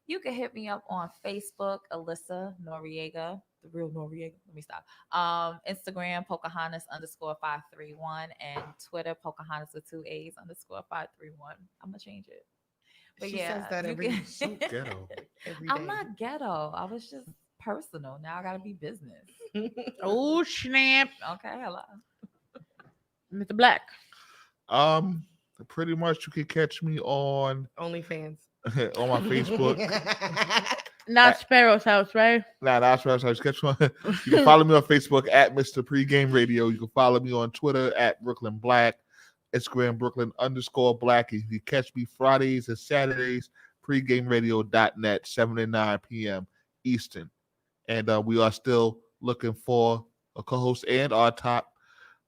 You can hit me up on Facebook, Alyssa Noriega, the real Noriega. Let me stop. Instagram, Pocahontas_531, and Twitter, Pocahontas with 2 A's _531. I'm gonna change it. But She yeah, says that you every can- So ghetto. every I'm day. not ghetto. I was just personal. Now I gotta be business. Oh, snap. Okay, hello. Mr. Black. Pretty much you can catch me on OnlyFans. on my Facebook. Not Sparrow's house, right? Nah, not Sparrow's house. Catch me on, you can follow me on Facebook at Mr. Pregame Radio. You can follow me on Twitter at Brooklyn Black, Instagram Brooklyn_Black. You can catch me Fridays and Saturdays, pregameradio.net, 7 to 9 p.m. Eastern. And we are still looking for a co-host and our top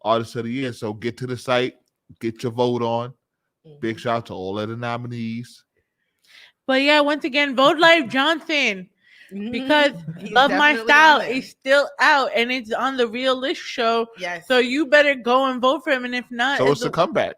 artist of the year. So get to the site, get your vote on. Big shout out to all of the nominees. But yeah, once again, vote Life Johnson because Love My Style is still out and it's on the Real List show. Yes. So you better go and vote for him. And if not, So it's a comeback.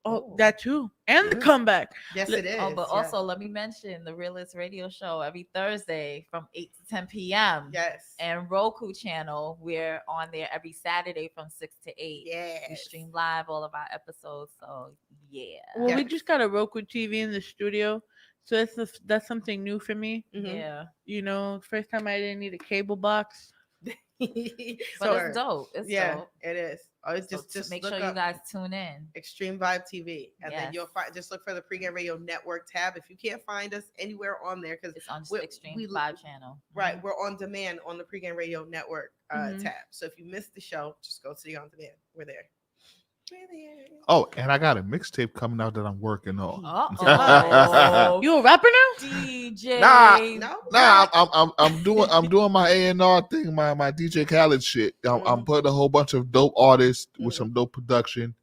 Oh, that too. And the comeback. Yes, it is. Oh, but also let me mention the Realist Radio Show every Thursday from 8 to 10 p.m. Yes. And Roku channel. We're on there every Saturday from 6 to 8. Yeah. We stream live all of our episodes. So yeah. Well, we just got a Roku TV in the studio. So that's something new for me. Yeah. You know, first time I didn't need a cable box. But it's dope. It's dope. It is. Oh, it's just make look sure you up guys tune in. Extreme Vibe TV, and then Yes. you'll find. Just look for the Pregame Radio Network tab. If you can't find us anywhere on there, because it's on Extreme Vibe channel. Right, we're on demand on the Pregame Radio Network Mhm. tab. So if you missed the show, just go to the on demand. We're there. Oh, and I got a mixtape coming out that I'm working on. Uh-oh. You a rapper now? DJ. I'm doing my A&R thing, my DJ Khaled shit. I'm putting a whole bunch of dope artists with some dope production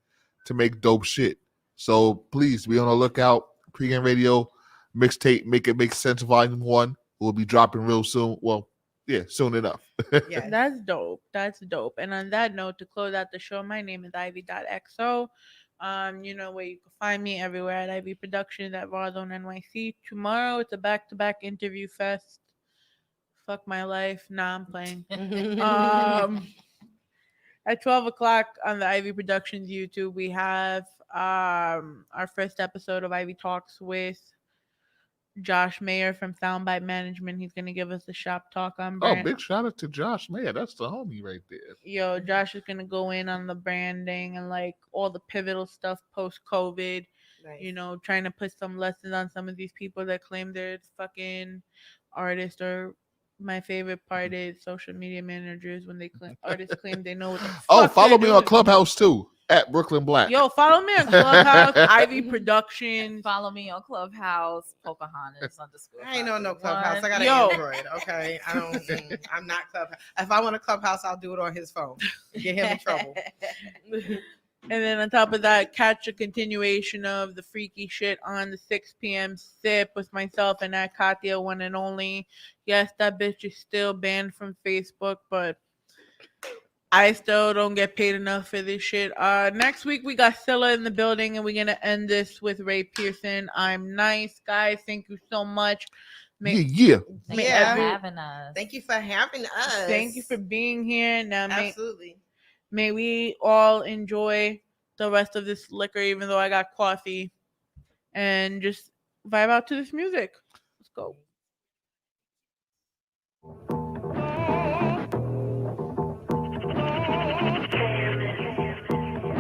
to make dope shit. So please be on the lookout. Pregame Radio mixtape, Make It Make Sense Volume 1 will be dropping real soon. Well, yeah, soon enough. Yeah, that's dope. That's dope. And on that note, to close out the show, my name is Ivy.xo. You know where you can find me everywhere at Ivy Productions at Rawrrzone NYC. Tomorrow it's a back-to-back interview fest. Fuck my life. Nah, I'm playing. At 12 o'clock on the Ivy Productions YouTube, we have our first episode of Ivy Talks with Josh Mayer from Soundbite Management. He's going to give us the shop talk on brand. Oh, big shout out to Josh Mayer. That's the homie right there. Yo, Josh is going to go in on the branding and like all the pivotal stuff post-COVID. Nice. You know, trying to put some lessons on some of these people that claim they're fucking artists. Or my favorite part is social media managers when they claim artists claim they know what the fuck Follow they're me on doing. Clubhouse too at Brooklyn Black. Yo, follow me on Clubhouse, Ivy Productions. Follow me on Clubhouse, Pocahontas _. I ain't on no Clubhouse. I got an Yo. Android. Okay, I'm not Clubhouse. If I want a Clubhouse, I'll do it on his phone. Get him in trouble. And then on top of that, catch a continuation of the freaky shit on the 6 p.m. sip with myself and that Katya, one and only. Yes, that bitch is still banned from Facebook, but I still don't get paid enough for this shit. Next week we got Scylla in the building, and we're gonna end this with Ray Pearson. I'm nice, guys. Thank you so much. Thank you for having us. Thank you for having us. Thank you for being here. Now, Absolutely. May we all enjoy the rest of this liquor, even though I got coffee, and just vibe out to this music. Let's go.